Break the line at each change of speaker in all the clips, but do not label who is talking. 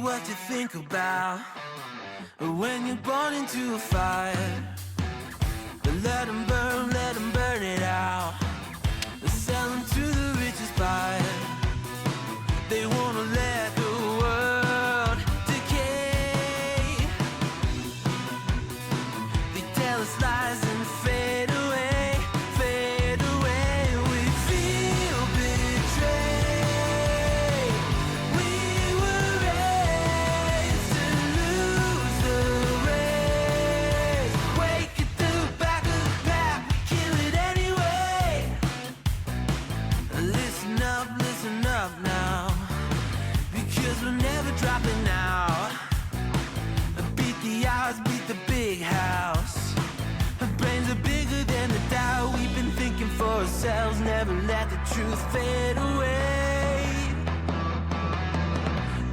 What you think about when you're born into a fire? Let 'em burn it out. Sell 'em to the richest buyer. They wanna let the world decay. They tell us lies and fade away, fade away. We feel betrayed. We were raised to lose the race. Wake at the back of the pack, kill it anyway. Listen up now, because we're never dropping out. Beat the odds, beat the big house. Our brains are bigger than the doubt. We've been thinking for ourselves, never let the truth fade away.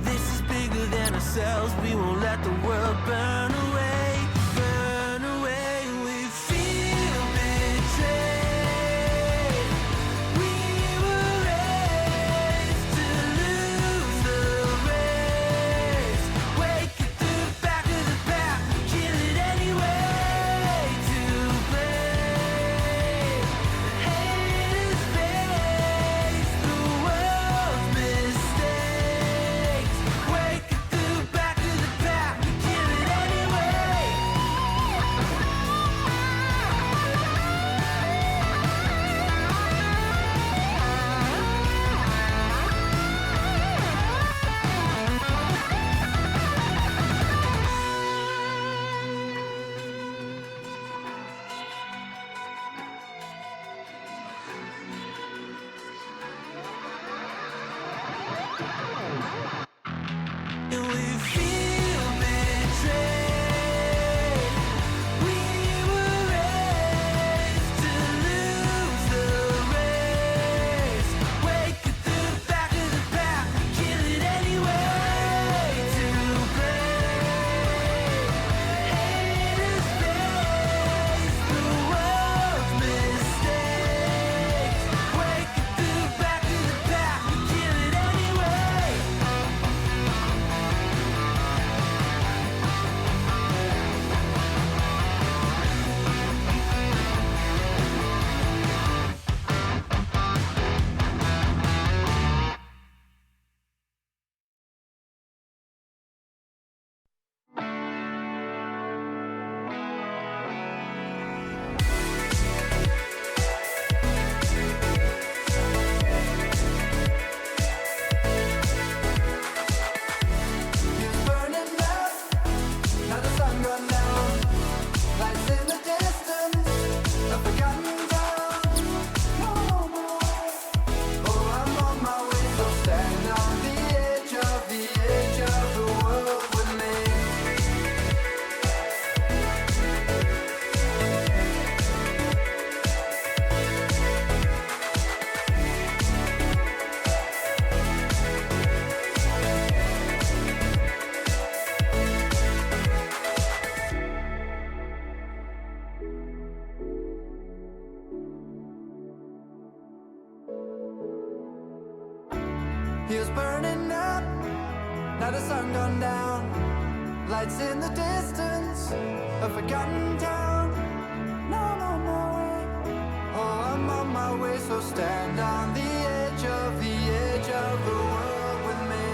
This is bigger than ourselves, we won't let the world burn away, burn away. We feel betrayed. We were raised to lose the race. Wake at the back of the pack, kill it anyway. To blame, haters face the world's mistakes. Wake at the back of the pack, kill it anyway. And we feel betrayed. We were raised to lose the race. Wake at the back of the pack, kill it anyway. To blame, haters face the world's mistakes. Wake at the back of the pack, kill it anyway.
It's burning up, now the sun gone down. Lights in the distance, a forgotten town. No more. Oh, I'm on my way, so stand on the edge of the world with me. Here's burning up, now the sun gone down. Lights in the distance, a forgotten town. No, no, no way. Oh, I'm on my way, so stand on the edge of the world with me.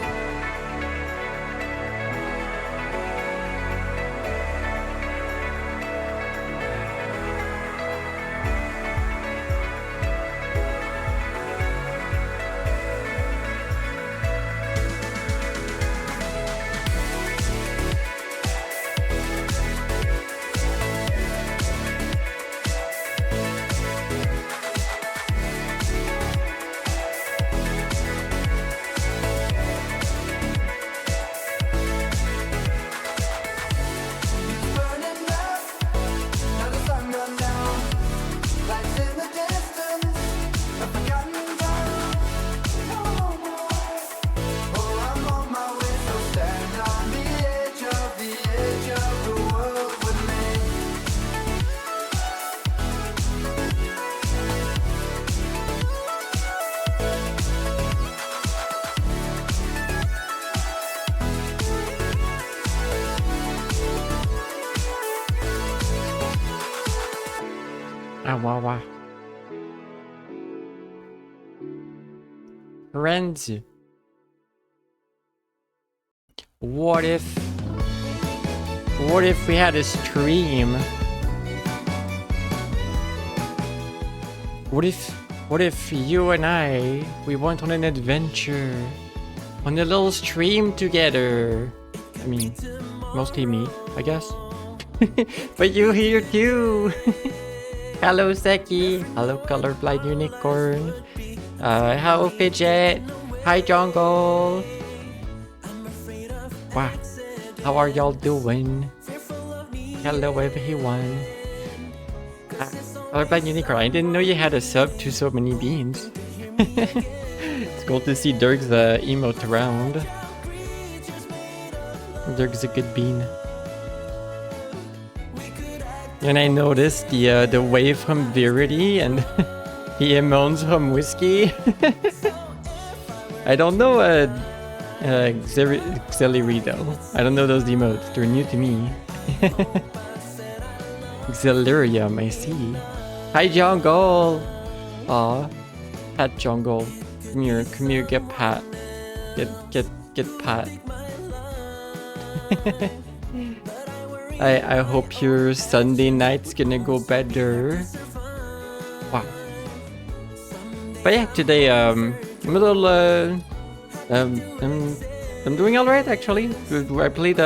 Wow. Friends. What if we had a stream? What if you and we went on an adventure on a little stream together? I mean, mostly me, I guess. But you here too. Hello Seki. Hello Colorblind Unicorn. Hello Fidget. Hi Jungle. Wow. How are y'all doing? Hello everyone. Colorblind Unicorn, I didn't know you had a sub to so many beans. It's cool to see Dirk's emote around. Dirk's a good bean. And I noticed the wave from Verity and the emotes from Whiskey. I don't know Xellery though. I don't know those emotes. They're new to me. Xellerium, I see. Hi Jungle! Aw. Pat Jungle. Come here, get Pat. Get Pat. I hope your Sunday night's gonna go better. Wow. But yeah, today I'm a little I'm doing alright actually. I played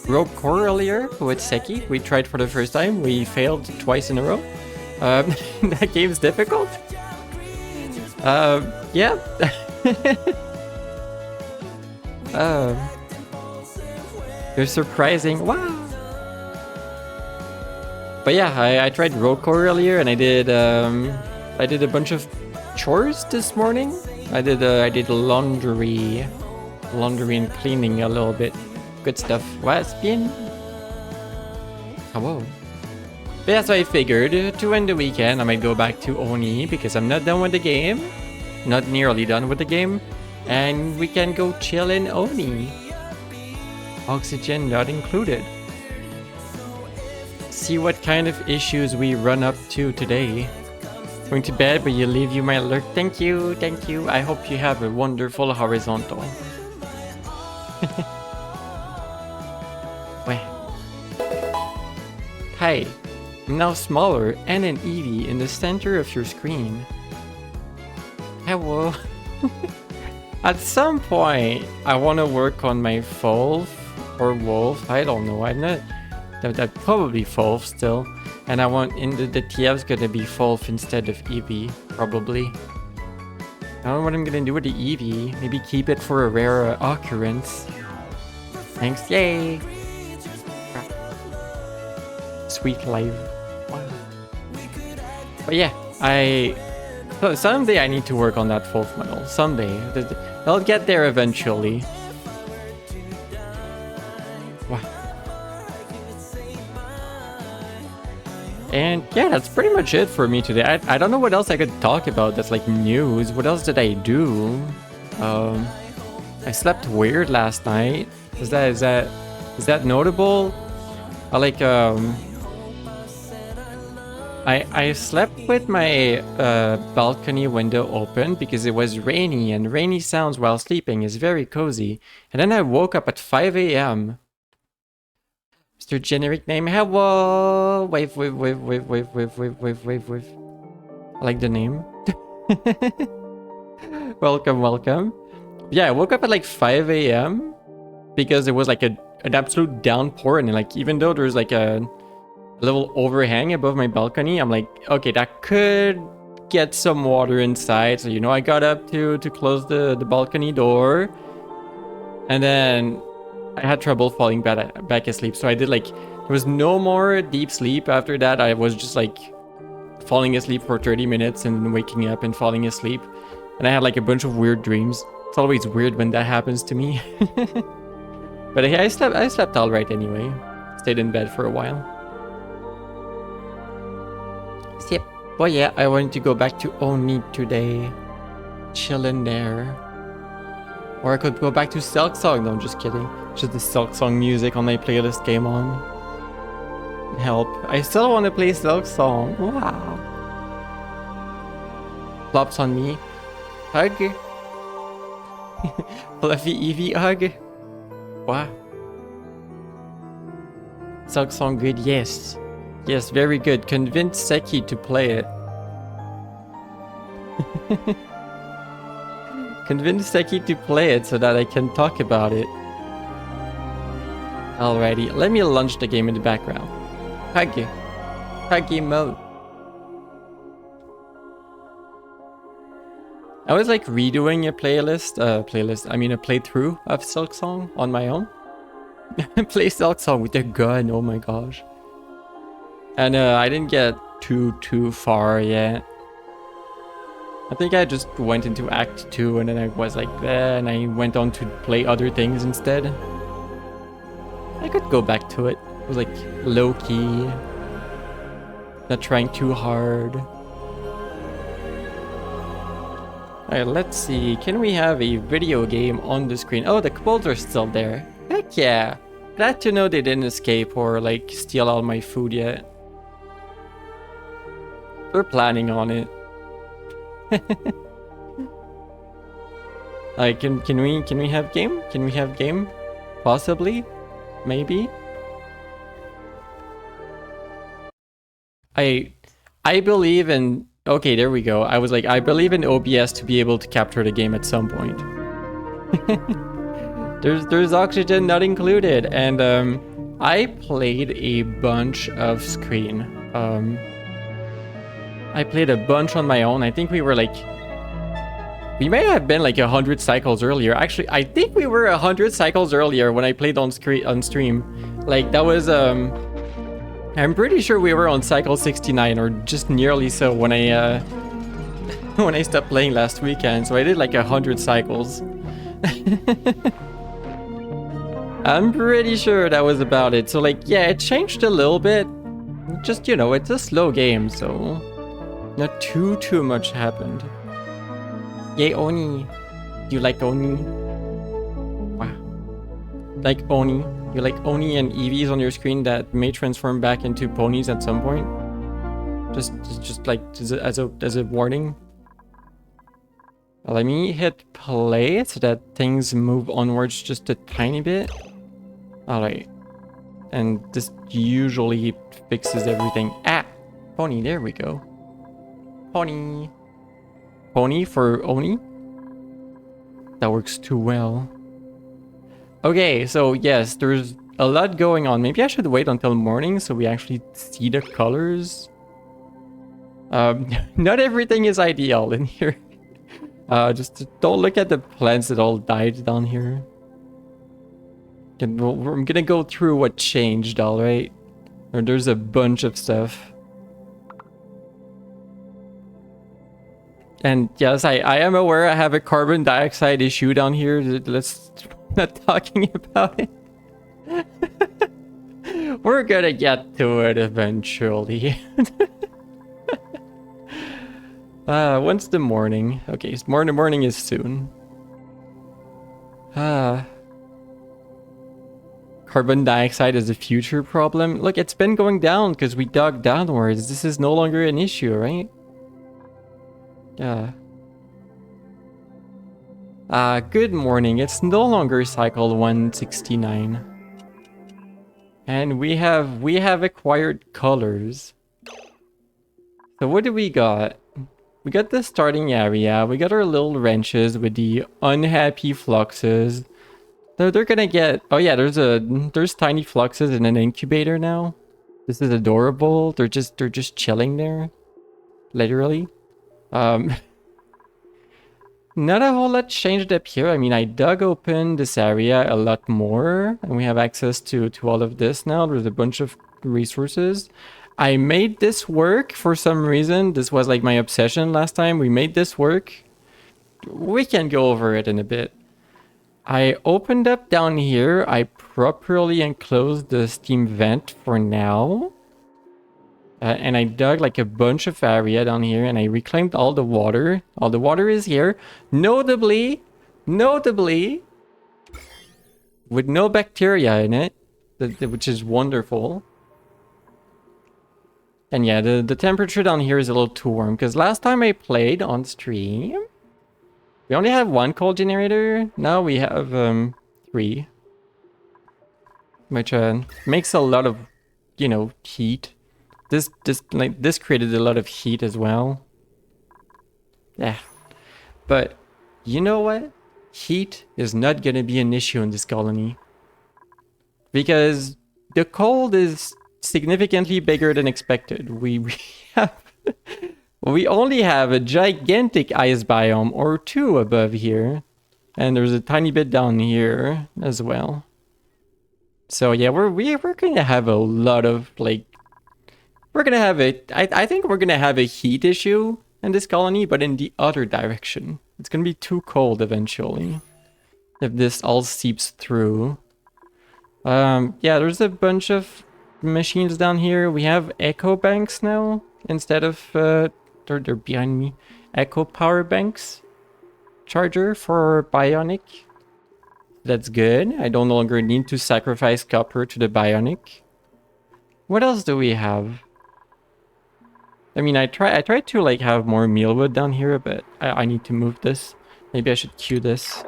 Rogue Core earlier with Seki. We tried for the first time. We failed twice in a row. That game's difficult. Yeah. They're surprising. Wow. But yeah, I tried Rogue Core earlier, and I did a bunch of chores this morning. I did laundry and cleaning a little bit. Good stuff. Waspian. Hello. But yeah, so I figured to end the weekend, I might go back to Oni because I'm not done with the game. Not nearly done with the game. And we can go chill in Oni. Oxygen not included. See what kind of issues we run up to today. Going to bed, but you leave you my alert. Thank you. I hope you have a wonderful horizontal. Well. Hi. I'm now smaller and an Eevee in the center of your screen. Hello. At some point, I want to work on my Fulf or Wolf. I don't know. I'm not. That probably Fulf still. And I want the TF's gonna be Fulf instead of Eevee, probably. I don't know what I'm gonna do with the Eevee. Maybe keep it for a rare occurrence. Thanks, yay! Sweet life. Wow. But yeah, so someday I need to work on that Fulf model. Someday. I'll get there eventually. Wow. And yeah, that's pretty much it for me today. I don't know what else I could talk about that's like news. What else did I do? I slept weird last night. Is that notable? I slept with my balcony window open because it was rainy, and rainy sounds while sleeping is very cozy. And then I woke up at 5 a.m. Mr. Generic name, hello! Wave. I like the name. Welcome. Yeah, I woke up at like 5 a.m. because it was like an absolute downpour, and like even though there's like a little overhang above my balcony, I'm like, okay, that could get some water inside. So, I got up to close the balcony door, and then I had trouble falling back asleep. So I did there was no more deep sleep after that. I was just like falling asleep for 30 minutes and then waking up and falling asleep. And I had like a bunch of weird dreams. It's always weird when that happens to me. But yeah, I slept all right anyway. Stayed in bed for a while. Yep. But yeah, I wanted to go back to Oni today. Chillin' there. Or I could go back to Silksong. No, I'm just kidding. Just the Silksong music on my playlist came on. Help. I still want to play Silksong. Wow. plops on me. Hug. Fluffy Eevee hug. Wow. Silksong good, yes. Yes, very good. Convince Seki to play it. Convince Seki to play it so that I can talk about it. Alrighty, let me launch the game in the background. Huggy. Huggy mode. I was like redoing a playthrough of Silksong on my own. Play Silksong with a gun, oh my gosh. And I didn't get too far yet. I think I just went into Act 2 and then I was like there and I went on to play other things instead. I could go back to it. It was like low-key. Not trying too hard. Alright, let's see. Can we have a video game on the screen? Oh, the kobolds are still there. Heck yeah. Glad to know they didn't escape or like steal all my food yet. We're planning on it. Like, can we have game? Can we have game? Possibly? Maybe? I believe in... Okay, there we go. I was like, I believe in OBS to be able to capture the game at some point. There's oxygen not included, and I played a bunch of screen. I played a bunch on my own. I think we were like... We may have been like 100 cycles earlier. Actually, I think we were 100 cycles earlier when I played on stream. Like, that was... I'm pretty sure we were on cycle 69, or just nearly so, when I when I stopped playing last weekend. So I did like 100 cycles. I'm pretty sure that was about it. So like, yeah, it changed a little bit. Just, you know, it's a slow game, so not too much happened. Yay, Oni. Do you like Oni? Wow. Like Oni. You like Oni and Eevees on your screen that may transform back into ponies at some point? Just like as a warning. Let me hit play so that things move onwards just a tiny bit. Alright. And this usually fixes everything. Ah! Pony, there we go. Pony. Pony for Oni? That works too well. Okay, so yes, there's a lot going on. Maybe I should wait until morning so we actually see the colors. Not everything is ideal in here. Just don't look at the plants that all died down here. I'm gonna go through what changed, alright? There's a bunch of stuff. And yes, I am aware I have a carbon dioxide issue down here. Let's not talking about it. We're gonna get to it eventually. When's the morning? Okay, morning is soon. Carbon dioxide is a future problem. Look, it's been going down because we dug downwards. This is no longer an issue, right? Yeah. Good morning. It's no longer cycle 169. And we have acquired colors. So what do we got? We got the starting area. We got our little wrenches with the unhappy fluxes. They're gonna get... Oh yeah, there's tiny fluxes in an incubator now. This is adorable. They're just chilling there. Literally. Not a whole lot changed up here. I mean, I dug open this area a lot more, and we have access to all of this now. There's a bunch of resources. I made this work for some reason. This was like my obsession last time. We made this work. We can go over it in a bit. I opened up down here. I properly enclosed the steam vent for now. And I dug like a bunch of area down here, and I reclaimed all the water. All the water is here. Notably, with no bacteria in it, which is wonderful. And yeah, the temperature down here is a little too warm, because last time I played on stream, we only had one cold generator. Now we have 3. Which makes a lot of, you know, heat. This created a lot of heat as well. Yeah. But you know what? Heat is not gonna be an issue in this colony. Because the cold is significantly bigger than expected. We only have a gigantic ice biome or 2 above here. And there's a tiny bit down here as well. So yeah, we're gonna have a lot of like, we're gonna have I think we're gonna have a heat issue in this colony, but in the other direction. It's gonna be too cold eventually if this all seeps through. Yeah, there's a bunch of machines down here. We have echo banks now instead of they're behind me. Echo power banks. Charger for Bionic. That's good. I don't no longer need to sacrifice copper to the Bionic. What else do we have? I mean, I tried to like have more mealwood down here, but I need to move this. Maybe I should queue this.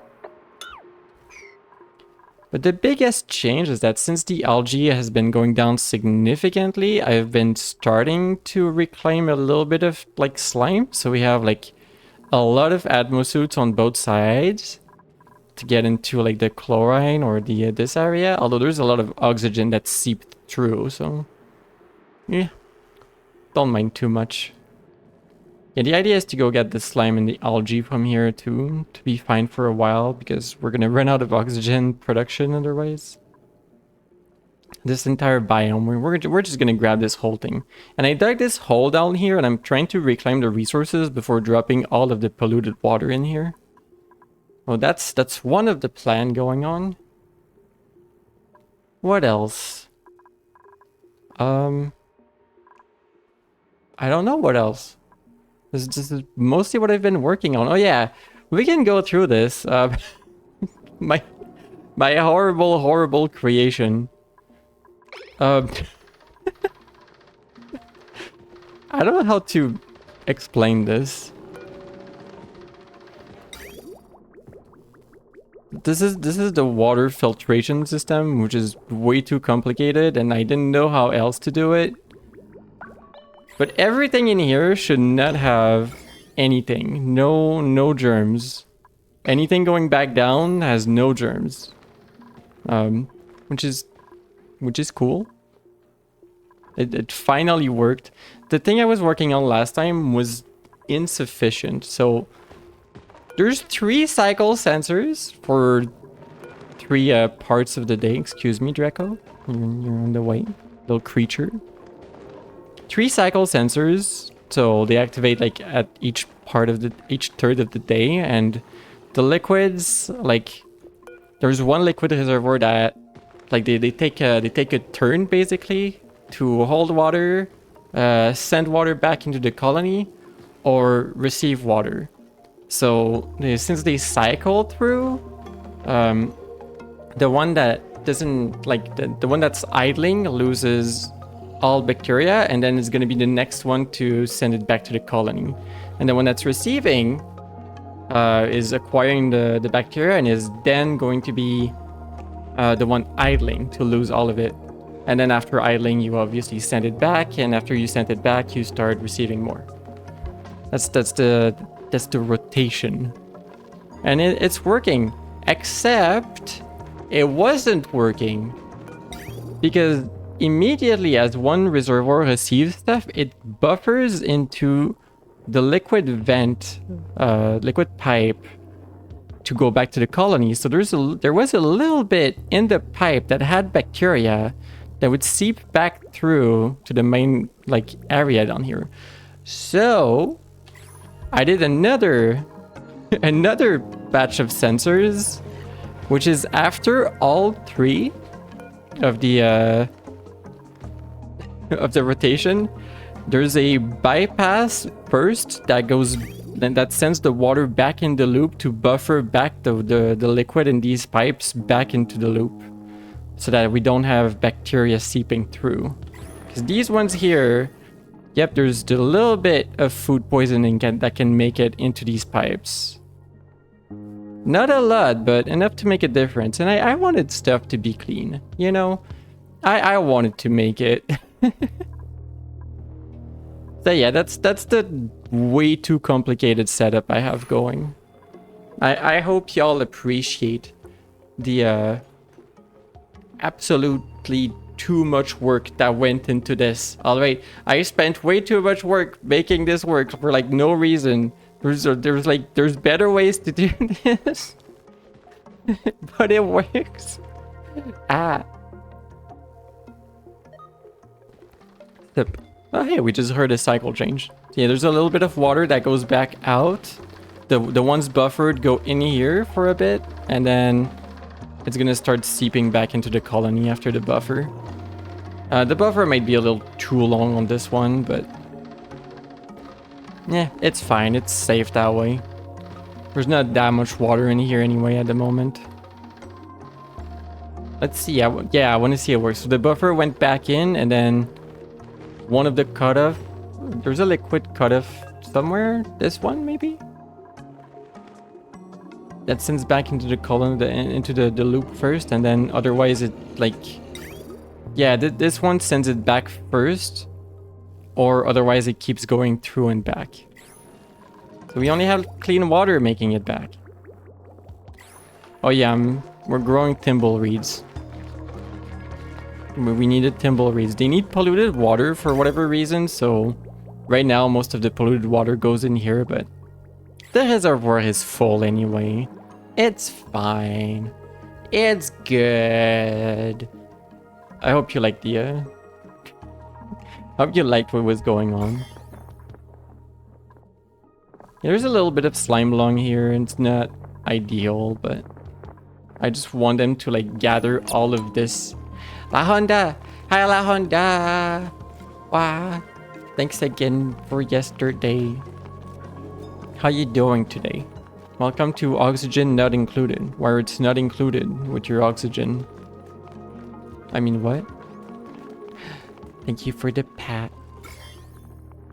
But the biggest change is that since the algae has been going down significantly, I've been starting to reclaim a little bit of like slime. So we have like a lot of atmosuits on both sides to get into like the chlorine or the this area. Although there's a lot of oxygen that seeped through, so yeah, don't mind too much. Yeah, the idea is to go get the slime and the algae from here too, to be fine for a while, because we're gonna run out of oxygen production otherwise. This entire biome, we're just gonna grab this whole thing. And I dug this hole down here, and I'm trying to reclaim the resources before dropping all of the polluted water in here. Well, that's one of the plan going on. What else? I don't know what else. This is mostly what I've been working on. Oh yeah, we can go through this. My horrible creation. I don't know how to explain this. This is the water filtration system, which is way too complicated, and I didn't know how else to do it. But everything in here should not have anything. No germs. Anything going back down has no germs. Which is cool. It finally worked. The thing I was working on last time was insufficient. So there's 3 cycle sensors for 3 parts of the day. Excuse me, Draco. You're on the way, little creature. 3 cycle sensors, so they activate like at each third of the day, and the liquids, like there's one liquid reservoir that like they take a turn basically to hold water, send water back into the colony, or receive water. So since they cycle through, the one that doesn't like the one that's idling loses all bacteria, and then it's going to be the next one to send it back to the colony. And the one that's receiving is acquiring the bacteria, and is then going to be the one idling to lose all of it. And then after idling, you obviously send it back, and after you send it back, you start receiving more. That's the rotation, and it's working. Except it wasn't working, because immediately as one reservoir receives stuff, it buffers into the liquid vent, liquid pipe to go back to the colony. So there was a little bit in the pipe that had bacteria that would seep back through to the main like area down here. So I did another batch of sensors, which is after all 3 of the rotation. There's a bypass first that sends the water back in the loop to buffer back the liquid in these pipes back into the loop, so that we don't have bacteria seeping through. Because these ones here, Yep, there's a little bit of food poisoning that can make it into these pipes. Not a lot, but enough to make a difference. And I wanted stuff to be clean, you know? I wanted to make it. So yeah, that's the way too complicated setup I have going. I hope y'all appreciate the absolutely too much work that went into this. Alright, I spent way too much work making this work for like no reason. There's better ways to do this. But it works. Sip. Oh hey, we just heard a cycle change. Yeah, there's a little bit of water that goes back out. The ones buffered go in here for a bit, and then it's gonna start seeping back into the colony after the buffer. The buffer might be a little too long on this one, but yeah, it's fine. It's safe that way. There's not that much water in here anyway at the moment. Let's see. I want to see it work. So the buffer went back in, and then one of the cutoff. There's a liquid cutoff somewhere. This one maybe. That sends back into the column, into the loop first, and then otherwise it like, yeah, this one sends it back first, or otherwise it keeps going through and back. So we only have clean water making it back. Oh yeah, we're growing thimbleweeds. We needed thimbleweeds. They need polluted water for whatever reason, so right now most of the polluted water goes in here, but the reservoir is full anyway. It's fine. It's good. I hope you liked the hope you liked what was going on. Yeah, there's a little bit of slime along here, and it's not ideal, but I just want them to like gather all of this. La Honda! Hi La Honda! Wow. Thanks again for yesterday. How you doing today? Welcome to Oxygen Not Included, where it's not included with your oxygen. I mean, what? Thank you for the pat.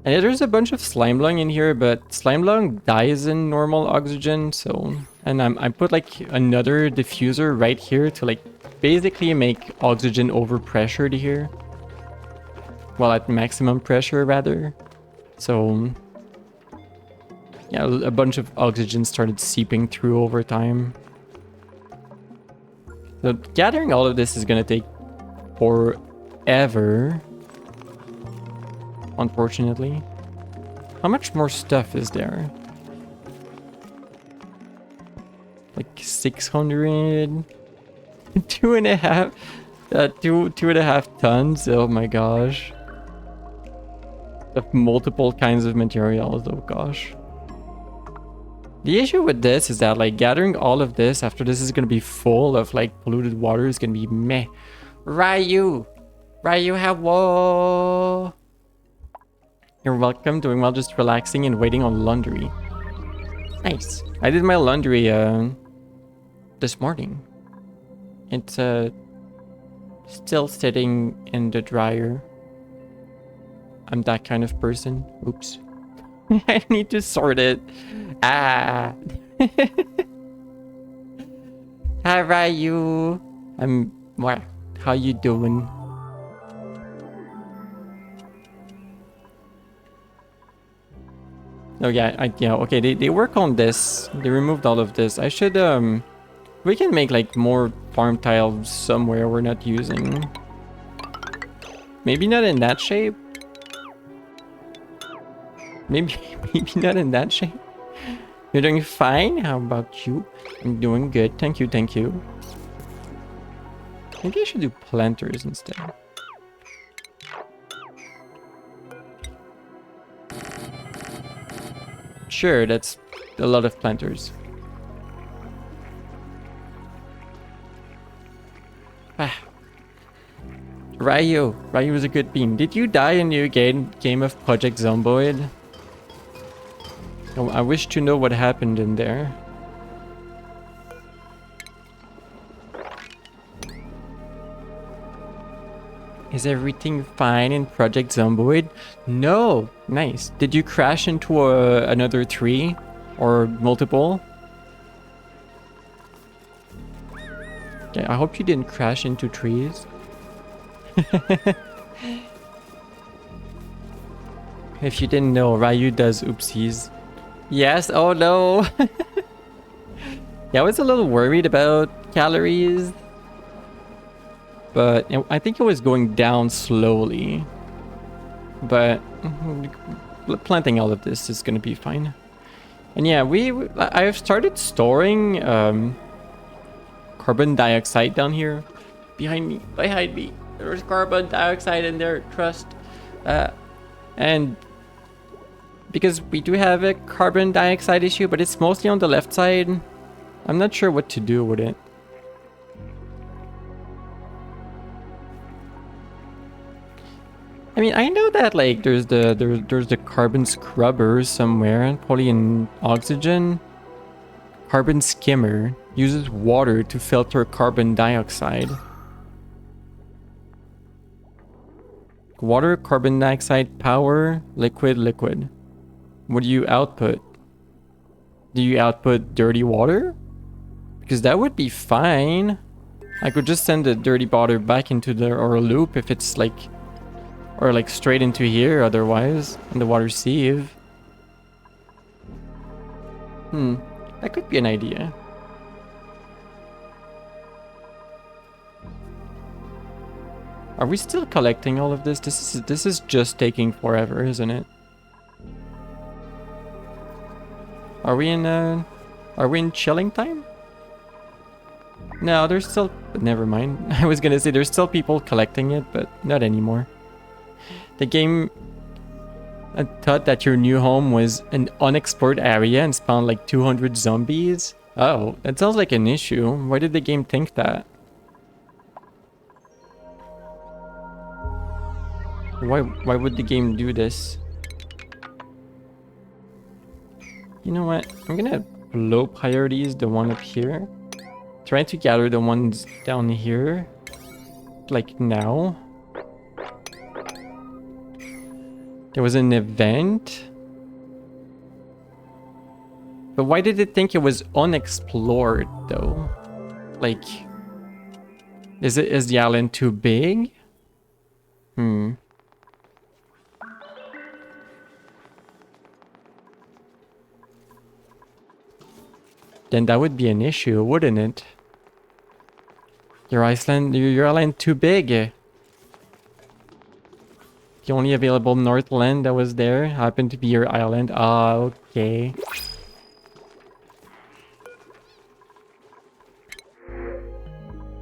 And yeah, there's a bunch of slime lung in here, but slime lung dies in normal oxygen, so... And I put like another diffuser right here to like basically make oxygen overpressured here. Well, at maximum pressure rather. So... yeah, a bunch of oxygen started seeping through over time. So gathering all of this is gonna take forever. Unfortunately. How much more stuff is there? Like 600? 2.5 tons? Oh my gosh. Of multiple kinds of materials, oh gosh. The issue with this is that like gathering all of this after this is gonna be full of like polluted water is gonna be meh. Ryu, hello. You're welcome. Doing well, just relaxing and waiting on laundry. Nice. I did my laundry this morning. It's still sitting in the dryer. I'm that kind of person. Oops. I need to sort it. Ah. How are you? What? How you doing? Oh yeah, yeah, okay, they work on this. They removed all of this. I should, we can make like more farm tiles somewhere we're not using. Maybe not in that shape. Maybe not in that shape. You're doing fine? How about you? I'm doing good. Thank you, thank you. Maybe I should do planters instead. Sure, that's a lot of planters. Ah. Ryu is a good bean. Did you die in your game of Project Zomboid? Oh, I wish to know what happened in there. Is everything fine in Project Zomboid? No! Nice. Did you crash into another tree? Or multiple? Yeah, I hope you didn't crash into trees. If you didn't know, Ryu does oopsies. Yes, oh no! Yeah, I was a little worried about calories. But I think it was going down slowly. But planting all of this is gonna be fine. And yeah, I've started storing carbon dioxide down here. Behind me. There's carbon dioxide in there, trust. And because we do have a carbon dioxide issue, but it's mostly on the left side. I'm not sure what to do with it. I mean, I know that like there's the carbon scrubber somewhere, probably in oxygen. Carbon skimmer uses water to filter carbon dioxide. Water, carbon dioxide, power, liquid. What do you output? Do you output dirty water? Because that would be fine. I could just send the dirty water back into the or loop if it's like, or like straight into here otherwise, and the water sieve. That could be an idea. Are we still collecting all of this? This is just taking forever, isn't it? Are we in chilling time? No, there's still... Never mind. I was gonna say there's still people collecting it, but not anymore. The game thought that your new home was an unexplored area and spawned like 200 zombies. Oh, that sounds like an issue. Why did the game think that? Why would the game do this? You know what? I'm gonna low priorities the one up here. Trying to gather the ones down here. Like now. There was an event. But why did it think it was unexplored though? Like, is the island too big? Then that would be an issue, wouldn't it? Your island too big. The only available Northland that was there happened to be your island. Ah, okay.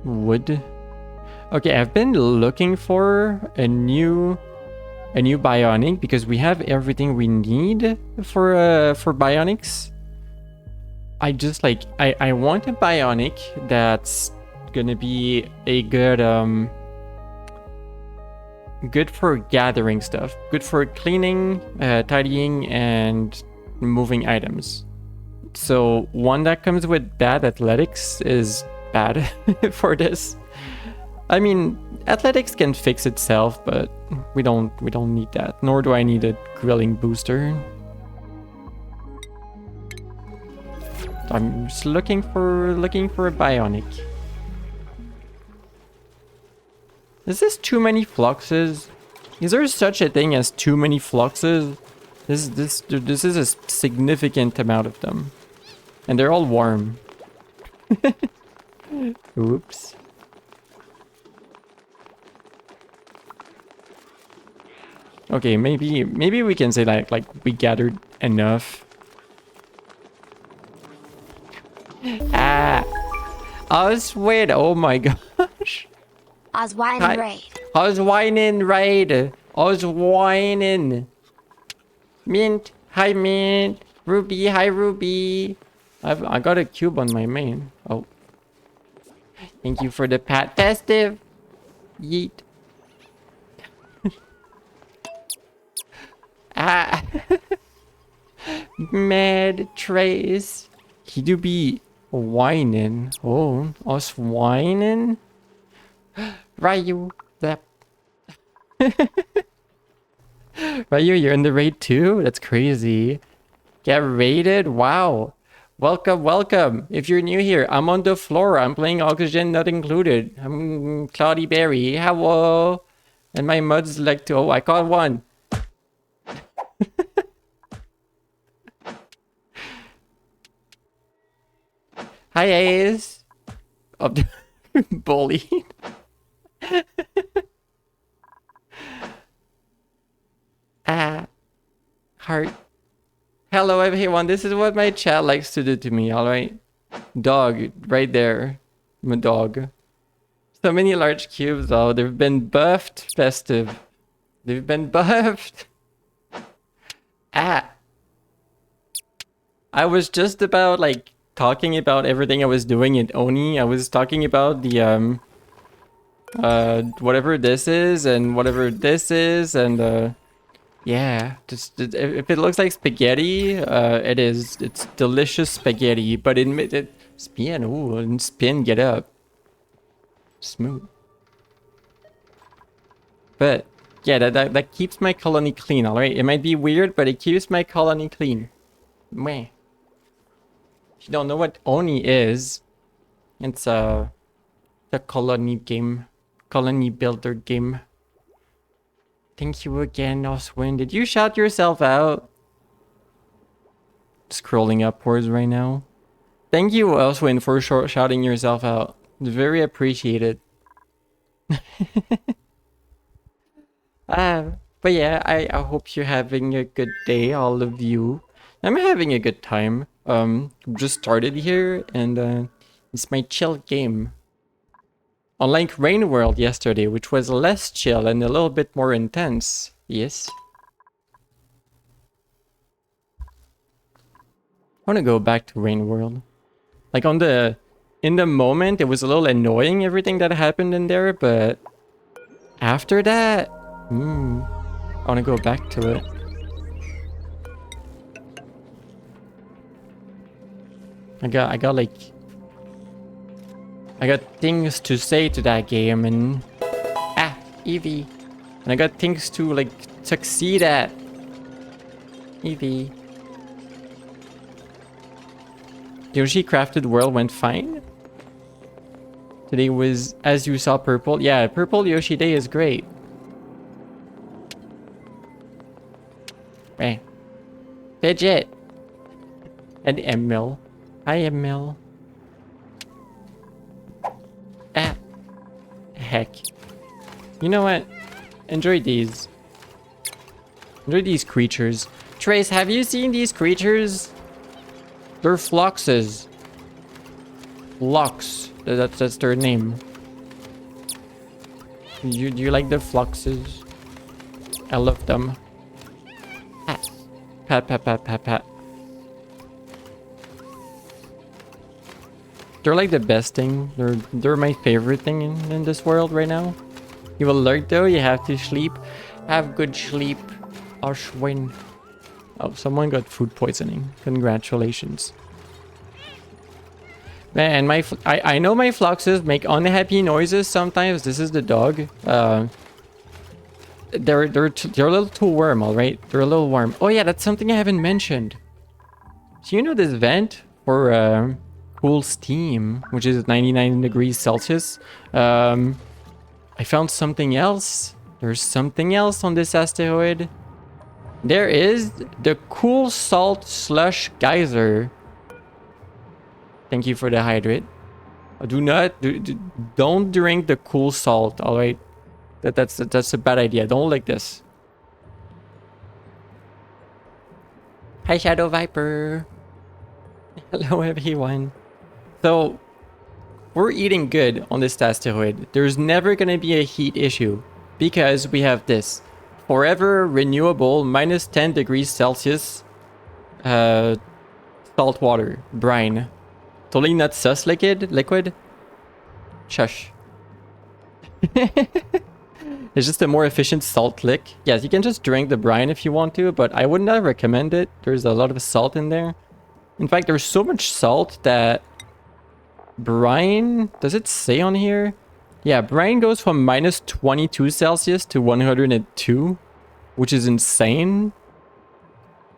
Wood. Okay, I've been looking for a new bionic because we have everything we need for bionics. I just like I want a bionic that's gonna be a good for gathering stuff, good for cleaning, tidying, and moving items. So one that comes with bad athletics is bad for this. I mean, athletics can fix itself, but we don't need that. Nor do I need a grilling booster. I'm just looking for a bionic. Is this too many fluxes? Is there such a thing as too many fluxes? This is a significant amount of them, and they're all warm. Oops. Okay, maybe we can say like we gathered enough. Oswald, oh my gosh.
Oswine raid.
Oswinen raid. Oswinen. Mint. Hi Mint. Ruby. Hi Ruby. I got a cube on my main. Oh. Thank you for the pat. Festive. Yeet. Mad Trace. He do be whining. Oh, us whining. Ryu. That. Ryu, you're in the raid too? That's crazy. Get raided? Wow. Welcome, welcome. If you're new here, I'm on the floor. I'm playing Oxygen Not Included. I'm Cloudy Berry. Hello. And my mods like to... Oh, I caught one. Hi, Ace. Oh, bullied. Heart. Hello, everyone. This is what my chat likes to do to me, alright? Dog, right there. I'm a dog. So many large cubes, though. They've been buffed, Festive. They've been buffed. I was just about, like, talking about everything I was doing in Oni. I was talking about the, whatever this is and whatever this is and, yeah, just if it looks like spaghetti, it is. It's delicious spaghetti, but it spin. Ooh, and spin. Get up. Smooth. But yeah, that keeps my colony clean. All right, it might be weird, but it keeps my colony clean. Meh. If you don't know what Oni is, it's the colony game, colony builder game. Thank you again, Oswin. Did you shout yourself out? Scrolling upwards right now. Thank you, Oswin, for shouting yourself out. It's very appreciated. But yeah, I hope you're having a good day, all of you. I'm having a good time. Just started here, and it's my chill game. Unlike Rain World yesterday, which was less chill and a little bit more intense. Yes. I want to go back to Rain World. Like in the moment, it was a little annoying everything that happened in there, but after that, I want to go back to it. I got things to say to that game and... Eevee. And I got things to, like, succeed at. Eevee. Yoshi Crafted World went fine? Today was, as you saw, purple. Yeah, purple Yoshi Day is great. Fidget. And Emil. Hi, Emil. Heck. You know what? Enjoy these. Enjoy these creatures. Trace, have you seen these creatures? They're Fluxes. Flux. That's their name. Do you like the Fluxes? I love them. Pat, pat, pat, pat, pat. They're like the best thing. They're my favorite thing in this world right now. You will alert though, you have to sleep. Have good sleep. Ashwin. Oh, someone got food poisoning. Congratulations. Man, I know my Fluxes make unhappy noises sometimes. This is the dog. They're a little too warm, alright? They're a little warm. Oh yeah, that's something I haven't mentioned. So you know this vent for cool steam, which is 99 degrees Celsius. I found something else. There's something else on this asteroid. There is the cool salt slush geyser. Thank you for the hydrate. Don't drink the cool salt, all right? That's a bad idea. Don't like this. Hi, Shadow Viper. Hello, everyone. So, we're eating good on this asteroid. There's never going to be a heat issue because we have this forever renewable minus 10 degrees Celsius salt water brine. Totally not sus liquid. Shush. It's just a more efficient salt lick. Yes, you can just drink the brine if you want to, but I would not recommend it. There's a lot of salt in there. In fact, there's so much salt that brine, does it say on here? Yeah, brine goes from minus 22 Celsius to 102, which is insane.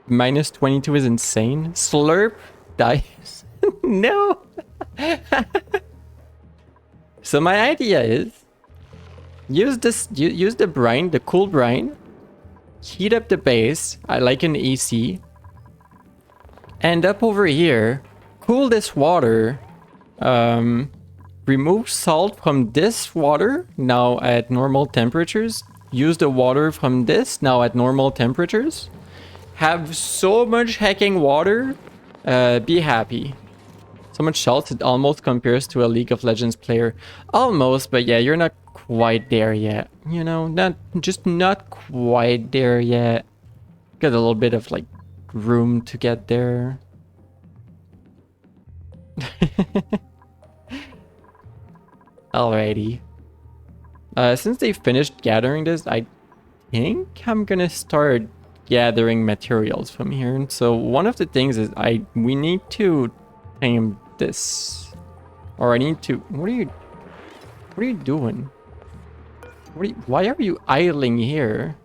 Minus 22 is insane. Slurp dies. No. So my idea is use the brine, the cool brine, heat up the base, I like an AC, and up over here, cool this water, remove salt from this water, now at normal temperatures, use the water from this, now at normal temperatures, have so much hecking water, be happy. So much salt, it almost compares to a League of Legends player. Almost, but yeah, you're not quite there yet. You know, not quite there yet. Got a little bit of like room to get there. Alrighty. Since they finished gathering this, I think I'm gonna start gathering materials from here. So one of the things is we need to tame this, or I need to. What are you doing? Why are you idling here?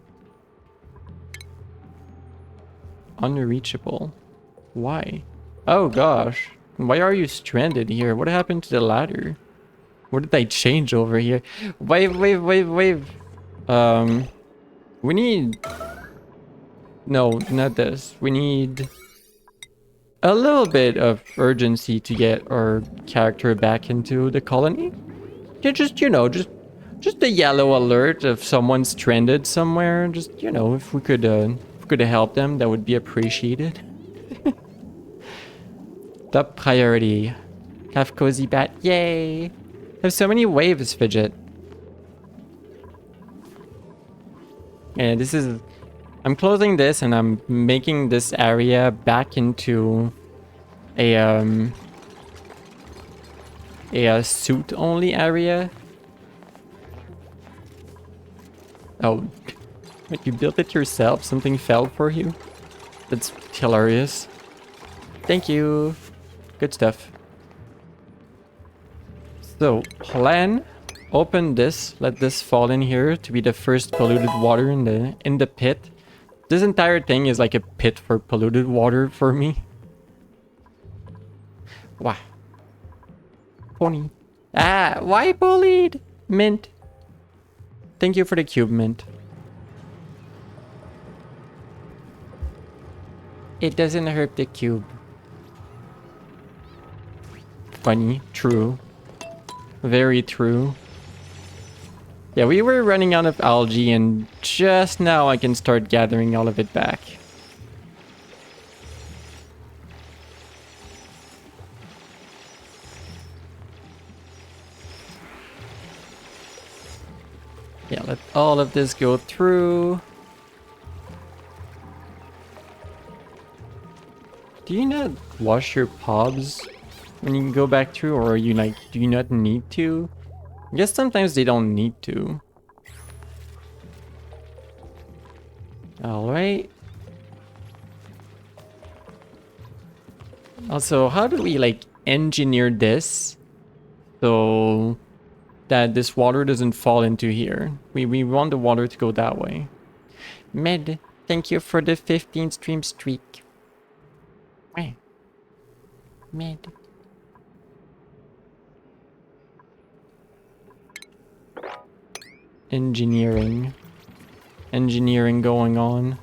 Unreachable. Why? Oh gosh. Why are you stranded here? What happened to the ladder? What did I change over here? Wave. We need... No, not this. We need a little bit of urgency to get our character back into the colony. Yeah, just, you know, just a yellow alert if someone's stranded somewhere. Just, you know, if we could help them, that would be appreciated. Top priority. Have cozy bat. Yay! Have so many waves, Fidget. And this is... I'm closing this and I'm making this area back into a suit only area. Oh, wait, you built it yourself? Something fell for you? That's hilarious. Thank you. Good stuff. So, plan. Open this. Let this fall in here to be the first polluted water in the pit. This entire thing is like a pit for polluted water for me. Wow. Pony. Ah, why bullied? Mint. Thank you for the cube, Mint. It doesn't hurt the cube. Funny. True. Very true. Yeah, we were running out of algae and just now I can start gathering all of it back. Yeah, let all of this go through. Do you not wash your pobs when you go back through, or are you like, do you not need to? I guess sometimes they don't need to. Alright. Also, how do we like engineer this so that this water doesn't fall into here? We want the water to go that way. Med, thank you for the 15 stream streak. Med. Engineering going on.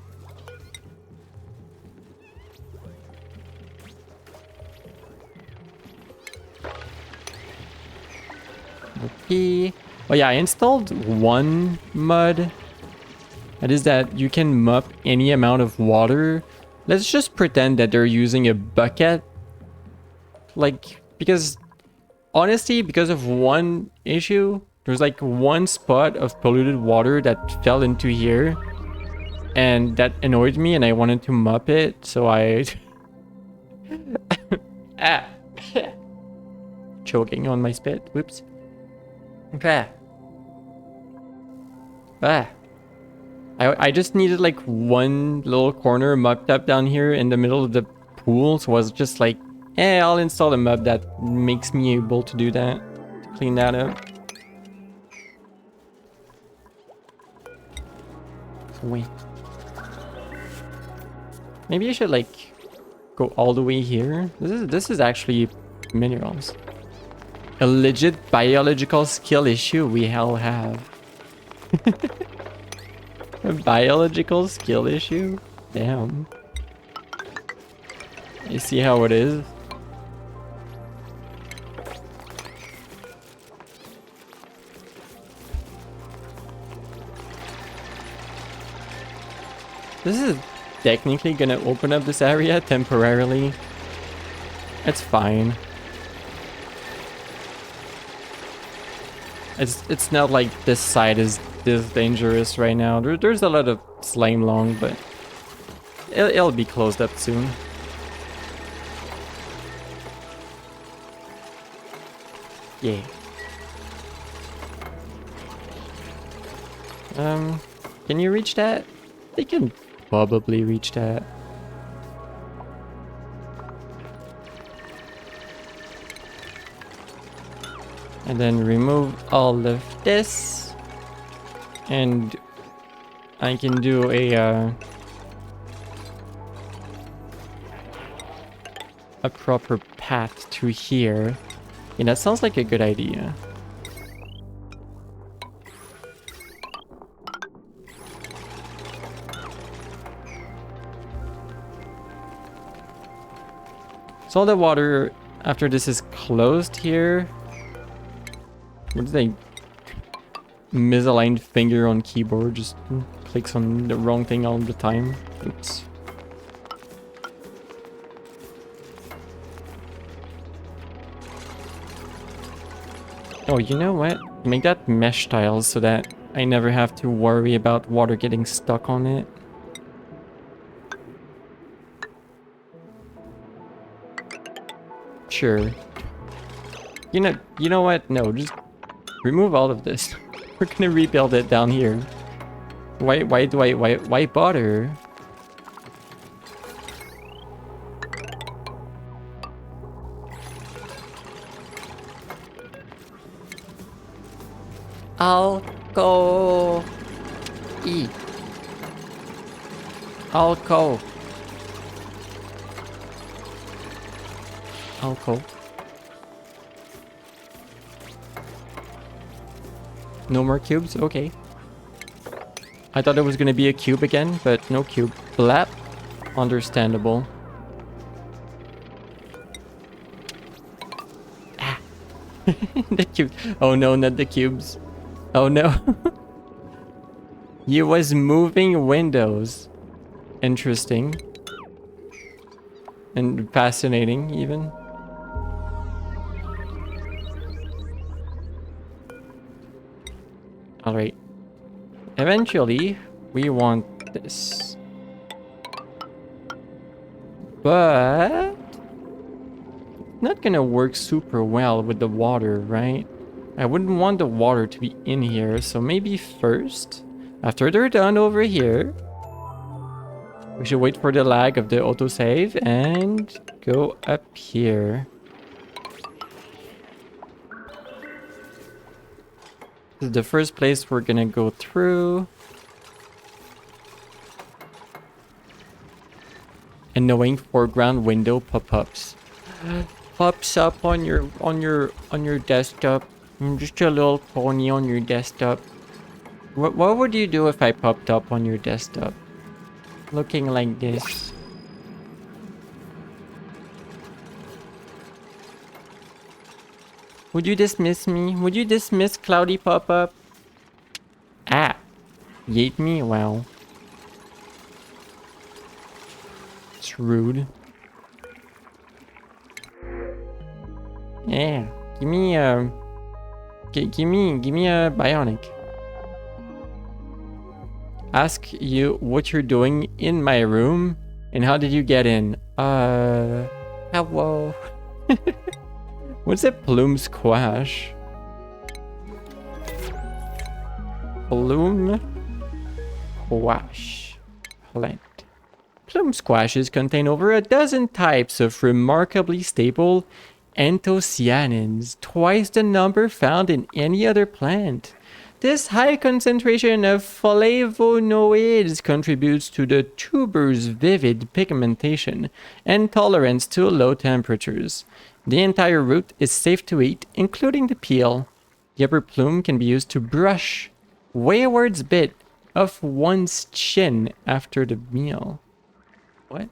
Okay. Oh yeah, I installed one mud. That is that you can mop any amount of water. Let's just pretend that they're using a bucket. Like, because honestly, because of one issue, there's like one spot of polluted water that fell into here, and that annoyed me and I wanted to mop it, so I... ah. Choking on my spit. Whoops. Ah. Ah. I just needed like one little corner mopped up down here in the middle of the pool, so I was just like, I'll install a mop that makes me able to do that, to clean that up. way. Maybe I should like go all the way here. This is actually minerals. A legit biological skill issue we all have. A biological skill issue? Damn. You see how it is? This is technically gonna open up this area temporarily. It's fine. It's not like this side is this dangerous right now. There's a lot of slime long, but it'll be closed up soon. Yeah. Can you reach that? They can probably reach that. And then remove all of this. And I can do a proper path to here. Yeah, that sounds like a good idea. So all the water after this is closed here. What is a misaligned finger on keyboard? Just clicks on the wrong thing all the time. Oops. Oh, you know what? Make that mesh tiles so that I never have to worry about water getting stuck on it. Sure. You know what? No, just remove all of this. We're gonna rebuild it down here. Why bother? I'll go eat. I'll go. No more cubes? Okay. I thought it was gonna be a cube again, but no cube. Blap. Understandable. Ah. The cube. Oh no, not the cubes. Oh no. You was moving windows. Interesting. And fascinating, even. Alright. Eventually, we want this. But not gonna work super well with the water, right? I wouldn't want the water to be in here, so maybe first, after they're done over here, we should wait for the lag of the autosave and go up here. This is the first place we're gonna go through. Annoying foreground window pop-ups. Pops up on your desktop. Just a little pony on your desktop. What would you do if I popped up on your desktop? Looking like this. Would you dismiss me? Would you dismiss Cloudy pop-up? Ah. Yeet me? Wow. It's rude. Yeah. Give me a bionic. Ask you what you're doing in my room and how did you get in? Hello. What's a plume squash? Plume squash plant. Plume squashes contain over a dozen types of remarkably stable anthocyanins, twice the number found in any other plant. this high concentration of flavonoids contributes to the tuber's vivid pigmentation and tolerance to low temperatures. The entire root is safe to eat, including the peel. The upper plume can be used to brush wayward's bit of one's chin after the meal. What?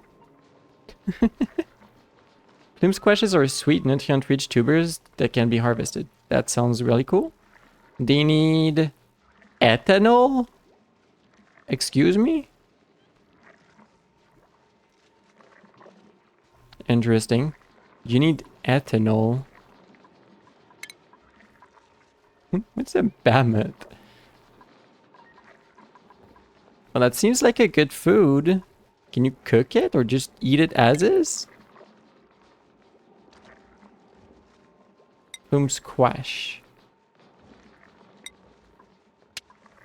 Plume squashes are sweet, nutrient-rich tubers that can be harvested. That sounds really cool. They need ethanol? Excuse me? Interesting. You need ethanol. What's a Bamet? Well, that seems like a good food. Can you cook it or just eat it as is? Plume squash.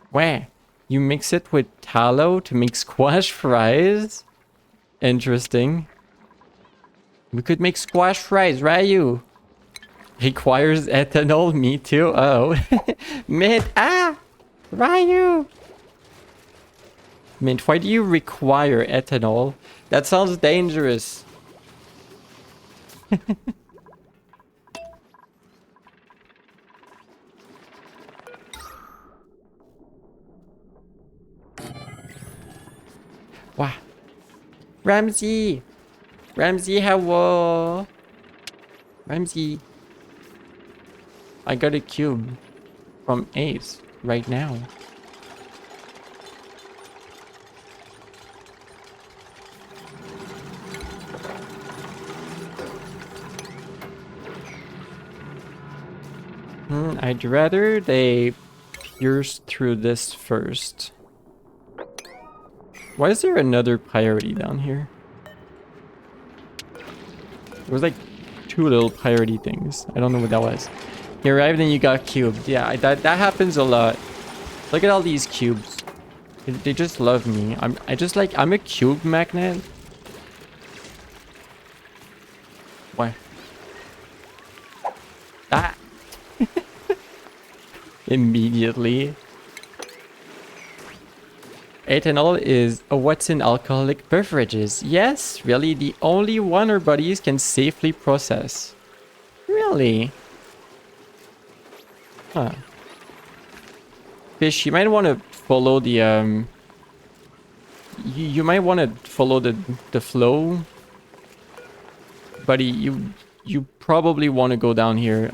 Where? You mix it with tallow to make squash fries? Interesting. We could make squash fries, Ryu. Requires ethanol, me too. Oh. Ryu! Mint, why do you require ethanol? That sounds dangerous. Wow. Ramsey! Ramsey, hello! Ramsey. I got a cube from Ace right now. I'd rather they pierce through this first. Why is there another priority down here? There was like 2 little priority things. I don't know what that was. You arrived and you got cubed. Yeah, that happens a lot. Look at all these cubes. They just love me. I'm a cube magnet. Why? Ah! Immediately. Ethanol is what's in alcoholic beverages. Yes, really, the only one our bodies can safely process. Really? Huh. Fish, you might want to follow the you might want to follow the flow. Buddy, you probably want to go down here.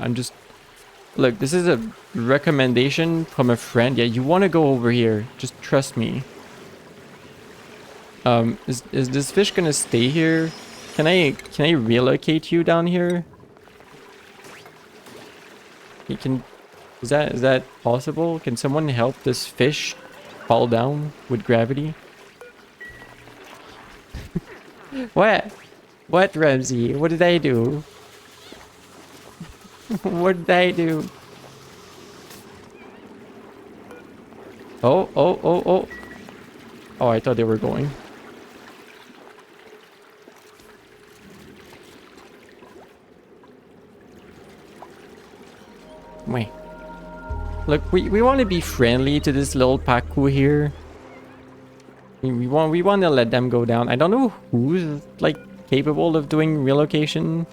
Look, this is a recommendation from a friend. Yeah, you want to go over here. Just trust me. Is this fish gonna stay here? Can I relocate you down here? Is that possible? Can someone help this fish fall down with gravity? What? What, Ramsey? What did I do? What did I do? Oh. Oh, I thought they were going. Wait. Look, we want to be friendly to this little Paku here. We want to let them go down. I don't know who's like capable of doing relocation.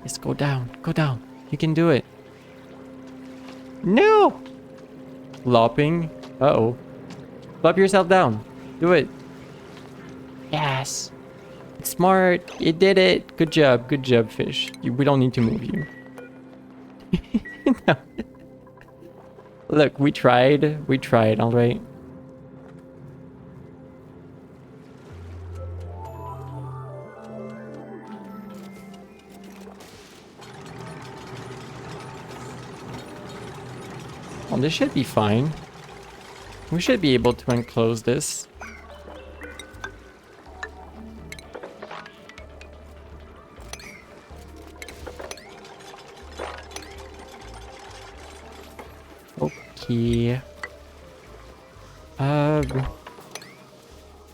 Just go down. Go down. You can do it. No! Flopping. Uh-oh. Flop yourself down. Do it. Yes. Smart. You did it. Good job. Good job, fish. We don't need to move you. No. Look, we tried. We tried, alright? Well, this should be fine. We should be able to enclose this. Okay.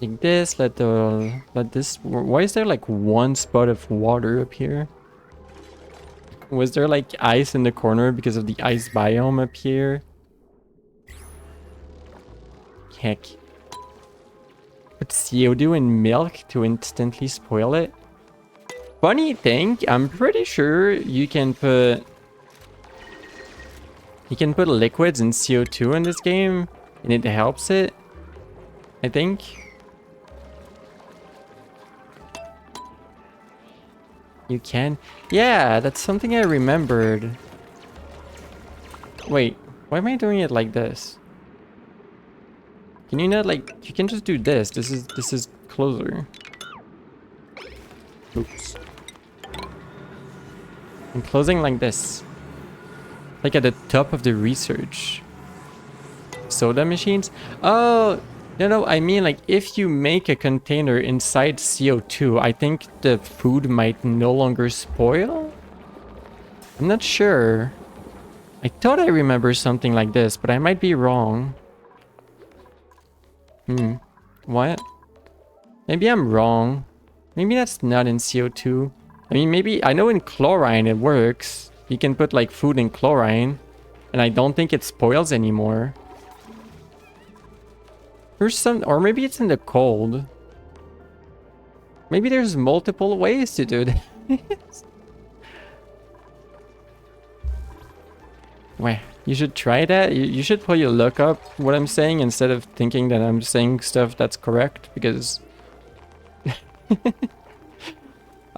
Like this, let this. Why is there like one spot of water up here? Was there like ice in the corner because of the ice biome up here? Heck. Put CO2 in milk to instantly spoil it? Funny thing, I'm pretty sure you can put liquids in CO2 in this game and it helps it. I think. You can? Yeah, that's something I remembered. Wait, why am I doing it like this? Can you not like, you can just do this. This is closer. Oops. I'm closing like this. Like at the top of the research. Soda machines? Oh, no, I mean like if you make a container inside CO2, I think the food might no longer spoil? I'm not sure. I thought I remember something like this, but I might be wrong. What? Maybe I'm wrong. Maybe that's not in CO2. I mean, maybe, I know in chlorine it works. You can put like food in chlorine, and I don't think it spoils anymore. There's some, or maybe it's in the cold. Maybe there's multiple ways to do this. Wait, you should try that. You should probably look up what I'm saying instead of thinking that I'm saying stuff that's correct, because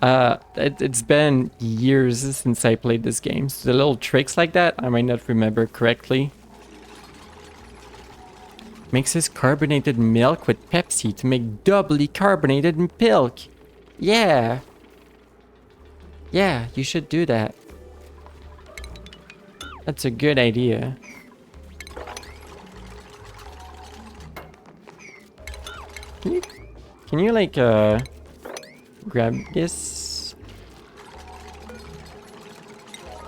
it's been years since I played this game. So the little tricks like that, I might not remember correctly. Mixes carbonated milk with Pepsi to make doubly carbonated milk. Yeah. Yeah, you should do that. That's a good idea. Can you like grab this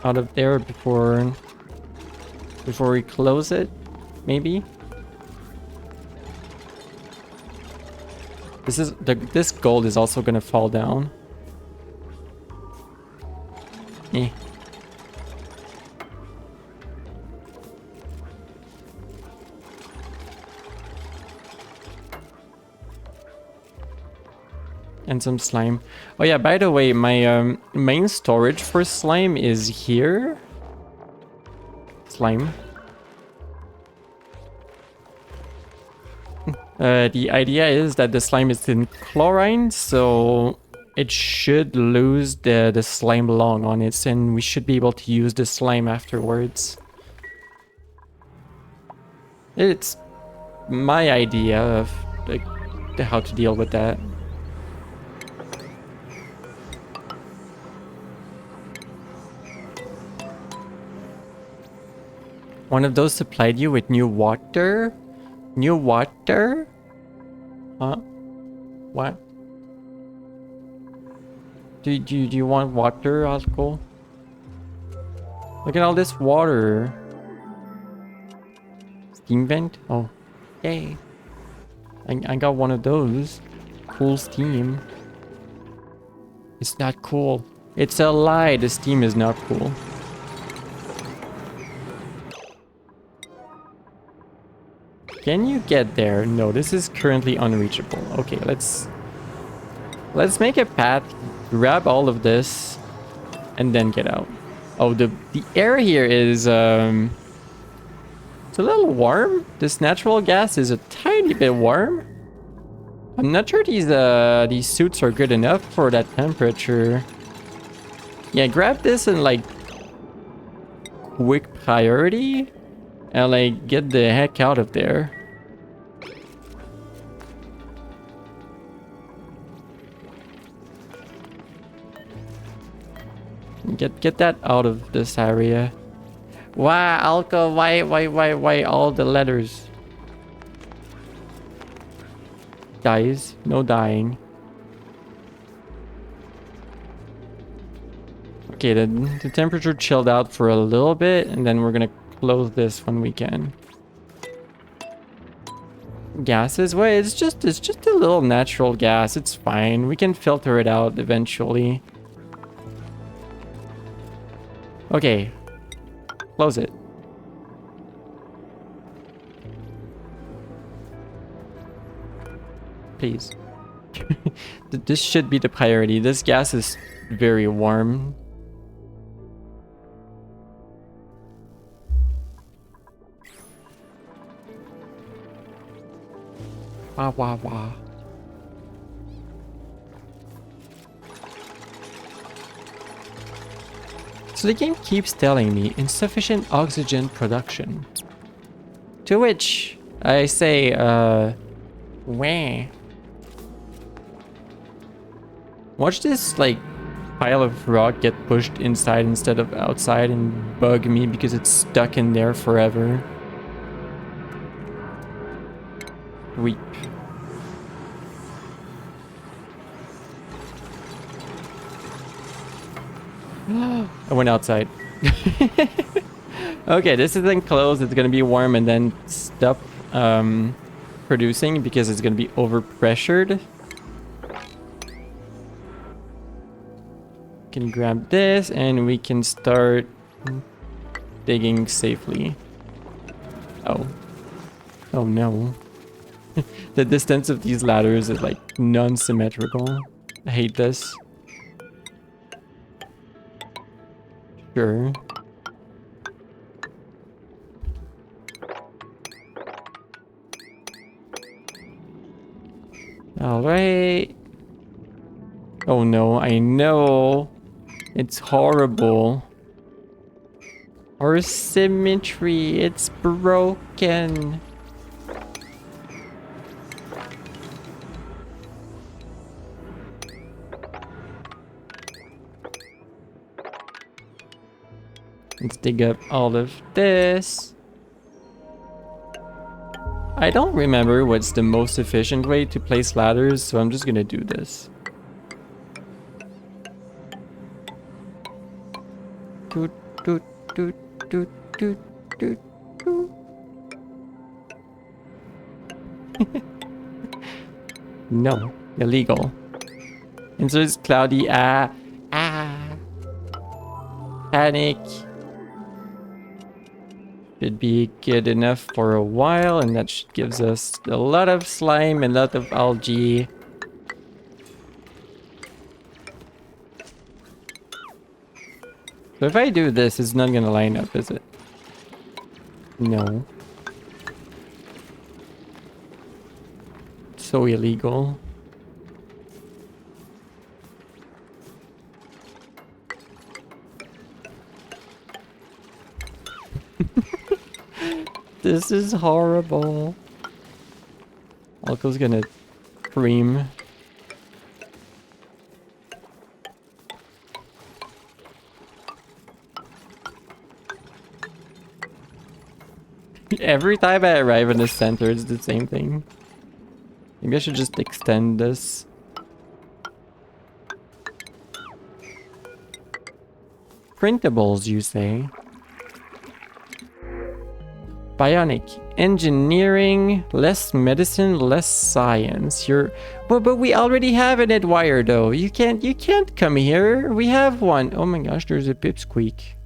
out of there before we close it? Maybe. This gold is also gonna fall down. Eh. And some slime. Oh yeah, by the way, my main storage for slime is here. Slime. The idea is that the slime is in chlorine, so it should lose the slime lung on it, and we should be able to use the slime afterwards. It's my idea of like how to deal with that. One of those supplied you with new water? New water? Huh? What? Do you want water, Alco? Look at all this water. Steam vent? Oh, yay. I got one of those. Cool steam. It's not cool. It's a lie. The steam is not cool. Can you get there? No, this is currently unreachable. Okay, let's make a path, grab all of this, and then get out. Oh, the air here is it's a little warm. This natural gas is a tiny bit warm. I'm not sure these suits are good enough for that temperature. Yeah, grab this and like quick priority. And like get the heck out of there. Get that out of this area. Wow, Alka, why all the letters? Dies, no dying. Okay, the temperature chilled out for a little bit, and then we're gonna close this when we can. Gases? Wait, it's just a little natural gas. It's fine. We can filter it out eventually. Okay. Close it. Please. This should be the priority. This gas is very warm. Wah wah wah. So the game keeps telling me insufficient oxygen production. To which I say, wah. Watch this, like, pile of rock get pushed inside instead of outside and bug me because it's stuck in there forever. Weep. I went outside. Okay, this isn't closed. It's gonna be warm and then stop producing because it's gonna be overpressured. Can grab this and we can start digging safely. Oh. Oh no. The distance of these ladders is like non-symmetrical. I hate this. Sure. Alright. Oh no, I know. It's horrible. Our symmetry, it's broken. Let's dig up all of this. I don't remember what's the most efficient way to place ladders, so I'm just gonna do this. Doot, doot, doot, doot, doot, doot, doot. No, illegal. And so it's cloudy. Panic. Should be good enough for a while, and that gives us a lot of slime and a lot of algae. So if I do this, it's not gonna line up, is it? No. So illegal. This is horrible. Alco's gonna scream. Every time I arrive in the center, it's the same thing. Maybe I should just extend this. Printables, you say? Bionic engineering, less medicine, less science. But we already have an Edwire though. You can't come here. We have one. Oh my gosh, there's a pipsqueak.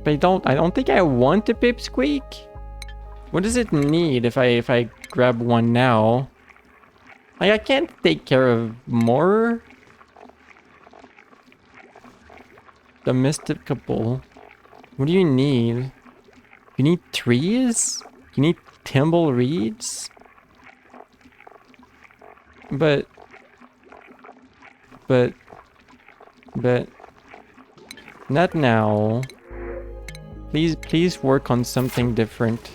But I don't think I want a pipsqueak. What does it need if I grab one now? Like, I can't take care of more. Domesticable. What do you need? You need trees? You need timber reeds? But not now. Please work on something different.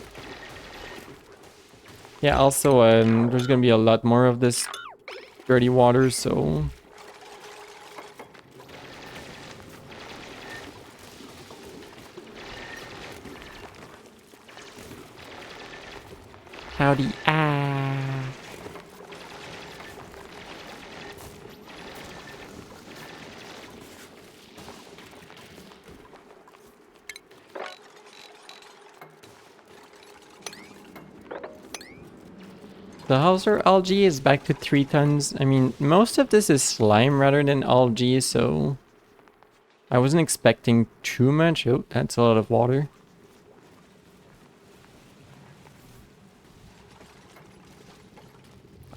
Yeah, also there's gonna be a lot more of this dirty water, so howdy. The Hauser algae is back to 3 tons. I mean, most of this is slime rather than algae, so I wasn't expecting too much. Oh, that's a lot of water.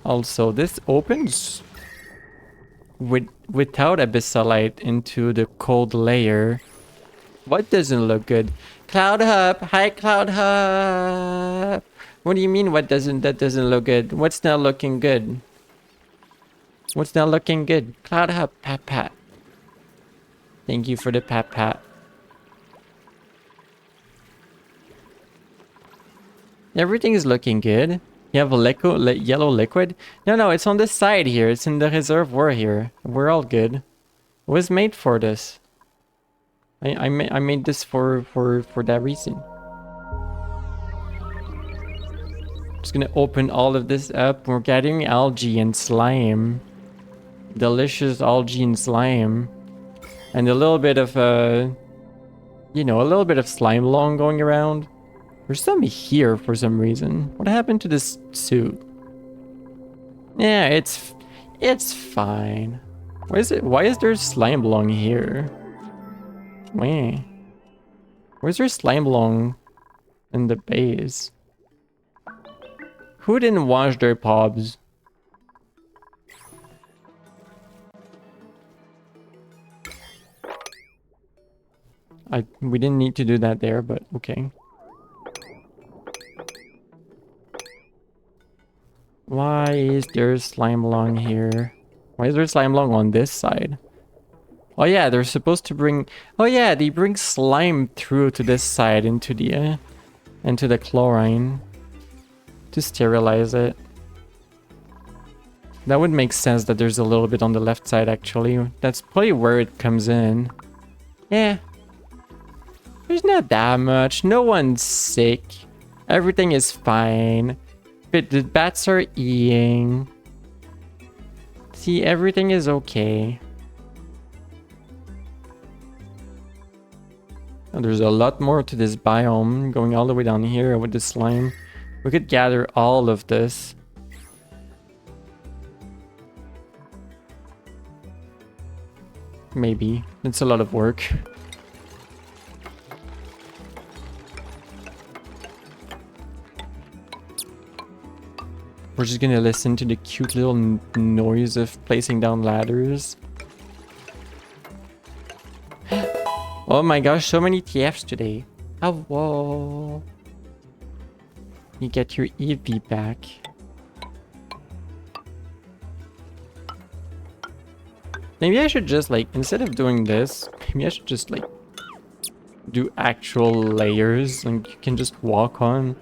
Also, this opens without abyssalite into the cold layer. What doesn't look good? Cloud Hub! Hi, Cloud Hub! What do you mean that doesn't look good? What's not looking good? What's not looking good? Cloud Hub, pat pat. Thank you for the pat pat. Everything is looking good. You have a yellow liquid? No, it's on this side here. It's in the reservoir here. We're all good. It was made for this. I made this for that reason. Just gonna open all of this up. We're getting algae and slime. Delicious algae and slime. And a little bit of, you know, a little bit of slime long going around. There's some here for some reason. What happened to this suit? Yeah, it's fine. Why is there slime long here? Wait. Where's there slime long in the base? Who didn't wash their pobs? We didn't need to do that there, but okay. Why is there slime long here? Why is there slime long on this side? Oh yeah, they're supposed to bring... Oh yeah, they bring slime through to this side into the chlorine to sterilize it. That would make sense that there's a little bit on the left side actually. That's probably where it comes in. Yeah. There's not that much. No one's sick. Everything is fine. But the bats are eating. See, everything is okay. And there's a lot more to this biome going all the way down here with the slime. We could gather all of this. Maybe. It's a lot of work. We're just gonna listen to the cute little noise of placing down ladders. Oh my gosh, so many TFs today. Oh, whoa. You get your EV back. Maybe I should just like, instead of doing this, maybe I should just like do actual layers and you can just walk on.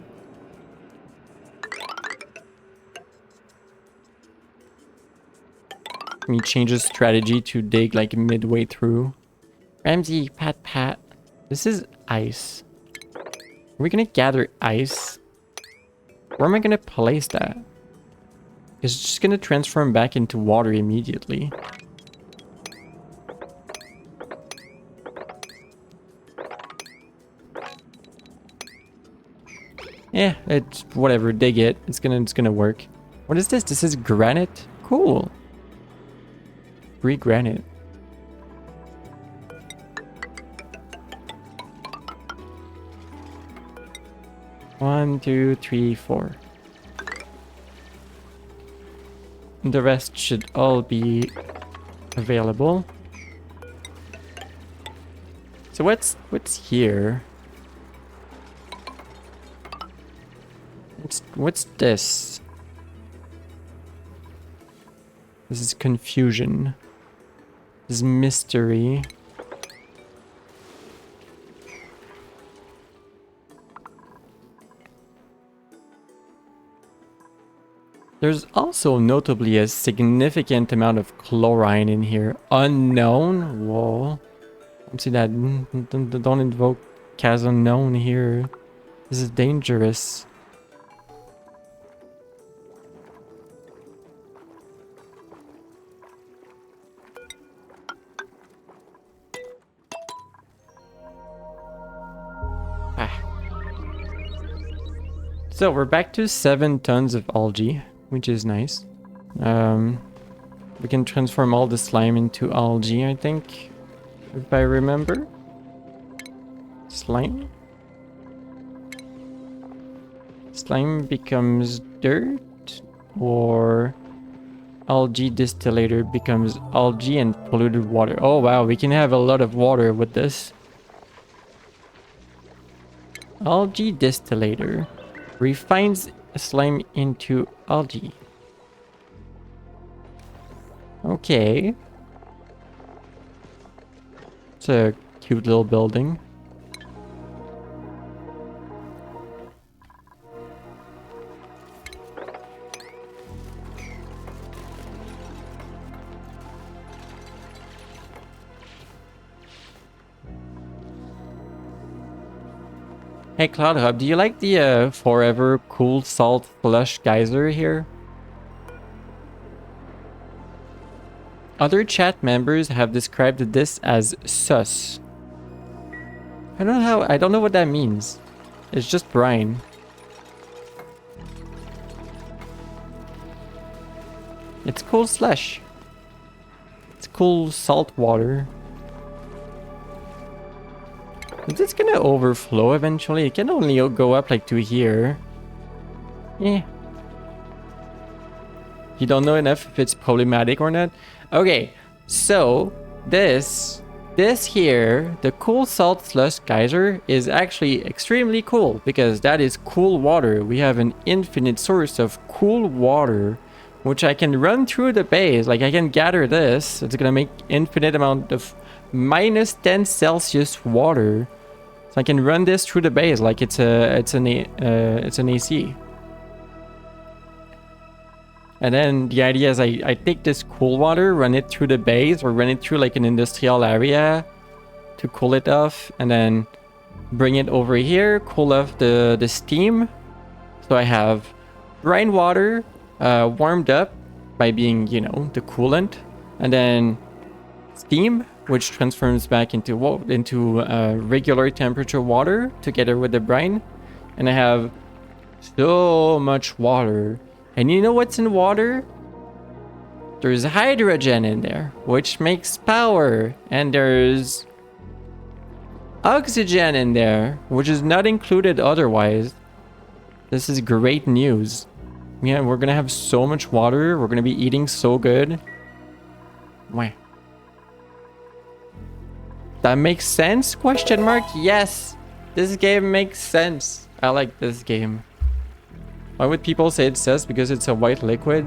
He changes strategy to dig like midway through. Ramsey, pat pat. This is ice. Are we gonna gather ice? Where am I gonna place that? It's just gonna transform back into water immediately. Yeah, it's whatever, dig it. It's gonna work. What is this? This is granite? Cool. Free granite. One, two, three, four. The rest should all be available. So what's here? What's this? This is confusion. This is mystery. There's also notably a significant amount of chlorine in here. Unknown? Whoa. Don't see that. Don't invoke Kaz Unknown here. This is dangerous. So we're back to 7 tons of algae. which is nice. We can transform all the slime into algae, I think, if I remember. Slime. Slime becomes dirt, or algae distillator becomes algae and polluted water. Oh wow, we can have a lot of water with this. Algae distillator refines slime into algae. Okay. It's a cute little building. Hey Cloud Hub, do you like the forever cool salt flush geyser here? Other chat members have described this as sus. I don't know what that means. It's just brine. It's cool slush. It's cool salt water. Is this gonna overflow eventually? It can only go up like to here. Yeah. You don't know enough if it's problematic or not? Okay, so this here, the cool salt slush geyser, is actually extremely cool because that is cool water. We have an infinite source of cool water which I can run through the base. Like I can gather this. It's gonna make infinite amount of minus 10 Celsius water. So I can run this through the base like it's an AC. And then the idea is I take this cool water, run it through the base, or run it through like an industrial area to cool it off, and then bring it over here, cool off the steam. So I have brine water warmed up by being, you know, the coolant, and then steam, which transforms back into regular temperature water together with the brine. And I have so much water. And you know what's in water? There's hydrogen in there, which makes power. And there's oxygen in there, which is not included otherwise. This is great news. Yeah, we're gonna have so much water. We're gonna be eating so good. Wow. That makes sense? Question mark? Yes. This game makes sense. I like this game. Why would people say it says? Because it's a white liquid?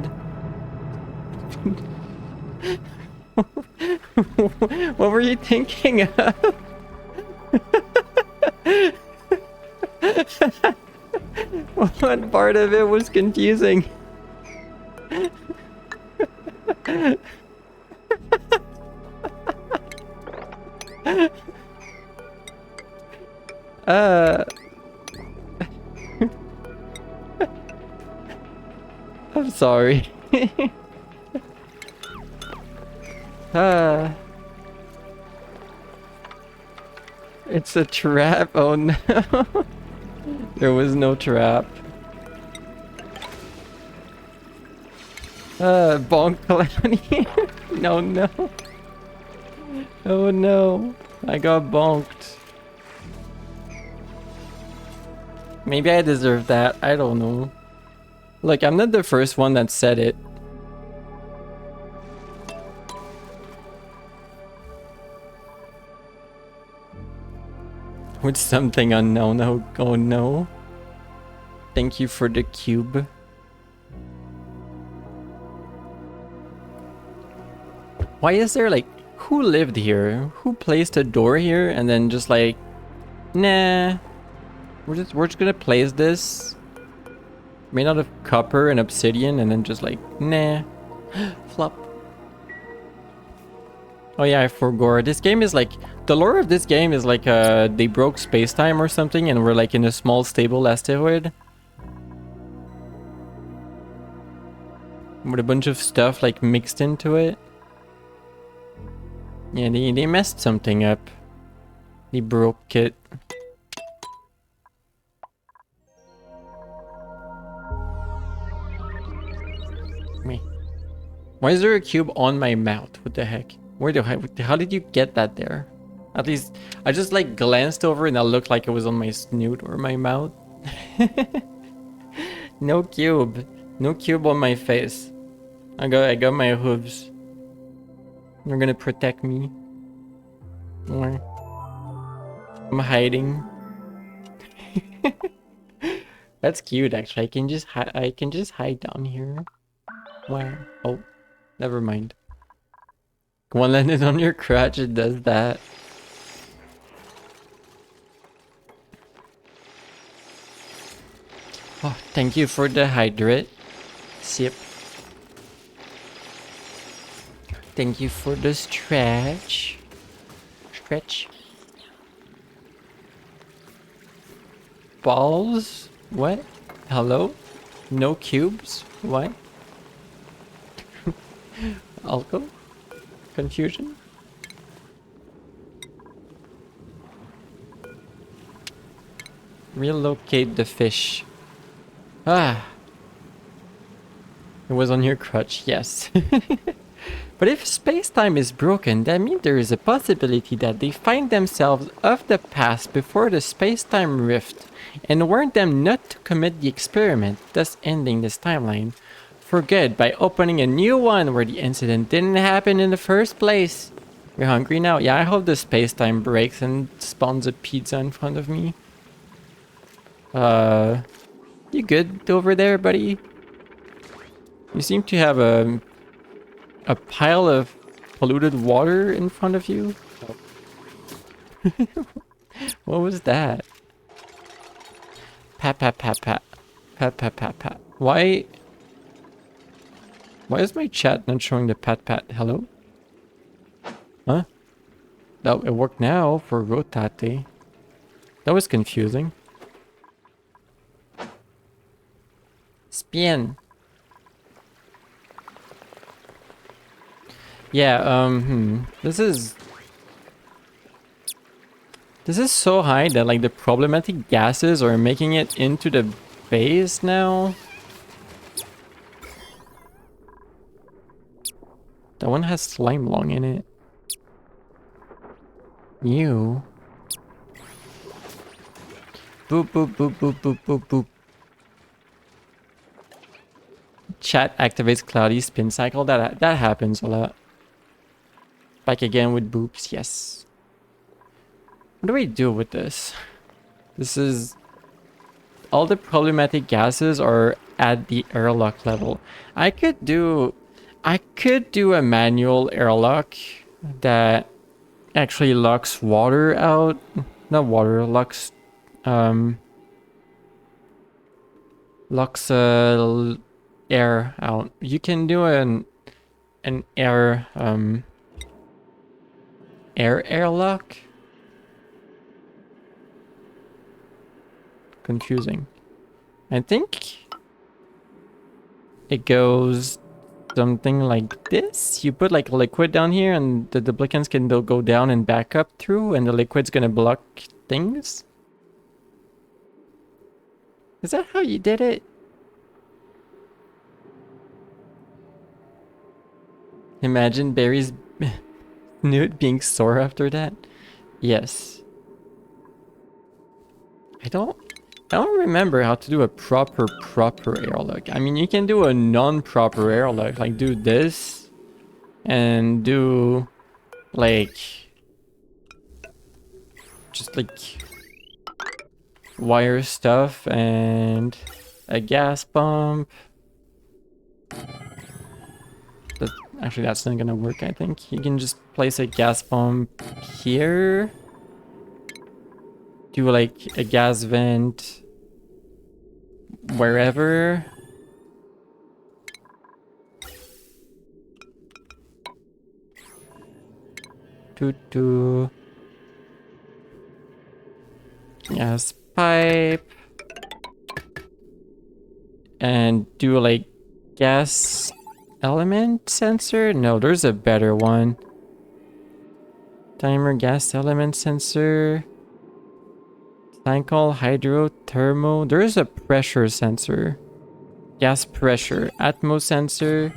What were you thinking of? What part of it was confusing? I'm sorry. It's a trap. Oh no. There was no trap. Bonk Calamity. No, no. Oh no. I got bonked. Maybe I deserve that. I don't know. Look, I'm not the first one that said it. With something unknown. Oh no. Thank you for the cube. Why is there like... Who lived here? Who placed a door here and then just like... Nah. We're just gonna place this. Made out of copper and obsidian and then just like... Nah. Flop. Oh yeah, I forgot. This game is like... The lore of this game is like they broke space-time or something and we're like in a small stable asteroid. With a bunch of stuff like mixed into it. Yeah, they messed something up. They broke it. Why is there a cube on my mouth? What the heck? How did you get that there? At least I just like glanced over and it looked like it was on my snoot or my mouth. No cube. No cube on my face. I got my hooves. They're gonna protect me. Or I'm hiding. That's cute actually. I can just hide down here. Why? Oh, never mind. One landed on your crotch, it does that. Oh, thank you for the hydrate. Sip. Thank you for the stretch. Stretch. Balls? What? Hello? No cubes? What? Alco? Confusion? Relocate the fish. Ah. It was on your crutch, yes. But if space-time is broken, that means there is a possibility that they find themselves of the past before the space-time rift and warn them not to commit the experiment, thus ending this timeline for good by opening a new one where the incident didn't happen in the first place. You're hungry now? Yeah, I hope the space-time breaks and spawns a pizza in front of me. You good over there, buddy? You seem to have a pile of polluted water in front of you. What was that? Pat pat pat pat. Pat pat pat pat. Why is my chat not showing the pat pat? Hello? Huh? That it worked now for rotate. That was confusing. Spin. Yeah, this is so high that like the problematic gases are making it into the base now. That one has slime lung in it. You. Boop boop boop boop boop boop boop. Chat activates cloudy spin cycle. That happens a lot. Back again with boops, yes. What do we do with this? This is... all the problematic gases are at the airlock level. I could do a manual airlock that actually locks water out. Not water, locks air out. You can do an air airlock. Confusing. I think it goes something like this. You put like liquid down here and the duplicants can go down and back up through and the liquid's gonna block things. Is that how you did it? Imagine Barry's snoot being sore after that. Yes. I don't remember how to do a proper airlock. I mean, you can do a non-proper airlock, like do this and do like just like wire stuff and a gas pump. Actually, that's not gonna work, I think. You can just place a gas pump here. Do like a gas vent wherever. Toot. Gas pipe. And do like gas element sensor? No, there's a better one. Timer gas element sensor. Cycle, hydro, thermo. There is a pressure sensor. Gas pressure. Atmo sensor.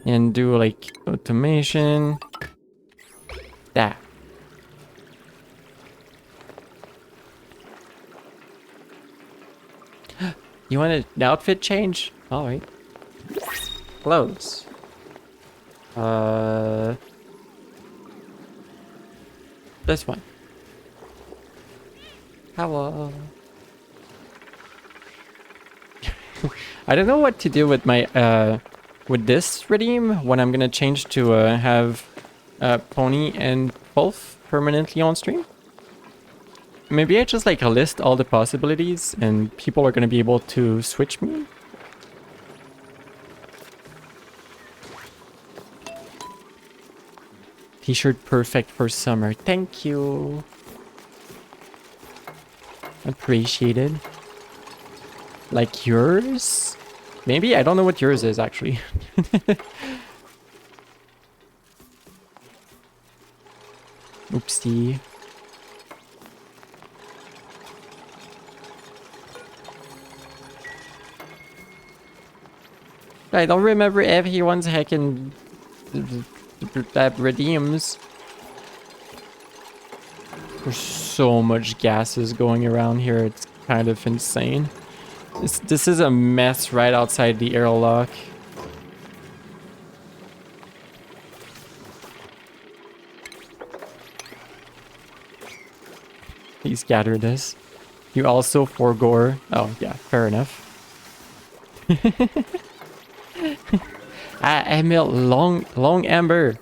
And do like automation. That. You want an outfit change? Alright. Clothes. This one. Hello. I don't know what to do with my with this redeem when I'm gonna change to have Pony and Wolf permanently on stream. Maybe I just like list all the possibilities and people are gonna be able to switch me. T-shirt perfect for summer. Thank you. Appreciated. Like yours? Maybe? I don't know what yours is actually. Oopsie. I don't remember everyone's heckin' that redeems. There's so much gases going around here, it's kind of insane. This is a mess right outside the airlock. Please gather this. You also forgore. Oh yeah, fair enough. Emil, long amber.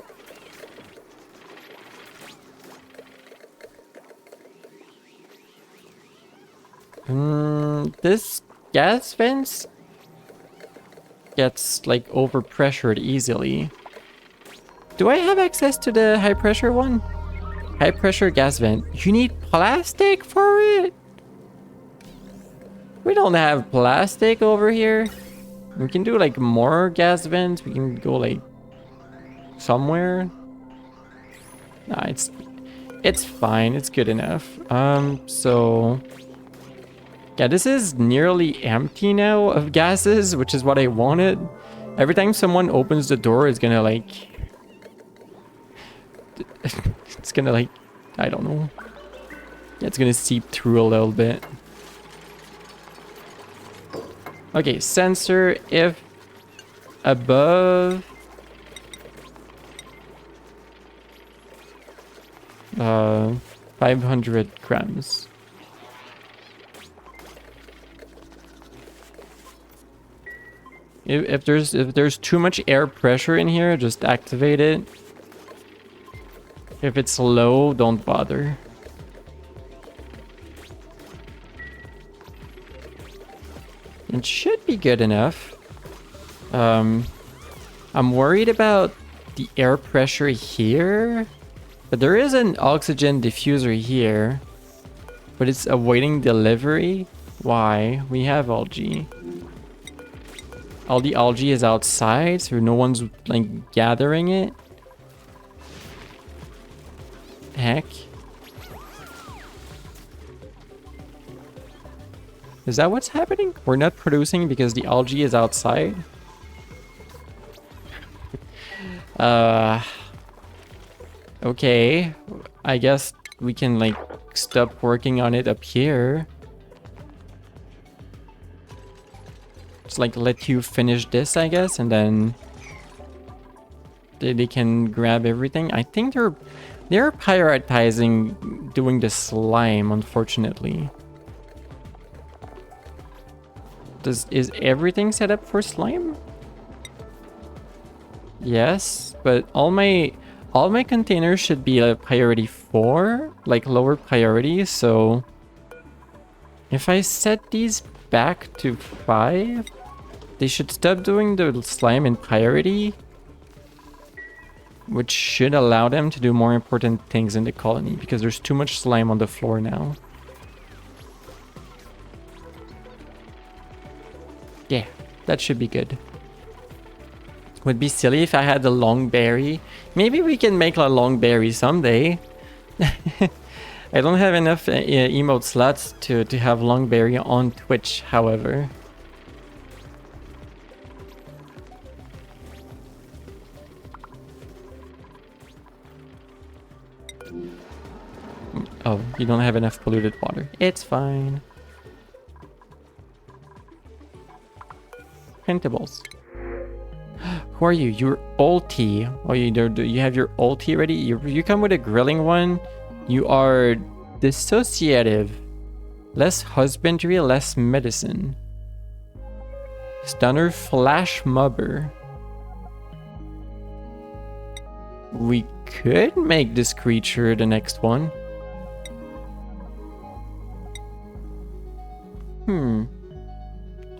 This gas vents gets like overpressured easily. Do I have access to the high pressure one? High pressure gas vent. You need plastic for it? We don't have plastic over here. We can do like more gas vents. We can go like somewhere. Nah, it's fine. It's good enough. So yeah, this is nearly empty now of gases, which is what I wanted. Every time someone opens the door, it's gonna like it's gonna like, I don't know. It's gonna seep through a little bit. Okay, sensor if above 500 grams. If there's too much air pressure in here, just activate it. If it's low, don't bother. It should be good enough. I'm worried about the air pressure here. But there is an oxygen diffuser here. But it's awaiting delivery. Why? We have algae. All the algae is outside, so no one's like gathering it. Heck. Is that what's happening? We're not producing because the algae is outside? Okay. I guess we can like stop working on it up here. Just like let you finish this, I guess, and then they can grab everything. I think they're prioritizing doing the slime, unfortunately. Is everything set up for slime? Yes, but all my containers should be a priority 4, like lower priority, so if I set these back to 5, they should stop doing the slime in priority, which should allow them to do more important things in the colony, because there's too much slime on the floor now. Yeah, that should be good. Would be silly if I had the long berry. Maybe we can make a long berry someday. I don't have enough emote slots to have long berry on Twitch, however. Oh, you don't have enough polluted water. It's fine. Printables. Who are you? You're ulti. Oh, you have your ulti ready? You come with a grilling one. You are dissociative. Less husbandry, less medicine. Stunner, flash mobber. We could make this creature the next one.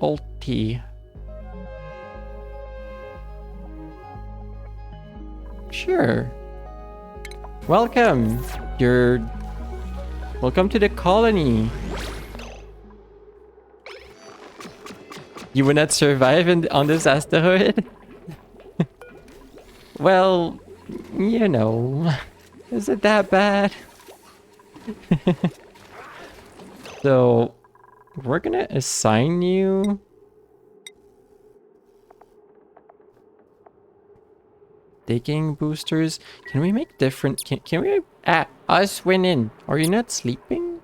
Ulti. Sure. Welcome. Welcome to the colony. You would not survive on this asteroid? Well, you know, is it that bad? So, we're gonna assign you... Digging boosters. Can we make different... Can we... us winning. Are you not sleeping?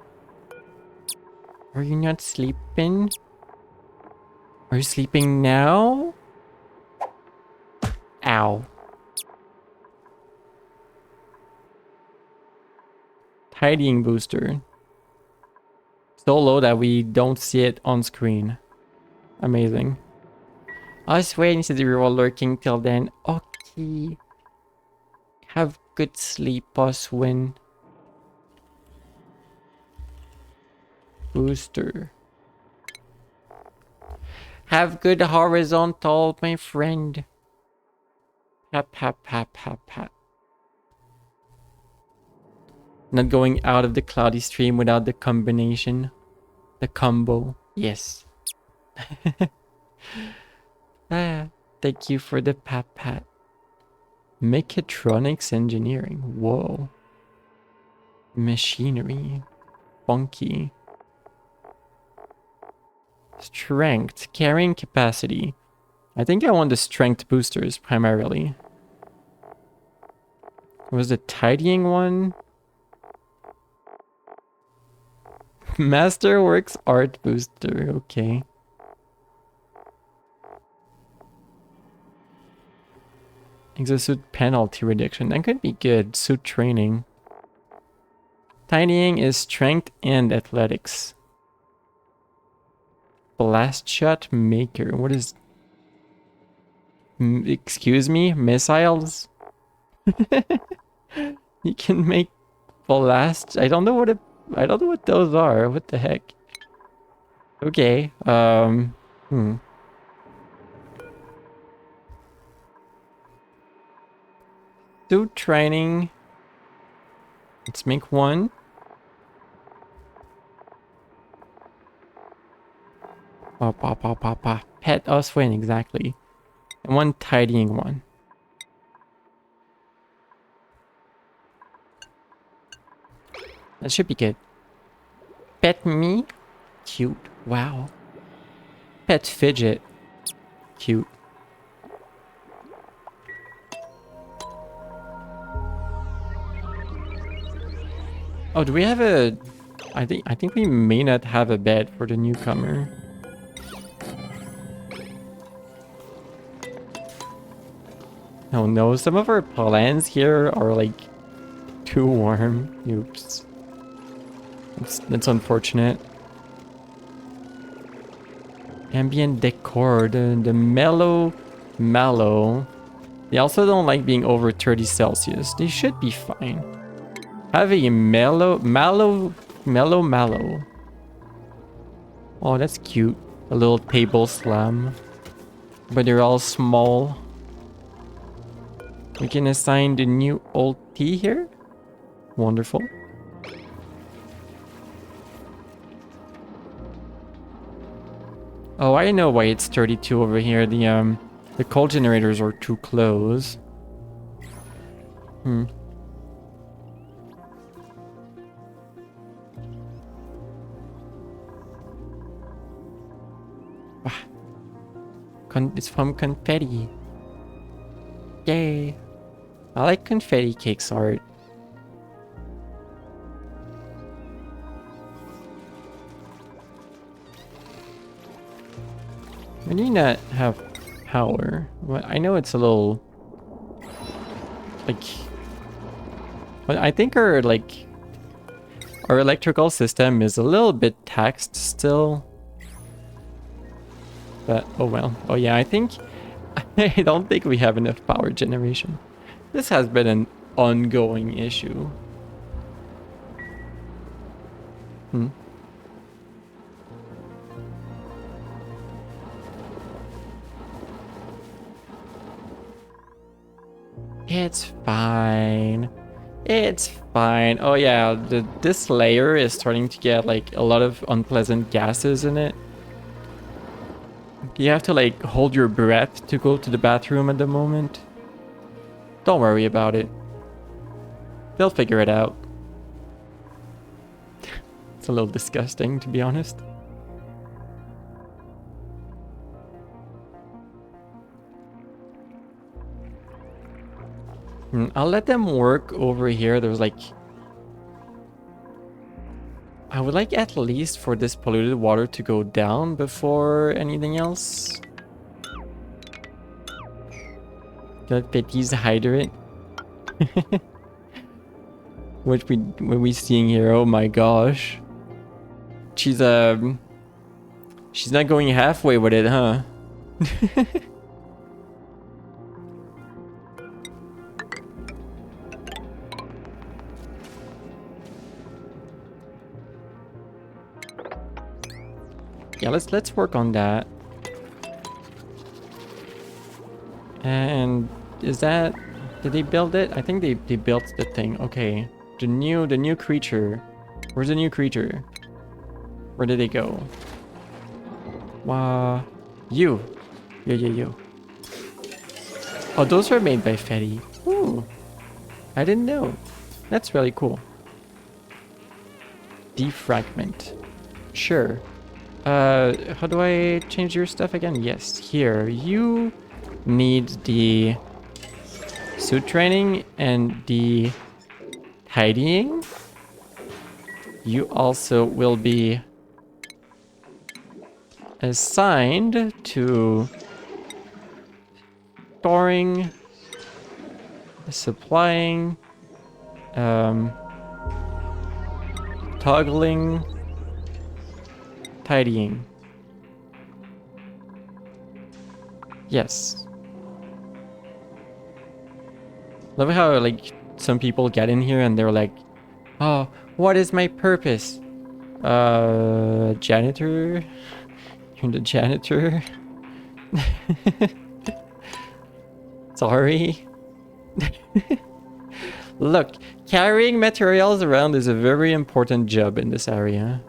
Are you not sleeping? Are you sleeping now? Ow. Tidying booster. So low that we don't see it on screen. Amazing. Us waiting to the real lurking till then. Okay. Have good sleep, Oswin. Booster. Have good horizontal, my friend. Hap, hap, hap, hap, hap. Not going out of the cloudy stream without the combination. The combo. Yes. Thank you for the pat pat. Mechatronics engineering. Whoa. Machinery. Funky. Strength. Carrying capacity. I think I want the strength boosters primarily. Was the tidying one? Masterworks art booster. Okay. Exosuit penalty reduction. That could be good. Suit training. Tidying is strength and athletics. Blast shot maker. What is... excuse me? Missiles? You can make blast... I don't know what those are. What the heck? Okay. Suit training. Let's make one. Pet Oswin, exactly. And one tidying one. That should be good. Pet me? Cute. Wow. Pet fidget. Cute. Oh, do we have a... I think we may not have a bed for the newcomer. Oh no, some of our plans here are like too warm. Oops. That's unfortunate. Ambient decor, the mellow. They also don't like being over 30 Celsius. They should be fine. Have a mellow. Oh, that's cute. A little table slam. But they're all small. We can assign the new old T here. Wonderful. Oh, I know why it's 32 over here. The coal generators are too close. It's from confetti. Yay. I like confetti cakes art. We need not have power. Well, I know it's a little like, but I think our electrical system is a little bit taxed still. But oh well. Oh yeah, I don't think we have enough power generation. This has been an ongoing issue. It's fine. It's fine. Oh yeah, this layer is starting to get like a lot of unpleasant gases in it. You have to like hold your breath to go to the bathroom at the moment. Don't worry about it. They'll figure it out. It's a little disgusting, to be honest. I'll let them work over here. There's like... I would like at least for this polluted water to go down before anything else. Let Petty's hydrant. What we seeing here? Oh my gosh. She's not going halfway with it, huh? Yeah, let's work on that. And is that... Did they build it? I think they built the thing. Okay. The new creature. Where's the new creature? Where did they go? You. You. Oh, those are made by Fetty. Ooh. I didn't know. That's really cool. Defragment. Sure. How do I change your stuff again? Yes, here. You need the suit training and the tidying. You also will be assigned to storing, supplying, toggling, tidying. Yes. Love how like some people get in here and they're like, oh, what is my purpose? Janitor? You're the janitor? Sorry. Look, carrying materials around is a very important job in this area.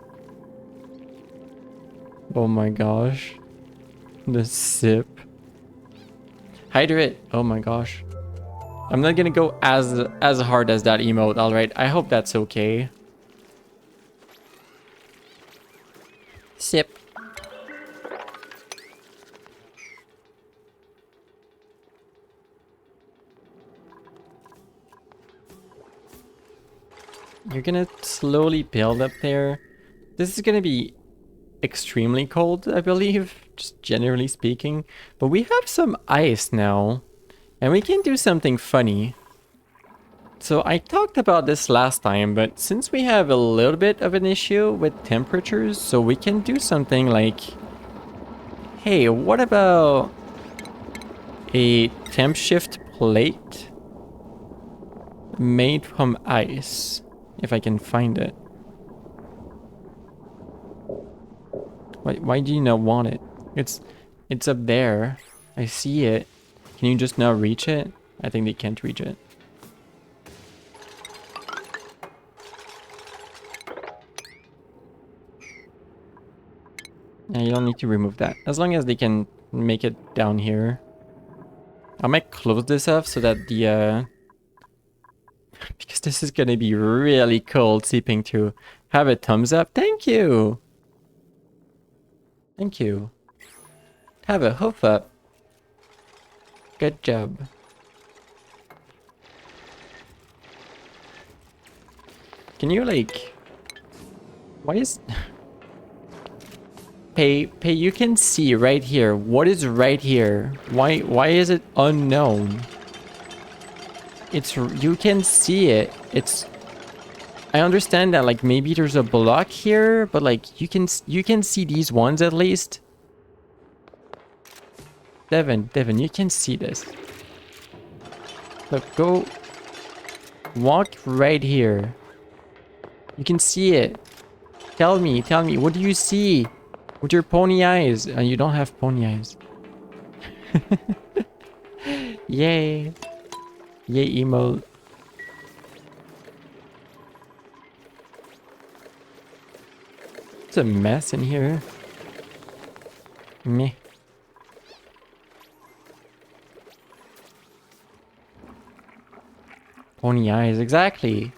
Oh my gosh. The sip. Hydrate. Oh my gosh. I'm not gonna go as hard as that emote, alright? I hope that's okay. Sip. You're gonna slowly build up there. This is gonna be extremely cold, I believe, just generally speaking. But we have some ice now, and we can do something funny. So I talked about this last time, but since we have a little bit of an issue with temperatures, so we can do something like, hey, what about a temp shift plate made from ice? If I can find it. Why do you not want it? It's up there. I see it. Can you just not reach it? I think they can't reach it. Yeah, you don't need to remove that. As long as they can make it down here. I might close this off so that the because this is gonna be really cold seeping through. Have a thumbs up. Thank you. Thank you. Have a hoof up. Good job. Can you like... Why is... Pay, you can see right here. What is right here? Why is it unknown? You can see it. I understand that like maybe there's a block here, but like you can see these ones at least. Devin, you can see this. Look, go walk right here. You can see it. Tell me, what do you see with your pony eyes? You don't have pony eyes. Yay. Yay, emote. It's a mess in here. Meh. Pony eyes, exactly.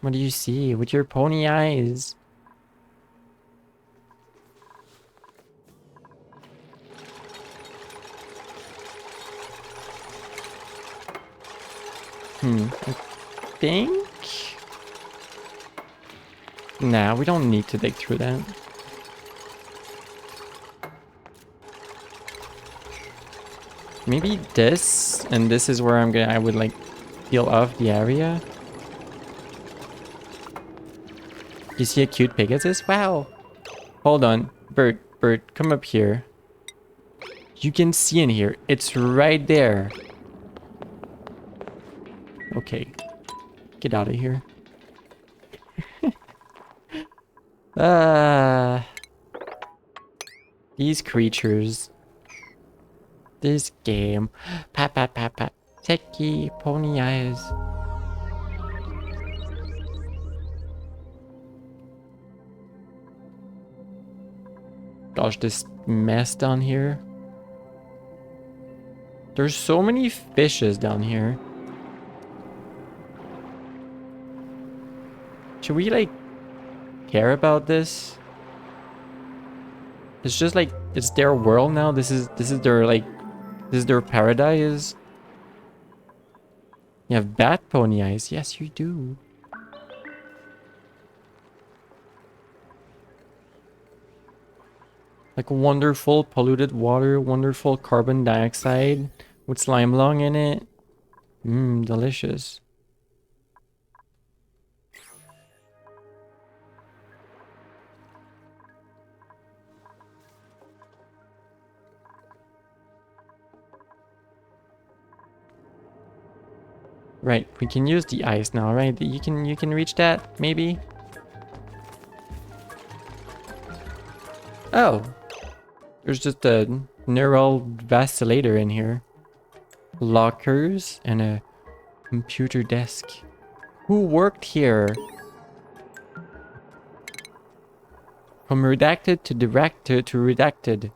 What do you see with your pony eyes? I think... Nah, we don't need to dig through that. Maybe this, and this is where I would like peel off the area. You see a cute Pegasus? Wow! Hold on. Bert, come up here. You can see in here. It's right there. Okay. Get out of here. These creatures. This game. Pat. Techie, pony eyes. Gosh, this mess down here. There's so many fishes down here. Should we like care about this? It's just like it's their world now. This is their like this is their paradise. You have bat pony eyes. Yes, you do. Like wonderful polluted water, wonderful carbon dioxide with slime lung in it. Delicious. Right, we can use the ice now, right? You can reach that, maybe? Oh. There's just a neural vacillator in here. Lockers and a computer desk. Who worked here? From redacted to directed to redacted.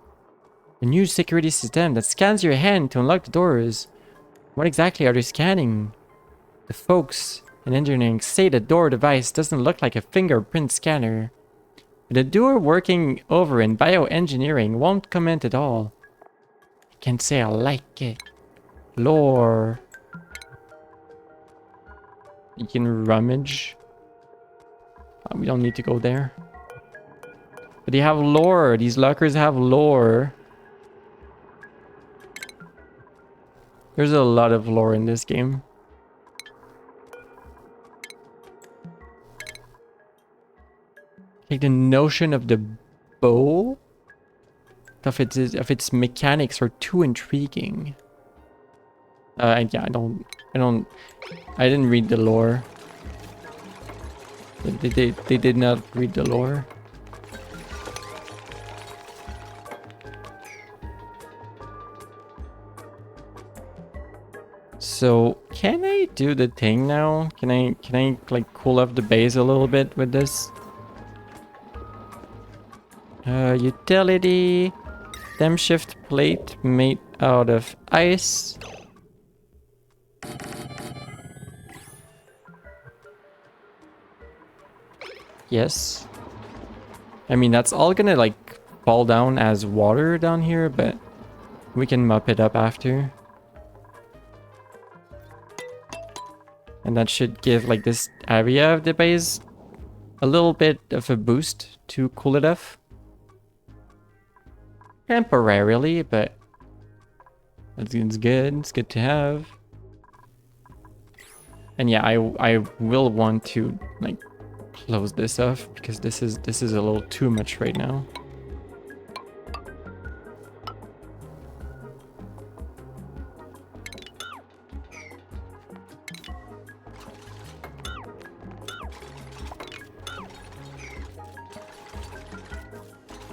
A new security system that scans your hand to unlock the doors. What exactly are they scanning? The folks in engineering say the door device doesn't look like a fingerprint scanner. The door working over in bioengineering won't comment at all. I can't say I like it. Lore. You can rummage. We don't need to go there. But they have lore. These lockers have lore. There's a lot of lore in this game. Like the notion of the bow of its mechanics are too intriguing. Yeah, I didn't read the lore. They did not read the lore. So can I do the thing now? Can I like cool off the base a little bit with this? Utility. Stem shift plate made out of ice. Yes. I mean, that's all gonna like fall down as water down here, but we can mop it up after. And that should give like this area of the base a little bit of a boost to cool it off. temporarily, but it's good. It's good to have. And yeah, I will want to like close this off because this is a little too much right now.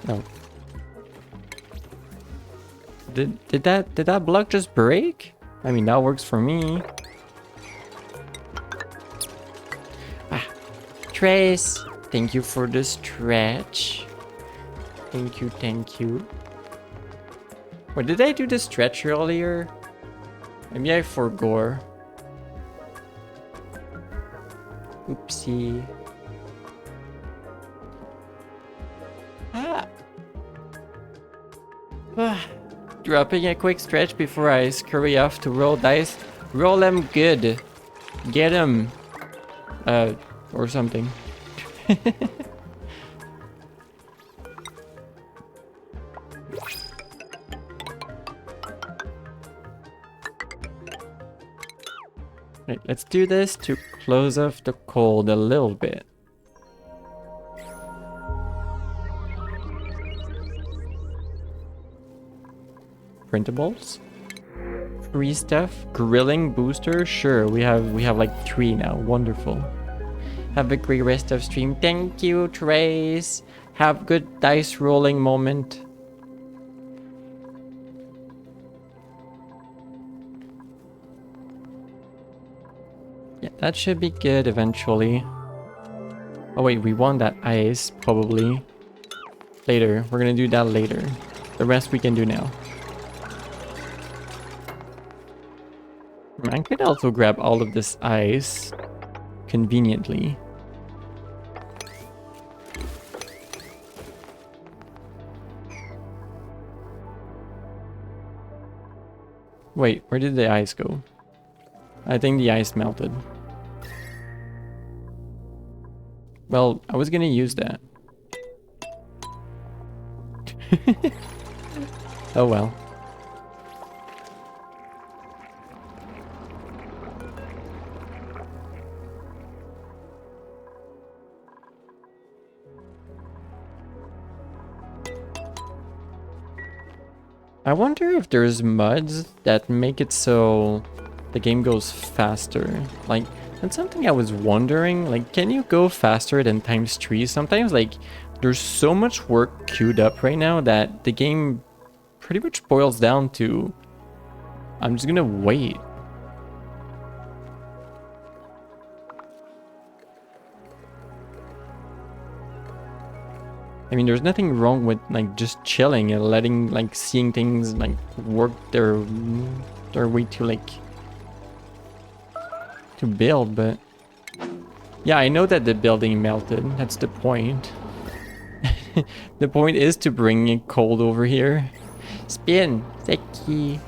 Oh. Did that block just break? I mean, that works for me. Ah, Trace, thank you for the stretch. Thank you, thank you. Wait, did I do the stretch earlier? Maybe I forgot. Oopsie. Dropping a quick stretch before I scurry off to roll dice. Roll them good. Get them. Or something. Right, let's do this to close off the cold a little bit. Printables, free stuff, grilling booster. Sure, we have like 3 now. Wonderful. Have a great rest of stream. Thank you, Trace. Have good dice rolling moment. Yeah, that should be good eventually. Oh wait, we want that ice probably later. We're gonna do that later. The rest we can do now. I could also grab all of this ice conveniently. Wait, where did the ice go? I think the ice melted. Well, I was gonna use that. Oh well. I wonder if there's mods that make it so the game goes faster. Like, that's something I was wondering. Like, can you go faster than ×3? Sometimes, like, there's so much work queued up right now that the game pretty much boils down to, I'm just gonna wait. I mean, there's nothing wrong with like just chilling and letting like seeing things like work their way to like to build, but yeah, I know that the building melted. That's the point. The point is to bring it cold over here. Spin, Seki.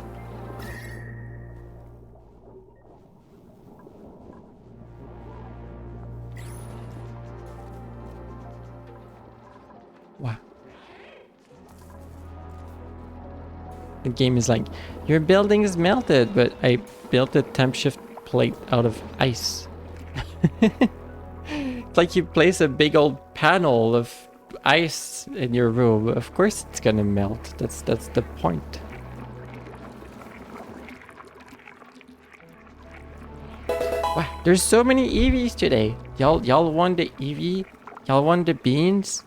Wow. The game is like, your building is melted, but I built a temp shift plate out of ice. It's like you place a big old panel of ice in your room. Of course it's gonna melt. That's the point. Wow, there's so many EVs today. Y'all want the EV? Y'all want the beans?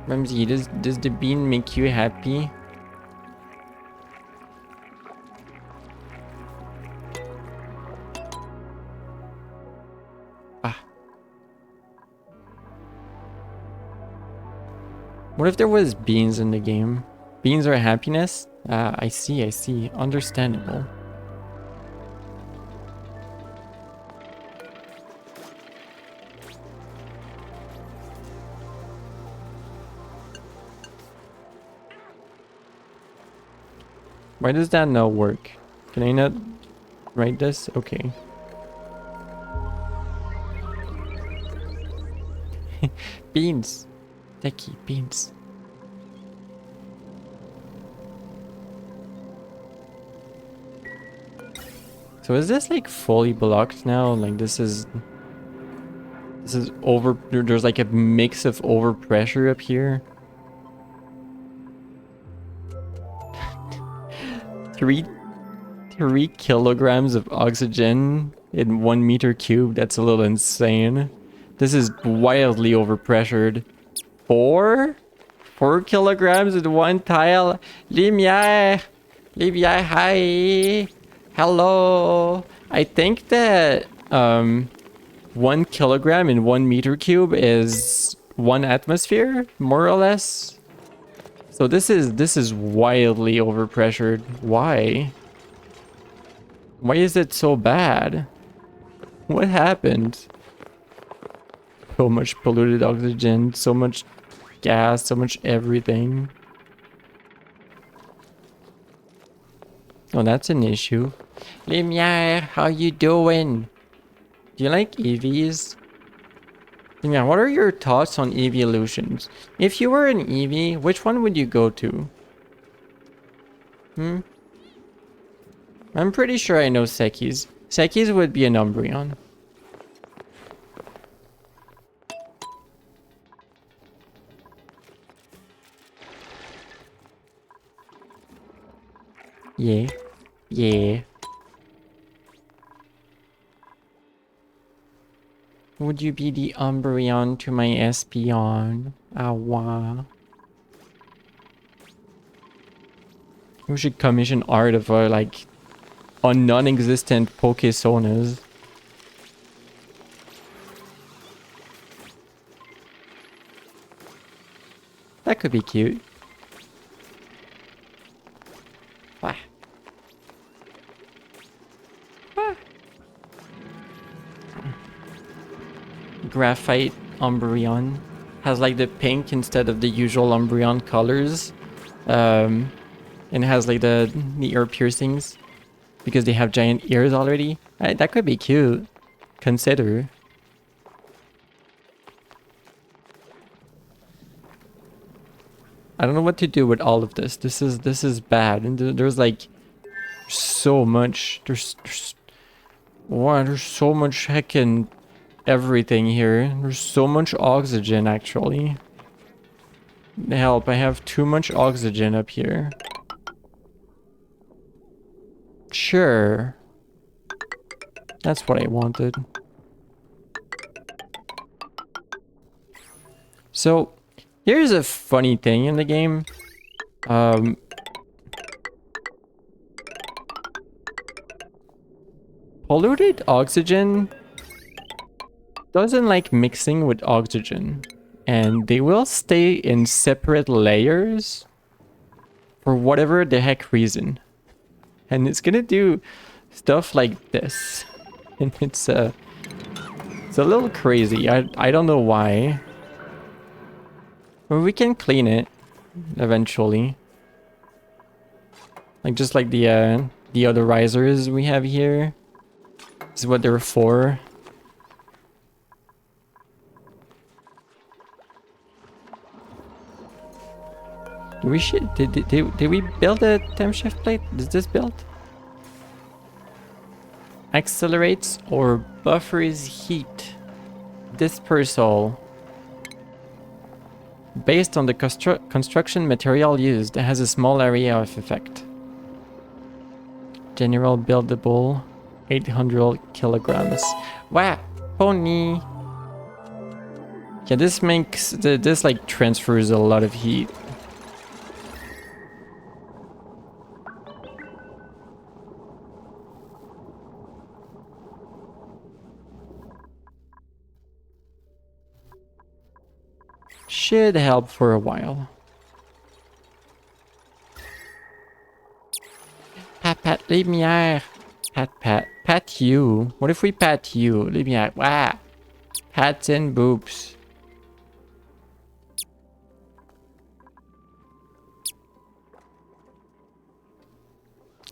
Ramsey, does the bean make you happy? Ah. What if there was beans in the game? Beans are happiness? I see. Understandable. Why does that not work? Can I not write this? Okay. Beans. Techie, beans. So is this like fully blocked now? Like this is over, there's like a mix of overpressure up here. 3 kilograms of oxygen in 1 meter cube. That's a little insane. This is wildly overpressured. 4 kilograms in 1 tile. Lumiere, hi. Hello. I think that 1 kilogram in 1 meter cube is 1 atmosphere, more or less. So this is wildly overpressured. Why? Why is it so bad? What happened? So much polluted oxygen, so much gas, so much everything. Oh, that's an issue. Lumiere, how you doing? Do you like EVs? Lumiere, what are your thoughts on evolutions? If you were an EV, which one would you go to? I'm pretty sure I know Sekis. Sekis would be an Umbreon. Yeah. Yeah. Would you be the Umbreon to my Espeon? Awa. We should commission art of like on non-existent Pokésonas. That could be cute. Ah. Ah. Graphite Umbreon has like the pink instead of the usual Umbreon colors. And it has like the ear piercings because they have giant ears already. That could be cute. Consider. I don't know what to do with all of this. This is bad. And there's like so much. There's wow, there's so much heckin' everything here. There's so much oxygen actually. Help, I have too much oxygen up here. Sure. That's what I wanted. So, here's a funny thing in the game. Polluted oxygen doesn't like mixing with oxygen. And they will stay in separate layers for whatever the heck reason. And it's gonna do stuff like this. And it's a little crazy. I don't know why. But we can clean it eventually. Like just like the other risers we have here. This is what they're for. We should did we build a temp shift plate? Is this built? Accelerates or buffers heat. Dispersal. Based on the construction material used, it has a small area of effect. General buildable 800 kilograms. Wow, pony. Yeah, this makes this like transfers a lot of heat. Should help for a while. Pat, Lumiere. Pat you. What if we pat you? Lumiere. Wow. Pats and boobs.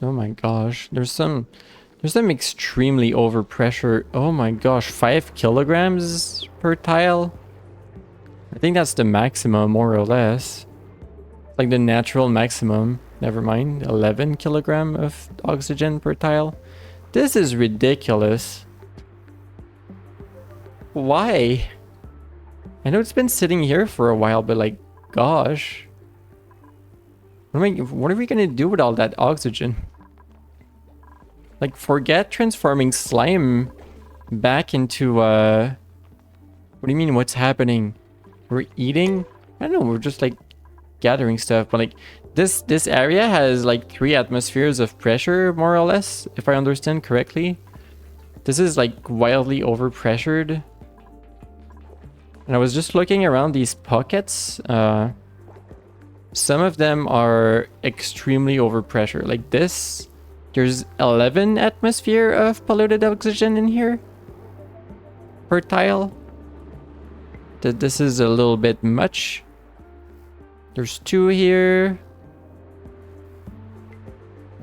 Oh my gosh. There's some extremely overpressure. Oh my gosh. 5 kilograms per tile? I think that's the maximum, more or less. Like the natural maximum. Never mind. 11 kilogram of oxygen per tile. This is ridiculous. Why? I know it's been sitting here for a while, but like, gosh. What are we gonna do with all that oxygen? Like, forget transforming slime back into, what do you mean, what's happening? We're eating? I don't know, we're just like gathering stuff, but like, this area has like 3 atmospheres of pressure, more or less, if I understand correctly. This is like wildly overpressured. And I was just looking around these pockets. Some of them are extremely overpressure. Like this, there's 11 atmosphere of polluted oxygen in here per tile. This is a little bit much. There's 2 here.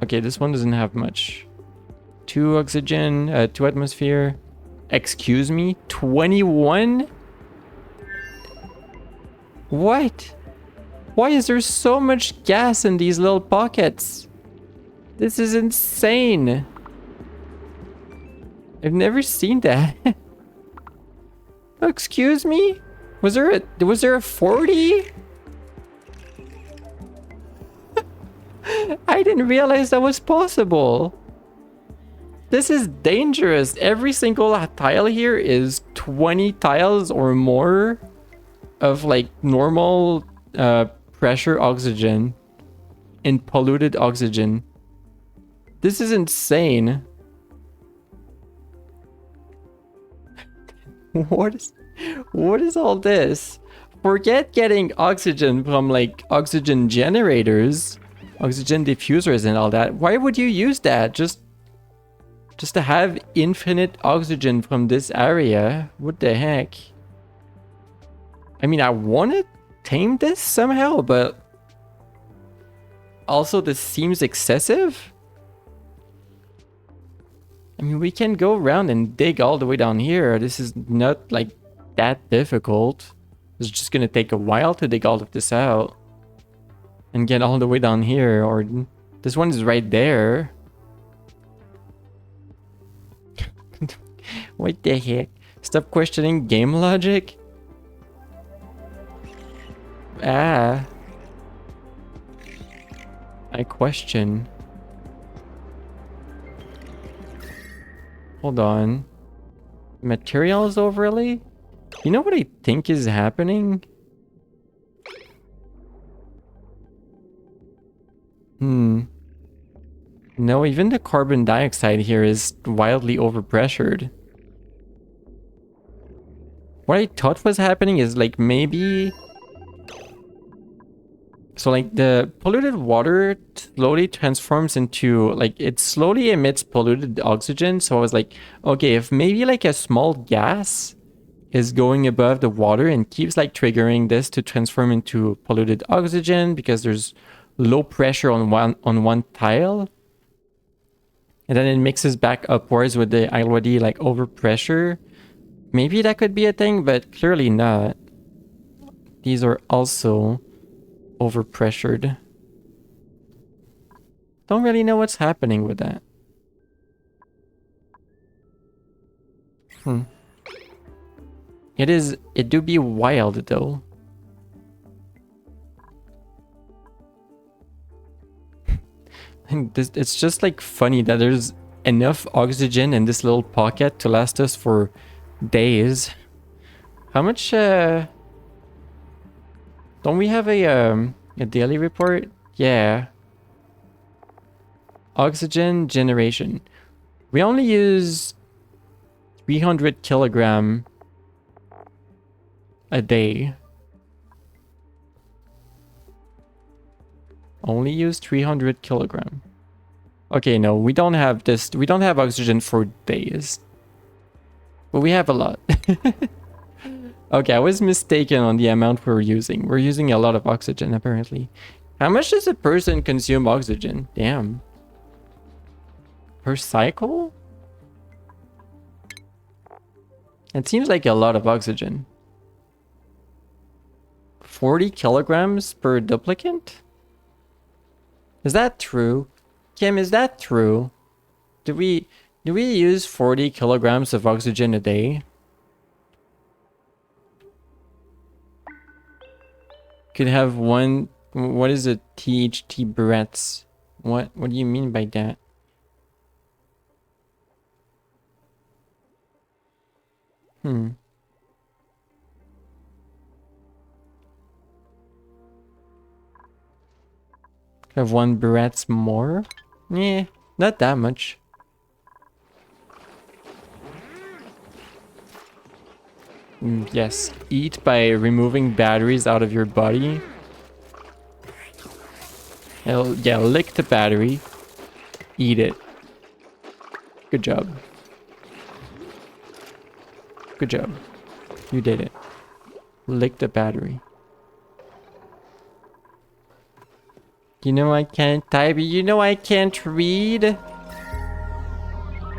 Okay, this one doesn't have much. 2 oxygen, 2 atmosphere. Excuse me, 21? What? Why is there so much gas in these little pockets? This is insane. I've never seen that. Excuse me? Was there a 40? I didn't realize that was possible. This is dangerous. Every single tile here is 20 tiles or more of like normal pressure oxygen and polluted oxygen. This is insane. What is all this? Forget getting oxygen from like oxygen generators, oxygen diffusers and all that. Why would you use that? Just to have infinite oxygen from this area? What the heck? I mean, I want to tame this somehow, but also this seems excessive. I mean, we can go around and dig all the way down here. This is not like that difficult. It's just gonna take a while to dig all of this out and get all the way down here. Or this one is right there. What the heck? Stop questioning game logic. I question. Hold on. Materials overlay? You know what I think is happening? No, even the carbon dioxide here is wildly overpressured. What I thought was happening is like maybe... So like the polluted water slowly transforms into like it slowly emits polluted oxygen. So I was like, okay, if maybe like a small gas is going above the water and keeps like triggering this to transform into polluted oxygen because there's low pressure on one tile, and then it mixes back upwards with the already like overpressure. Maybe that could be a thing, but clearly not. These are also overpressured. Don't really know what's happening with that. It do be wild though. And it's just like funny that there's enough oxygen in this little pocket to last us for days. How much don't we have a daily report? Yeah. Oxygen generation. We only use 300 kilogram a day. Only use 300 kilogram. Okay, no, we don't have this. We don't have oxygen for days. But we have a lot. Okay, I was mistaken on the amount we're using. We're using a lot of oxygen, apparently. How much does a person consume oxygen? Damn. Per cycle? It seems like a lot of oxygen. 40 kilograms per duplicate? Is that true? Kim, is that true? Do we Do we use 40 kilograms of oxygen a day? Could have one. What is a THT breaths? What do you mean by that? Have one breaths more? Yeah, not that much. Yes, eat by removing batteries out of your body. Yeah, lick the battery. Eat it. Good job. Good job. You did it. Lick the battery. You know I can't type. You know I can't read.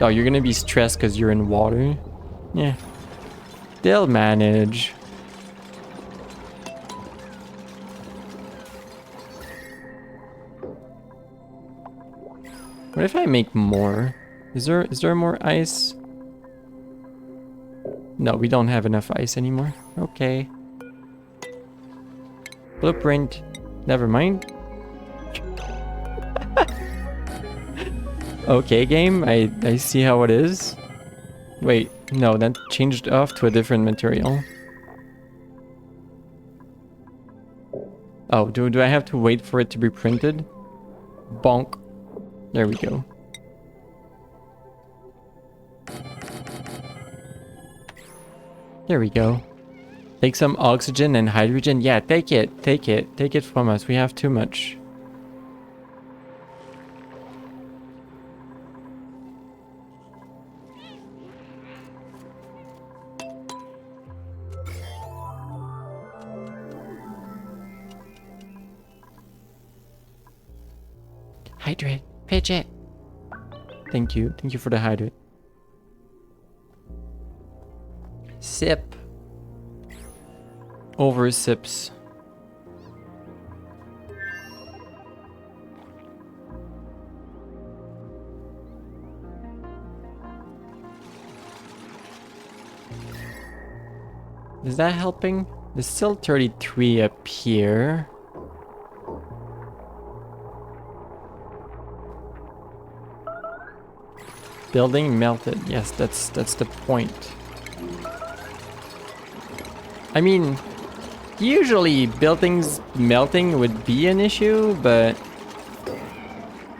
Oh, you're gonna be stressed because you're in water. Yeah. They'll manage. What if I make more? Is there more ice? No, we don't have enough ice anymore. Okay. Blueprint. Never mind. Okay, game. I see how it is. Wait, no, that changed off to a different material. Oh, do I have to wait for it to be printed? Bonk. There we go. There we go. Take some oxygen and hydrogen. Yeah, take it. Take it. Take it from us. We have too much. Hydrate. Fidget. Thank you. Thank you for the hydrate. Sip. Over sips. Is that helping? There's still 33 up here. Building melted. Yes, that's the point. I mean, usually buildings melting would be an issue, but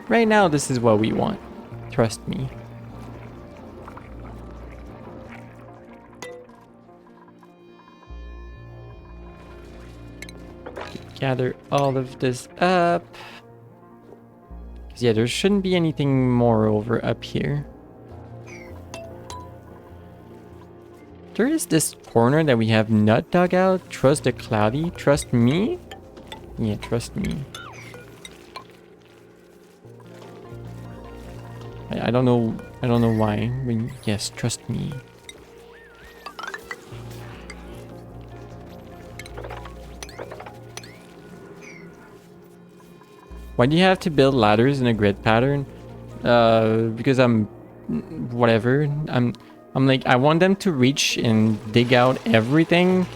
right now this is what we want. Trust me. Gather all of this up. 'Cause yeah, there shouldn't be anything more over up here. There is this corner that we have not dug out. Trust the cloudy. Trust me? Yeah, trust me. I don't know why. I mean, yes, trust me. Why do you have to build ladders in a grid pattern? Because whatever. I'm like, I want them to reach and dig out everything.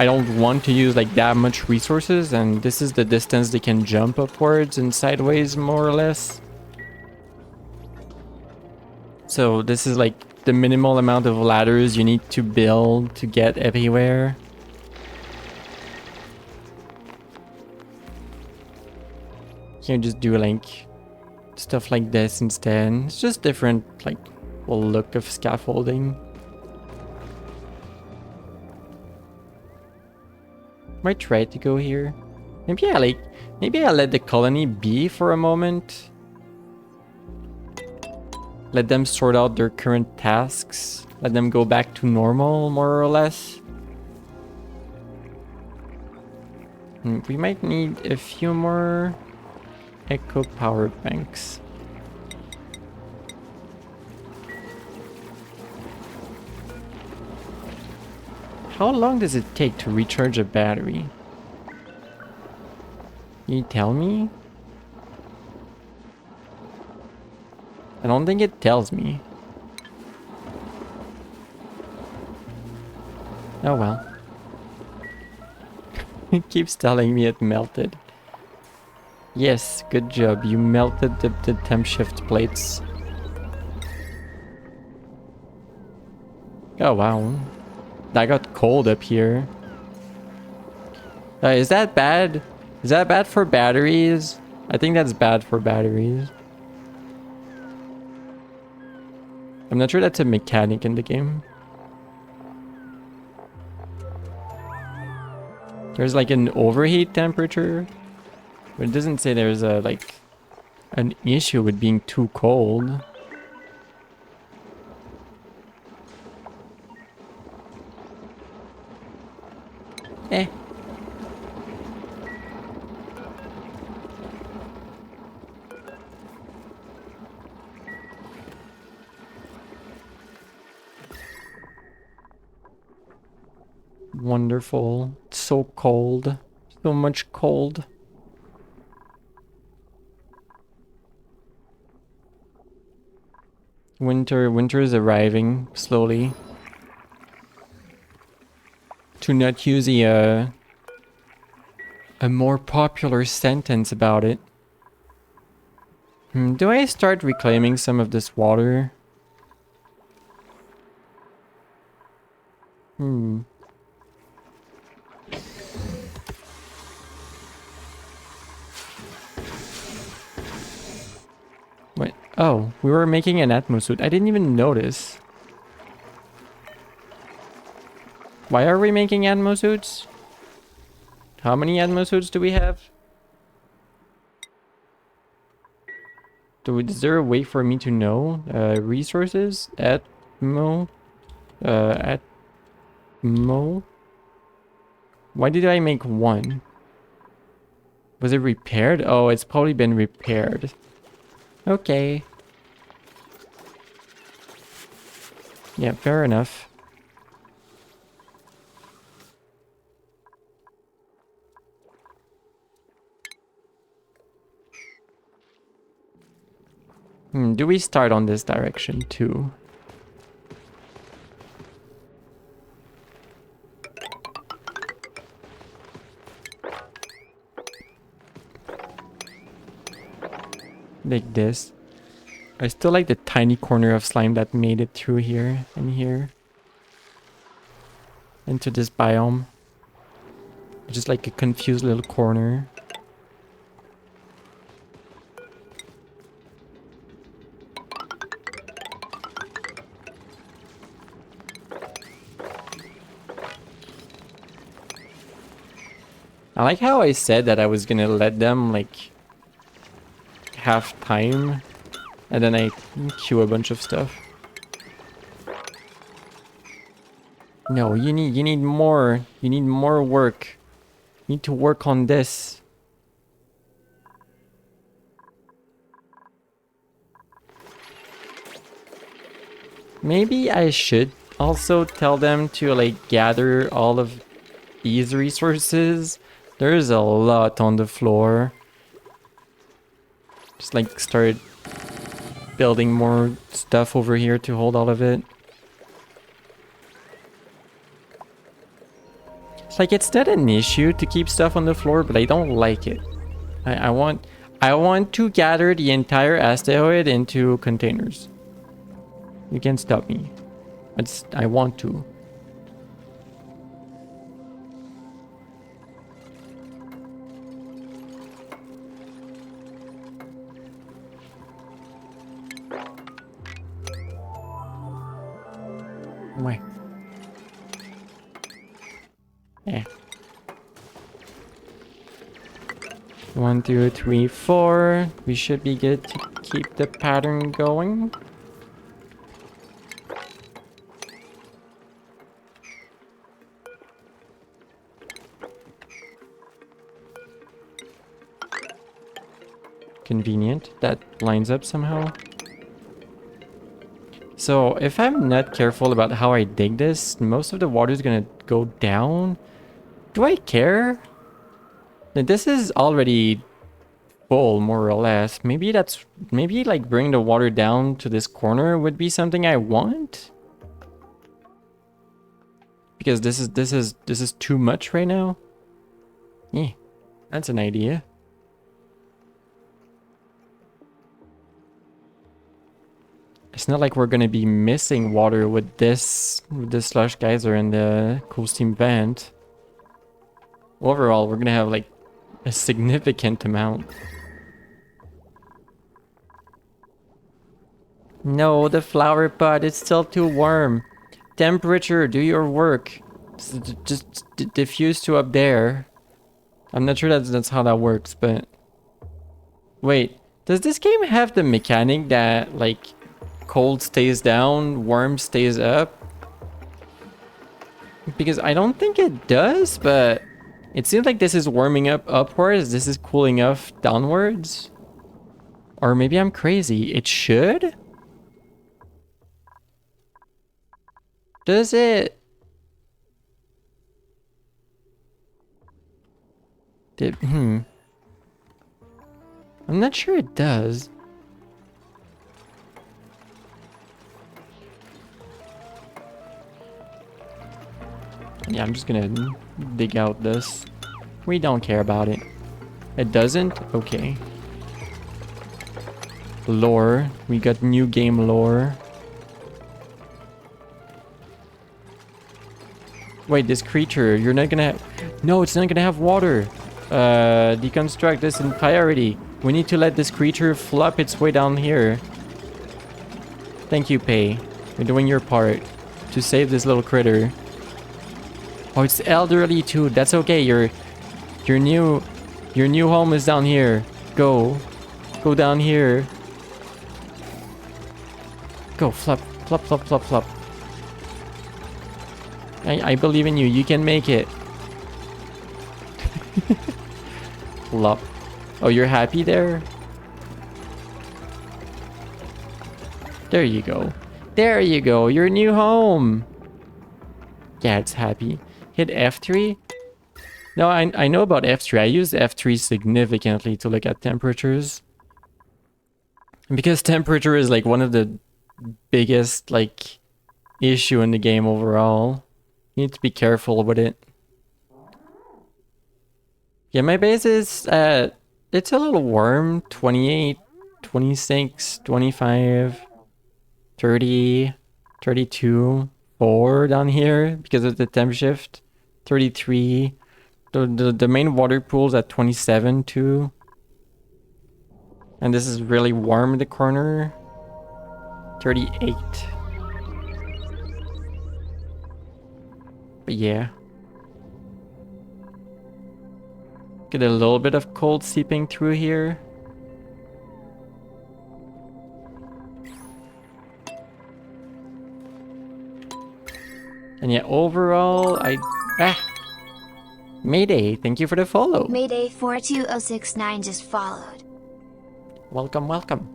I don't want to use like that much resources, and this is the distance they can jump upwards and sideways, more or less. So this is like the minimal amount of ladders you need to build to get everywhere. You can just do like stuff like this instead. It's just different, like, look of scaffolding. Might try to go here. Maybe I let the colony be for a moment. Let them sort out their current tasks. Let them go back to normal, more or less. We might need a few more eco power banks. How long does it take to recharge a battery? Can you tell me? I don't think it tells me. Oh well. It keeps telling me it melted. Yes, good job. You melted the temp shift plates. Oh wow. That got cold up here. Is that bad? Is that bad for batteries? I think that's bad for batteries. I'm not sure that's a mechanic in the game. There's like an overheat temperature, but it doesn't say there's a like an issue with being too cold. Eh. Wonderful. It's so cold. So much cold. Winter is arriving slowly. To not use a more popular sentence about it. Do I start reclaiming some of this water? Wait, oh, we were making an atmosuit. I didn't even notice. Why are we making atmosuits? How many atmosuits do we have? Is there a way for me to know? Resources? Atmo? Atmo? Why did I make one? Was it repaired? Oh, it's probably been repaired. Okay. Yeah, fair enough. Do we start on this direction too? Like this. I still like the tiny corner of slime that made it through here and here. Into this biome. Just like a confused little corner. I like how I said that I was gonna let them like have time and then I queue a bunch of stuff. No, you need more. You need more work. You need to work on this. Maybe I should also tell them to like gather all of these resources. There's a lot on the floor. Just like start building more stuff over here to hold all of it. It's like it's not an issue to keep stuff on the floor, but I don't like it. I want to gather the entire asteroid into containers. You can't stop me. I want to. Why? Yeah. 1, 2, 3, 4. We should be good to keep the pattern going. Convenient. That lines up somehow. So if I'm not careful about how I dig this, most of the water is gonna go down. Do I care? This is already full, more or less. Maybe like bring the water down to this corner would be something I want. Because this is too much right now. Yeah, that's an idea. It's not like we're gonna be missing water with this slush geyser and the cool steam vent. Overall, we're gonna have like a significant amount. No, the flower pot is still too warm. Temperature, do your work. Just diffuse to up there. I'm not sure that's how that works, but... Wait, does this game have the mechanic that, like, cold stays down, warm stays up? Because I don't think it does, but... It seems like this is warming up upwards, this is cooling off downwards. Or maybe I'm crazy. It should? Does it? I'm not sure it does. Yeah, I'm just gonna dig out this. We don't care about it. It doesn't? Okay. Lore. We got new game lore. Wait, this creature, you're not gonna have... No, it's not gonna have water. Deconstruct this in priority. We need to let this creature flop its way down here. Thank you, Pei. You're doing your part to save this little critter. Oh, it's elderly too. That's okay. Your new home is down here. Go down here. Go, flop, flop, flop, flop, flop. I believe in you. You can make it. Flop. Oh, you're happy there? There you go. There you go. Your new home. Yeah, it's happy. Hit F3. No, I know about F3. I use F3 significantly to look at temperatures. Because temperature is like one of the biggest like issue in the game overall. You need to be careful with it. Yeah, my base is it's a little warm. 28, 26, 25, 30, 32, 4 down here because of the temp shift. 33. The main water pool's at 27 too. And this is really warm in the corner. 38. But yeah. Get a little bit of cold seeping through here. And yeah, overall, Mayday, thank you for the follow.
Mayday 42069 just followed.
Welcome, welcome.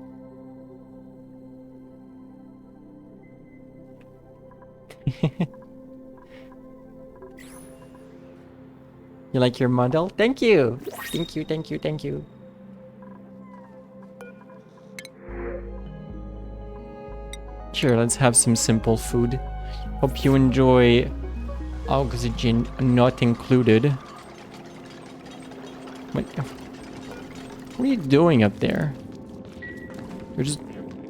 You like your model? Thank you! Thank you, thank you, thank you. Sure, let's have some simple food. Hope you enjoy oxygen not included. What are you doing up there? You're just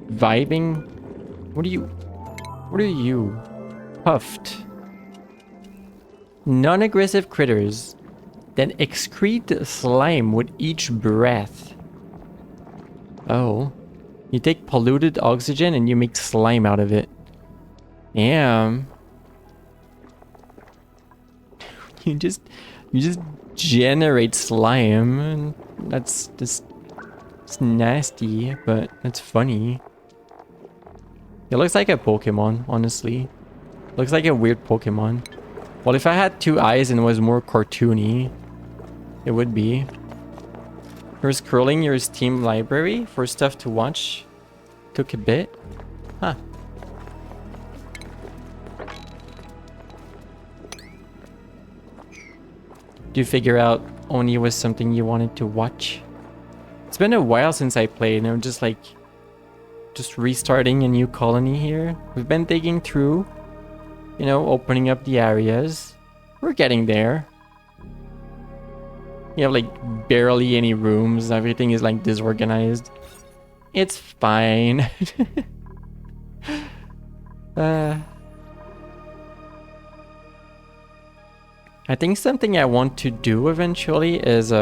vibing? What are you? Puffed. Non-aggressive critters that excrete slime with each breath. Oh. You take polluted oxygen and you make slime out of it. Damn. You just generate slime, and that's just it's nasty, but that's funny. It looks like a Pokemon, honestly. Looks like a weird Pokemon. Well, if I had 2 eyes and was more cartoony, it would be. You're scrolling your Steam library for stuff to watch. Took a bit. Huh. Do you figure out Oni was something you wanted to watch? It's been a while since I played, and I'm just like, just restarting a new colony here. We've been digging through, you know, opening up the areas. We're getting there. You have like barely any rooms. Everything is like disorganized. It's fine. I think something I want to do eventually is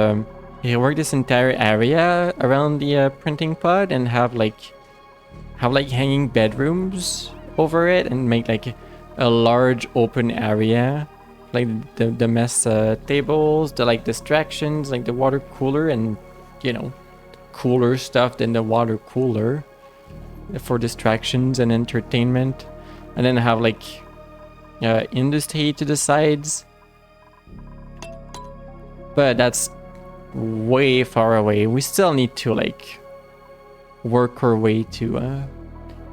rework this entire area around the printing pod and have like hanging bedrooms over it and make like a large open area, like the mess tables, the like distractions, like the water cooler, and you know, cooler stuff than the water cooler for distractions and entertainment, and then have like industry to the sides. But that's way far away. We still need to like work our way to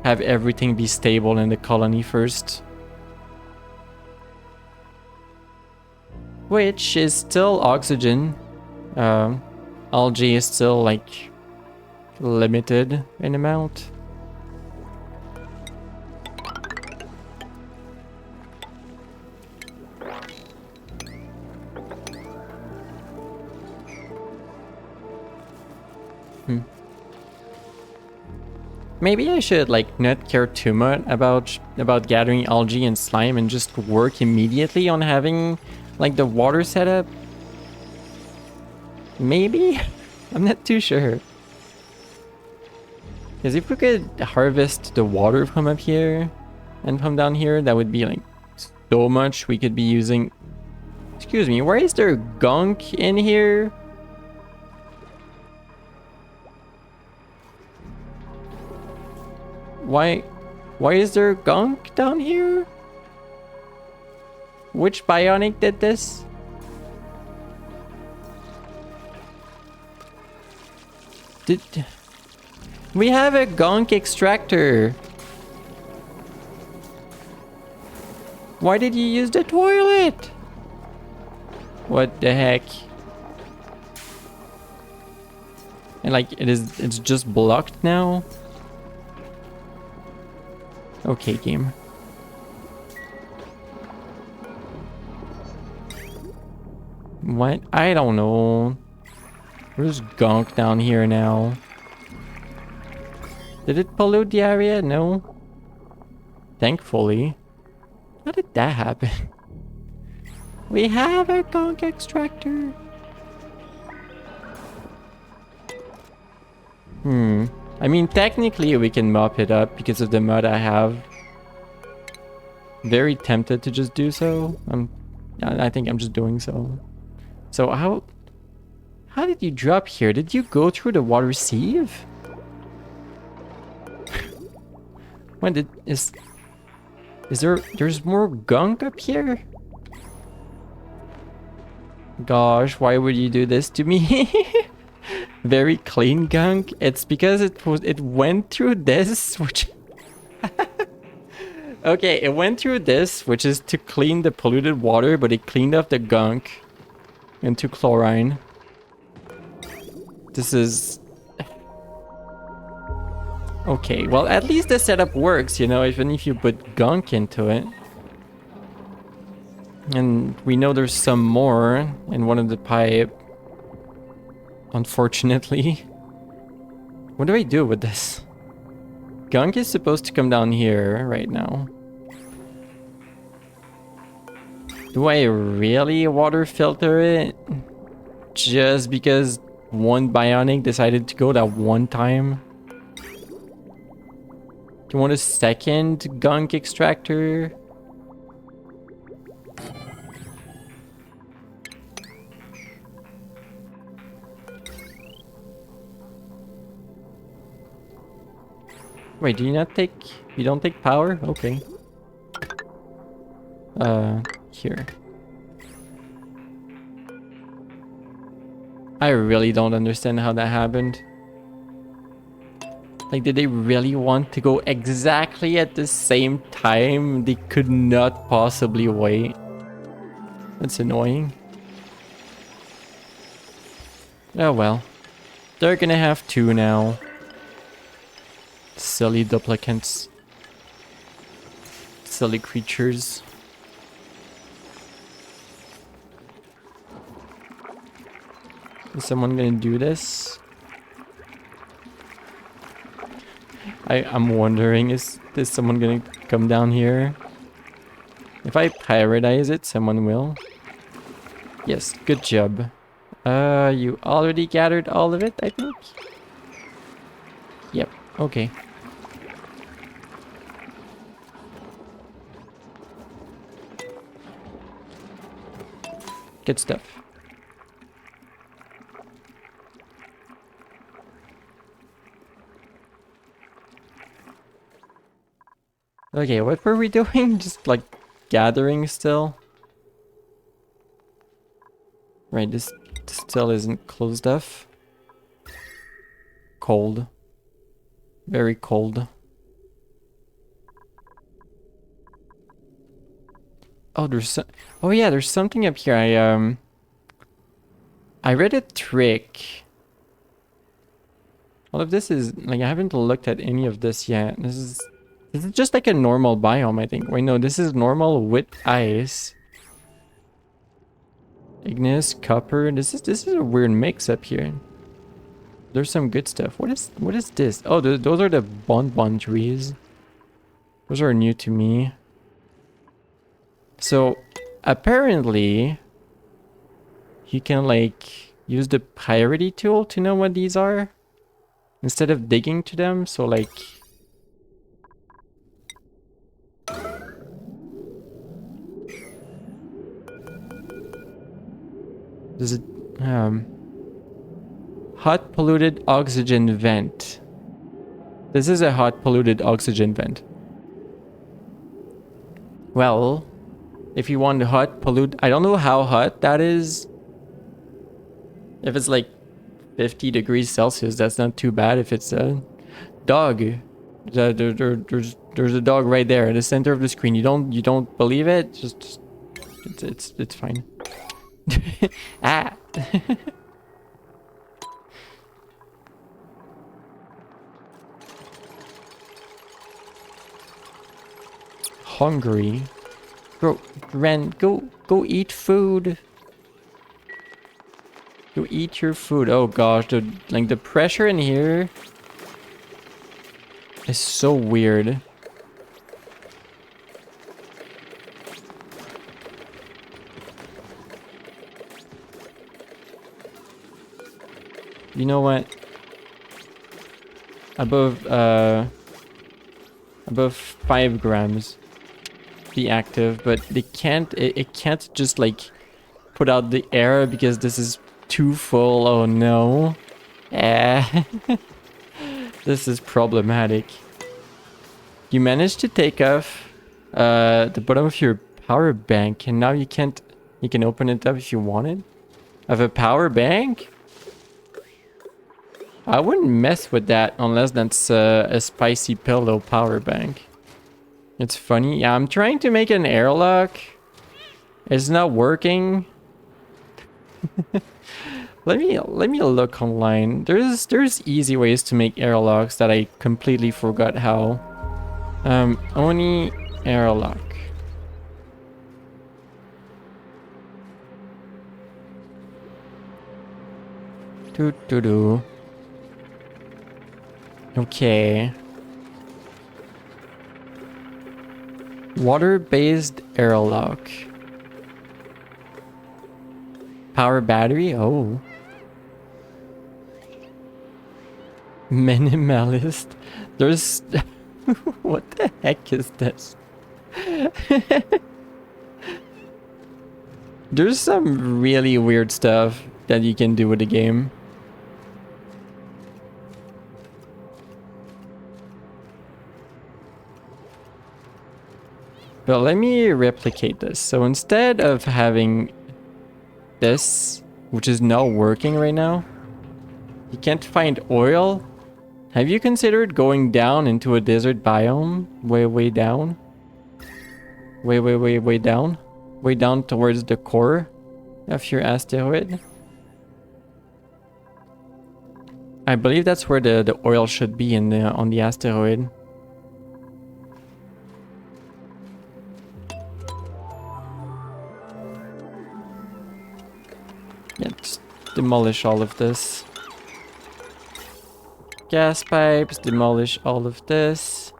have everything be stable in the colony first. Which is still oxygen. Algae is still like limited in amount. Maybe I should like not care too much about gathering algae and slime and just work immediately on having like the water setup. Maybe? I'm not too sure. Because if we could harvest the water from up here and from down here, that would be like so much we could be using. Excuse me, why is there gunk in here? Why is there gunk down here? Which bionic did this? We have a gunk extractor. Why did you use the toilet? What the heck? And like it's just blocked now. Okay, game. What? I don't know. There's gunk down here now. Did it pollute the area? No. Thankfully. How did that happen? We have a gunk extractor. I mean, technically we can mop it up because of the mud I have. Very tempted to just do so. I think I'm just doing so. So how did you drop here? Did you go through the water sieve? When there's more gunk up here? Gosh, why would you do this to me? Very clean gunk. It's because it went through this, which okay, it went through this, which is to clean the polluted water, but it cleaned up the gunk into chlorine. This is okay. Well, at least the setup works, you know, even if you put gunk into it. And we know there's some more in one of the pipe. Unfortunately. What do I do with this? Gunk is supposed to come down here right now. Do I really water filter it? Just because one bionic decided to go that one time? Do you want a second gunk extractor? Wait, do you not take... You don't take power? Okay. Here. I really don't understand how that happened. Like, did they really want to go exactly at the same time? They could not possibly wait. That's annoying. Oh well. They're gonna have 2 now. Silly duplicants. Silly creatures. Is someone gonna do this? I'm wondering, is someone gonna come down here? If I prioritize it, someone will. Yes, good job. You already gathered all of it, I think? Yep, okay. Good stuff. Okay, what were we doing? Just like gathering still? Right, this still isn't closed off. Cold. Very cold. Oh, oh yeah, there's something up here. I read a trick. All of this is like I haven't looked at any of this yet. This is just like a normal biome, I think. Wait, no, this is normal with ice. Igneous, copper. This is a weird mix up here. There's some good stuff. What is this? Oh, those are the bonbon trees. Those are new to me. So apparently you can like use the priority tool to know what these are instead of digging to them. So like there's a hot polluted oxygen vent. This is a hot polluted oxygen vent. Well, if you want hot pollute, I don't know how hot that is. If it's like 50 degrees Celsius, that's not too bad. If it's a dog, there's a dog right there at the center of the screen. You don't believe it? Just it's fine. Ah. Hungry. Bro, Ren, go eat food. Go eat your food. Oh gosh, the pressure in here is so weird. You know what? Above 5 grams. Be active, but they can't. It can't just like put out the air because this is too full. Oh no! This is problematic. You managed to take off the bottom of your power bank, and now you can't. You can open it up if you wanted. Of a power bank? I wouldn't mess with that unless that's a spicy pillow power bank. It's funny. Yeah, I'm trying to make an airlock. It's not working. Let me look online. There's easy ways to make airlocks that I completely forgot how. Oni airlock. Do. Okay. Water-based airlock. Power battery? Oh. Minimalist. There's... What the heck is this? There's some really weird stuff that you can do with the game. But let me replicate this. So instead of having this, which is not working right now, you can't find oil. Have you considered going down into a desert biome? Way down? Way down? Way down towards the core of your asteroid? I believe that's where the oil should be in the on the asteroid. Yeah, just demolish all of this. Gas pipes, demolish all of this.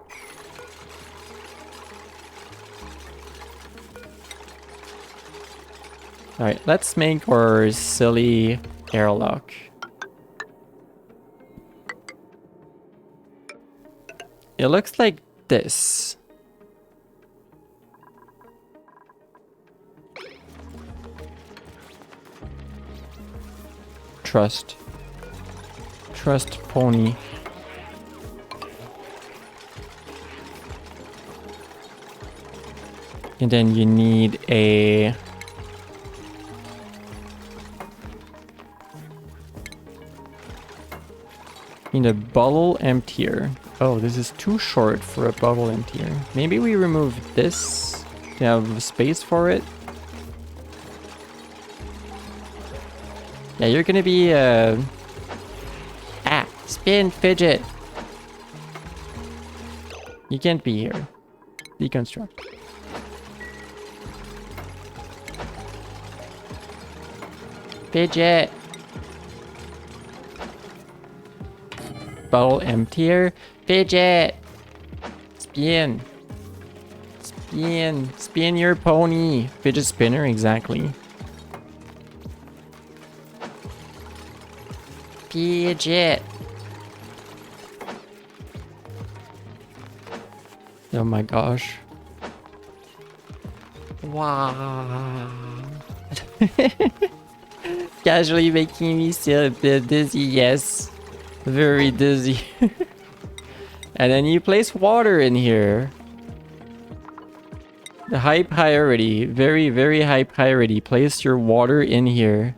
Alright, let's make our silly airlock. It looks like this. Trust. Trust pony. And then you need a... need a bottle emptier. Oh, this is too short for a bottle emptier. Maybe we remove this to have space for it. Yeah, you're gonna be spin fidget. You can't be here. Deconstruct. Fidget. Bottle emptier. Fidget. Spin. Spin. Spin your pony. Fidget spinner, exactly. Fidget. Oh my gosh. Wow. Casually making me still a bit dizzy, yes. Very dizzy. And then you place water in here. The high priority. Very, very high priority. Place your water in here.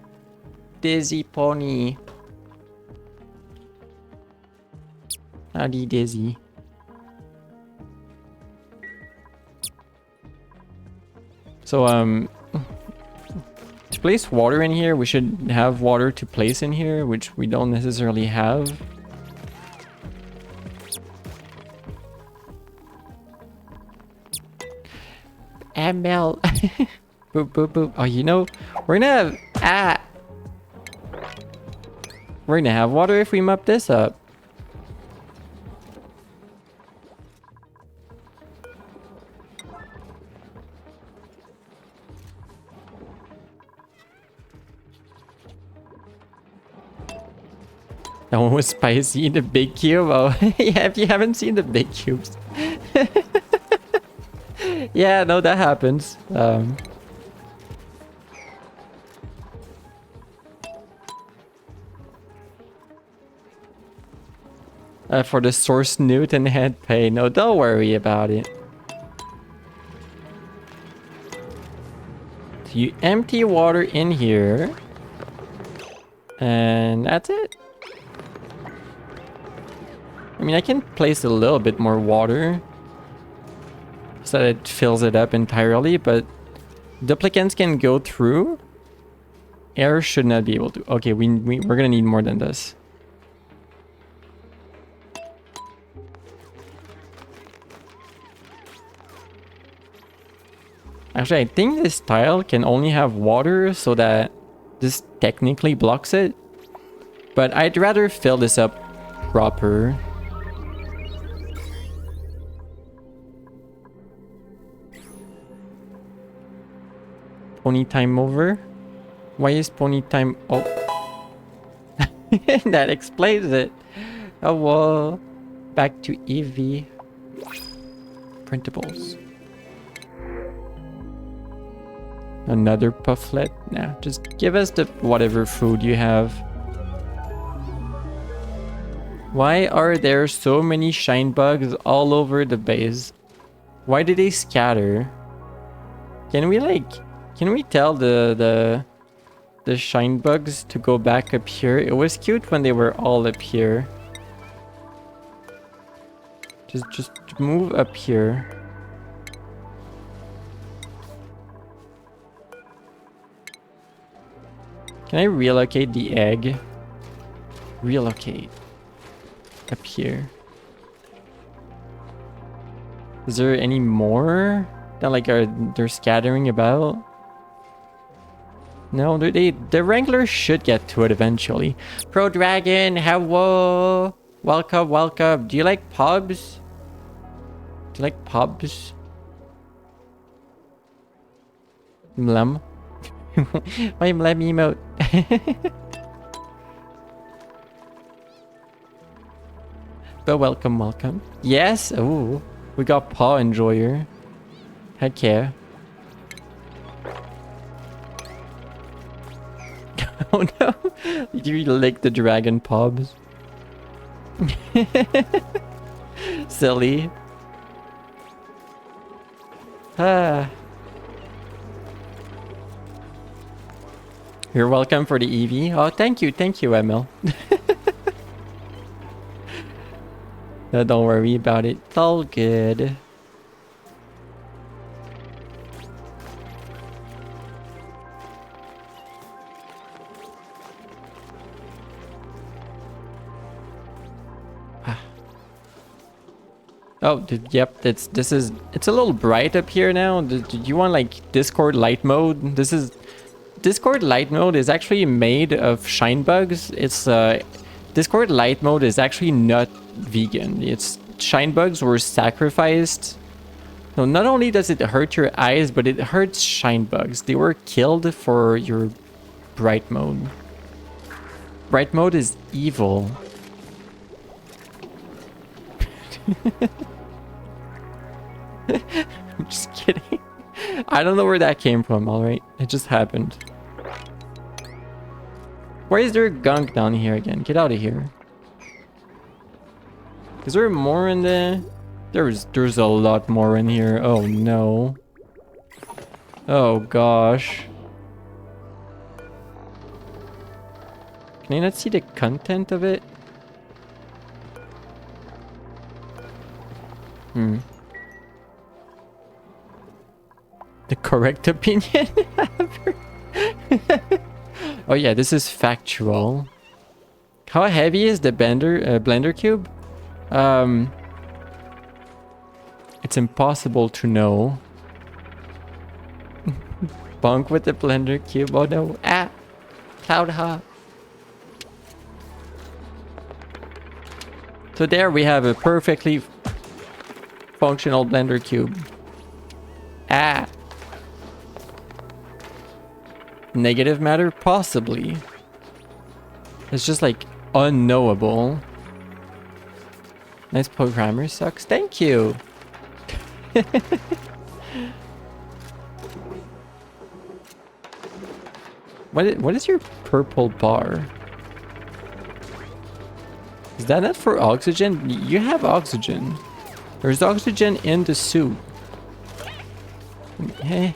Dizzy pony. Howdy, Dizzy. So, to place water in here, we should have water to place in here, which we don't necessarily have. ML. Boop, boop, boop. Oh, you know, we're gonna have... We're gonna have water if we mop this up. That one was spicy, the big cube. Oh, yeah, if you haven't seen the big cubes. Yeah, no, that happens. For the source newt and head pay. No, don't worry about it. So you empty water in here. And that's it. I mean, I can place a little bit more water so that it fills it up entirely, but duplicants can go through. Air should not be able to. Okay, we're gonna need more than this. Actually, I think this tile can only have water so that this technically blocks it. But I'd rather fill this up proper. Pony time over? Why is pony time... Oh. That explains it. Oh, well. Back to Eevee. Printables. Another pufflet? Nah, just give us the whatever food you have. Why are there so many shine bugs all over the base? Why do they scatter? Can we tell the shine bugs to go back up here? It was cute when they were all up here. Just move up here. Can I relocate the egg? relocate up here. Is there any more that like they're scattering about? No, the Wrangler should get to it eventually. Pro Dragon, hello, welcome, welcome. Do you like pubs? Do you like pubs? Mlem. Why Mlem emote? But welcome, welcome. Yes. Oh, we got Paw Enjoyer. Heck yeah. Oh no! You lick the dragon pubs. Silly. Ah. You're welcome for the EV. Oh, thank you, Emil. No, don't worry about it. It's all good. Oh, yep, it's a little bright up here now. Do you want like Discord light mode? Discord light mode is actually made of shine bugs. It's Discord light mode is actually not vegan. It's shine bugs were sacrificed. No, not only does it hurt your eyes, but it hurts shine bugs. They were killed for your bright mode. Bright mode is evil. I'm just kidding. I don't know where that came from, alright? It just happened. Why is there gunk down here again? Get out of here. Is there more in the... There's a lot more in here. Oh no. Oh gosh. Can I not see the content of it? The correct opinion? Oh yeah, this is factual. How heavy is the blender cube? It's impossible to know. Bunk with the blender cube. Oh no. Ah! Cloud hop. So there we have a perfectly functional blender cube. Ah! Negative matter? Possibly. It's just like unknowable. Nice programmer sucks. Thank you. What is your purple bar? Is that not for oxygen? You have oxygen. There's oxygen in the suit. Eh.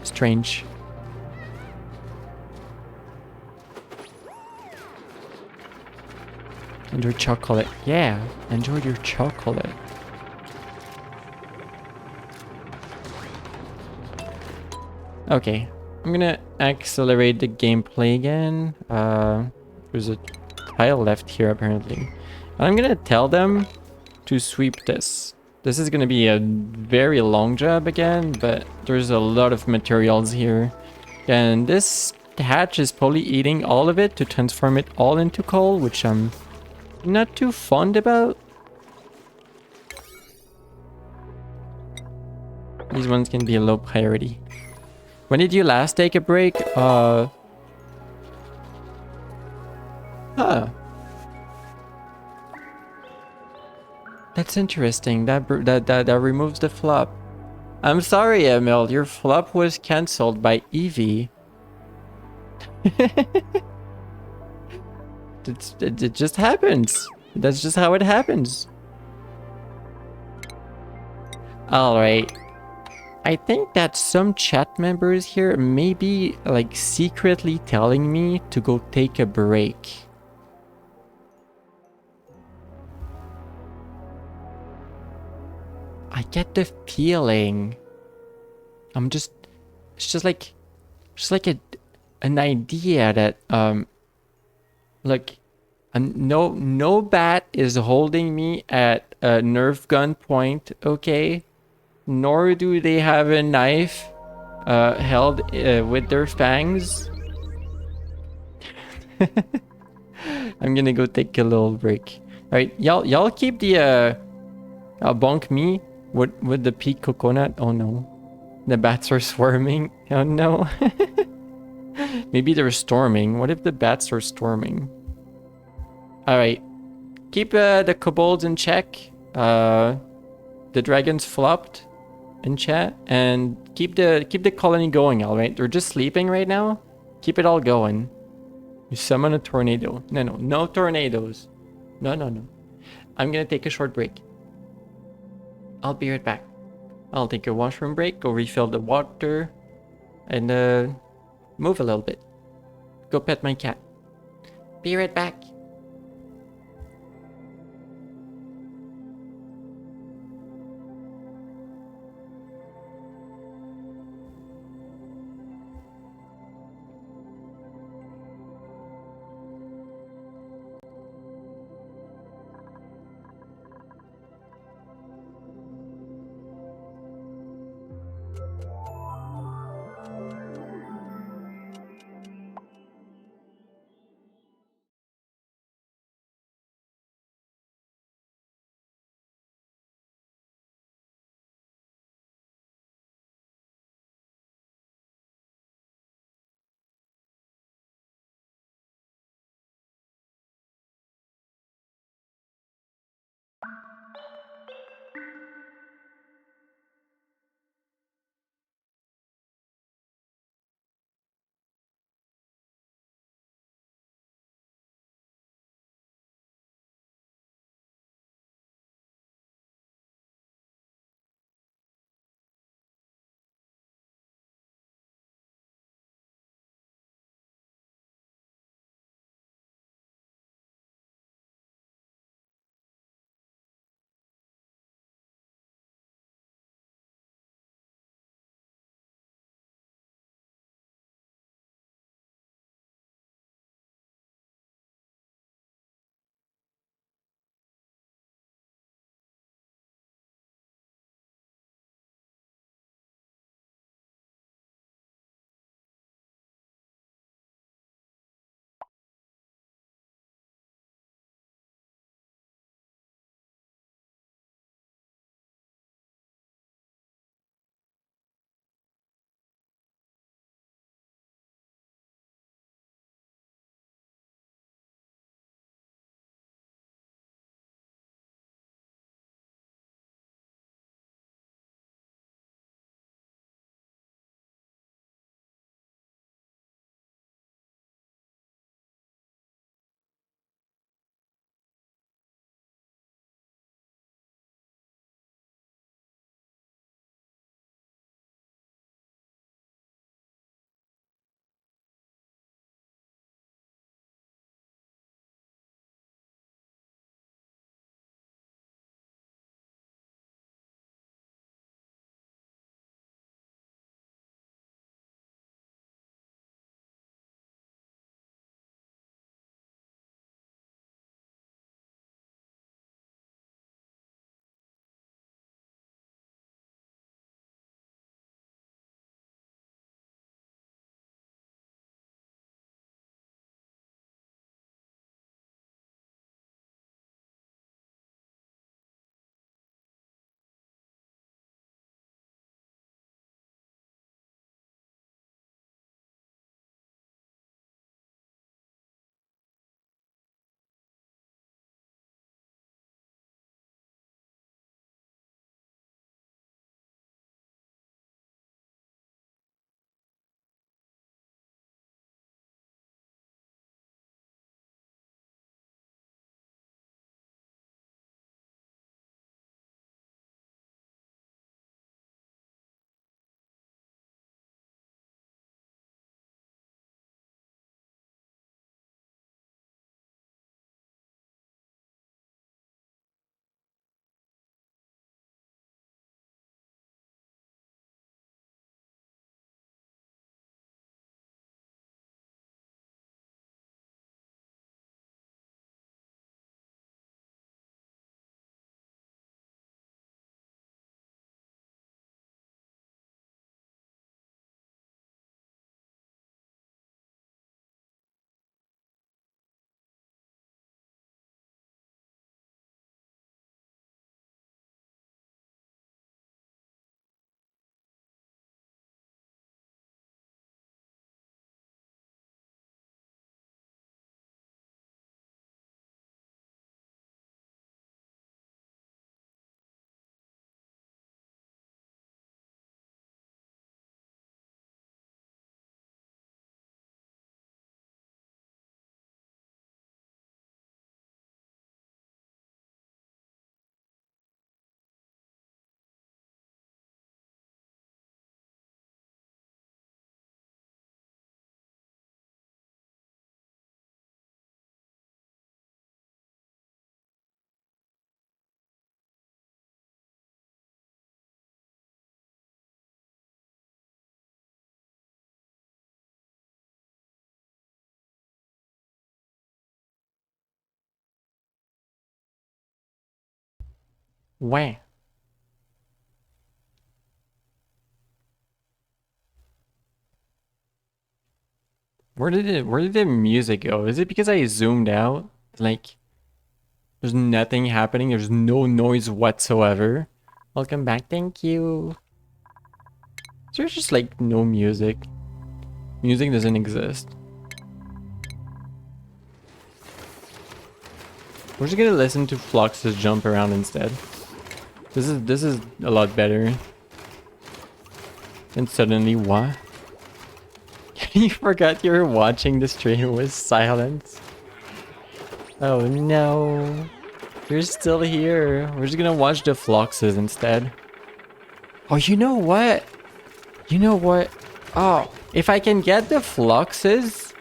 Strange. Enjoy chocolate. Yeah, enjoy your chocolate. Okay, I'm gonna accelerate the gameplay again. There's a tile left here apparently. And I'm gonna tell them to sweep this. This is gonna be a very long job again, but there's a lot of materials here. And this hatch is probably eating all of it to transform it all into coal, which I'm not too fond about. These ones can be a low priority. When did you last take a break? Huh. That's interesting. That removes the flop. I'm sorry, Emil. Your flop was cancelled by Eevee. It just happens. That's just how it happens. Alright. I think that some chat members here may be like secretly telling me to go take a break. I get the feeling. It's just like an idea that look, no bat is holding me at a Nerf gun point, okay? Nor do they have a knife held with their fangs. I'm gonna go take a little break. All right, y'all keep the bonk me with the peak coconut. Oh no, the bats are swarming. Oh no. Maybe they're storming. What if the bats are storming? All right, keep the kobolds in check. The dragons flopped in chat, and keep the colony going. All right, they're just sleeping right now. Keep it all going. You summon a tornado. No tornadoes. No. I'm gonna take a short break. I'll be right back. I'll take a washroom break, go refill the water, and move a little bit. Go pet my cat. Be right back. Wah. Where did the music go? Is it because I zoomed out? Like, there's nothing happening. There's no noise whatsoever. Welcome back. Thank you. There's just like no music. Music doesn't exist. We're just gonna listen to Fluxus jump around instead. This is a lot better. And suddenly what? You forgot you were watching the stream with silence. Oh no. You're still here. We're just gonna watch the Fluxus instead. Oh, you know what? You know what? Oh, if I can get the Fluxus,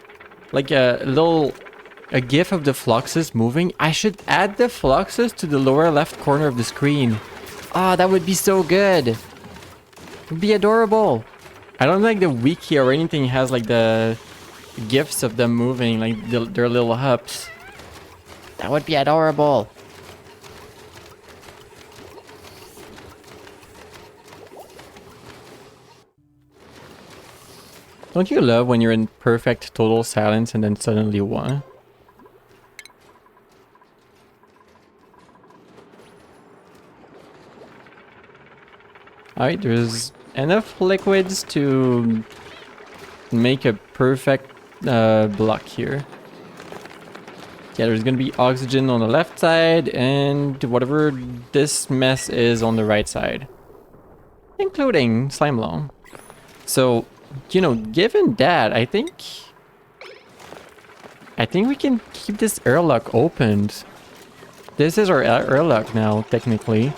like a gif of the Fluxus moving, I should add the Fluxus to the lower left corner of the screen. Ah, that would be so good. It would be adorable. I don't think the wiki or anything has like the gifs of them moving, like their little hops. That would be adorable. Don't you love when you're in perfect total silence and then suddenly what? Alright, there's enough liquids to make a perfect block here. Yeah, there's gonna be oxygen on the left side and whatever this mess is on the right side. Including Slimelong. So, you know, given that, I think we can keep this airlock opened. This is our airlock now, technically.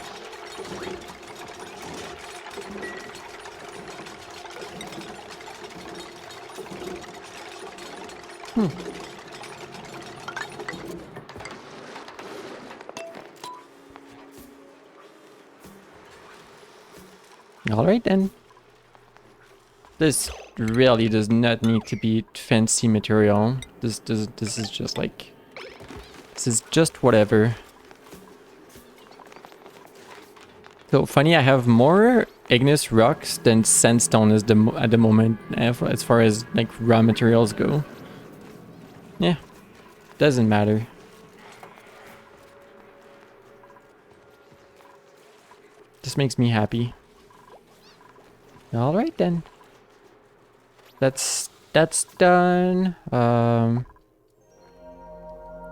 Alright then. This really does not need to be fancy material. This is just like... This is just whatever. So funny, I have more igneous rocks than sandstone at the moment as far as like raw materials go. Yeah, doesn't matter. This makes me happy. All right then. That's done.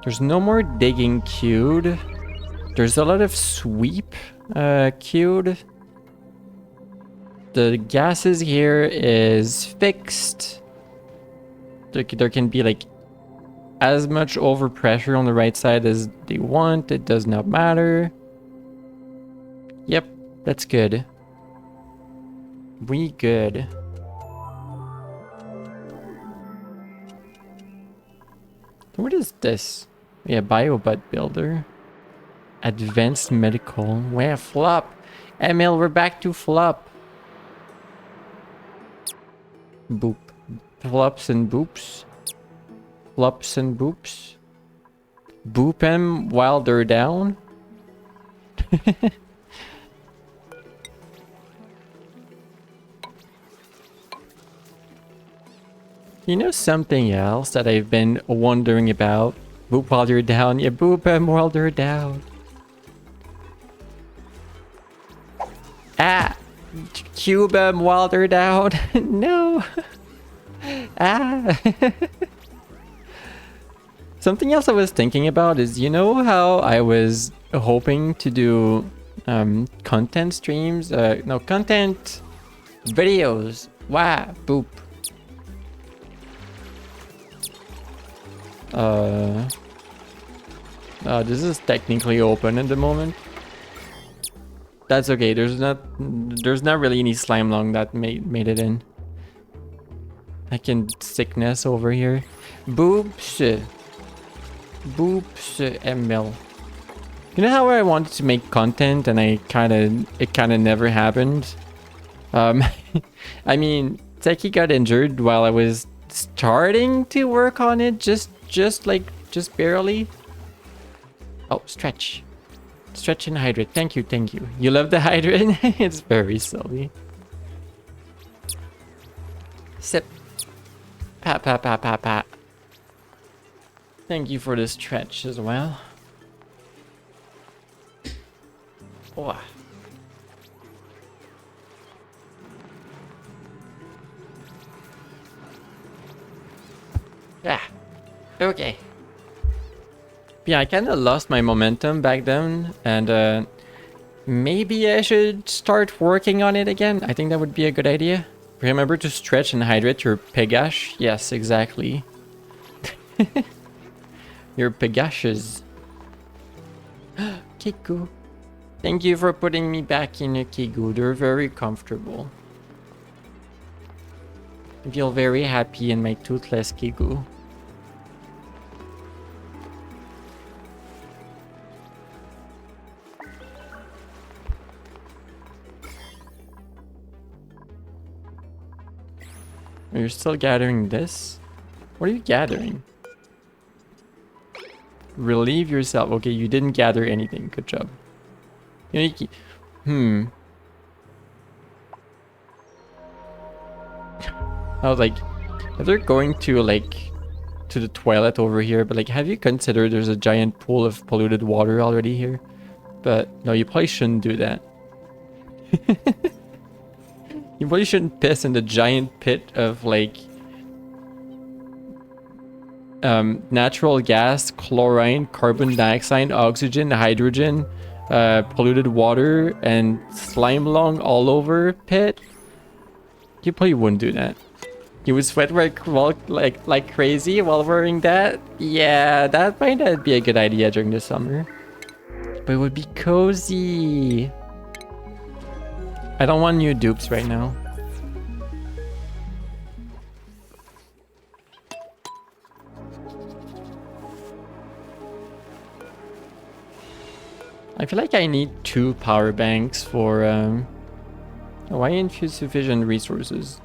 There's no more digging queued. There's a lot of sweep queued. The gases here is fixed. There can be like as much overpressure on the right side as they want. It does not matter. Yep, that's good. We good. What is this? Yeah, BioBot Builder. Advanced Medical. Where flop? ML, we're back to flop. Boop. Flops and boops. Flops and boops. Boop them while they're down. You know something else that I've been wondering about? Boop while you're down. Yeah, boop them while they're down. Ah! Cube them while they're down. No! Ah! Something else I was thinking about is, you know how I was hoping to do content streams? No, content videos. Wow, boop. This is technically open at the moment. That's okay. There's not really any Slimelong that made it in. I can sickness over here. Boops. Boops ML. You know how I wanted to make content and it kind of never happened? I mean, Techie got injured while I was starting to work on it, just barely. Oh, stretch. Stretch and hydrate. Thank you, thank you. You love the hydrate? It's very silly. Sip. Pat, pat, pat, pat, pat. Thank you for the stretch as well. Oh. Yeah. Okay. Yeah, I kind of lost my momentum back then, and maybe I should start working on it again. I think that would be a good idea. Remember to stretch and hydrate your Pegash. Yes, exactly. Your Pegashes. Kiku. Thank you for putting me back in a Kiku. They're very comfortable. I feel very happy in my toothless Kiku. You're still gathering this? What are you gathering? Relieve yourself. Okay, you didn't gather anything. Good job. I was like, if they're going to like to the toilet over here, but like, have you considered there's a giant pool of polluted water already here? But no, you probably shouldn't do that. You probably shouldn't piss in the giant pit of like natural gas, chlorine, carbon dioxide, oxygen, hydrogen, polluted water, and slime lung all over pit. You probably wouldn't do that. You would sweat like crazy while wearing that. Yeah, that might not be a good idea during the summer. But it would be cozy. I don't want new dupes right now. I feel like I need 2 power banks for why infuse sufficient resources?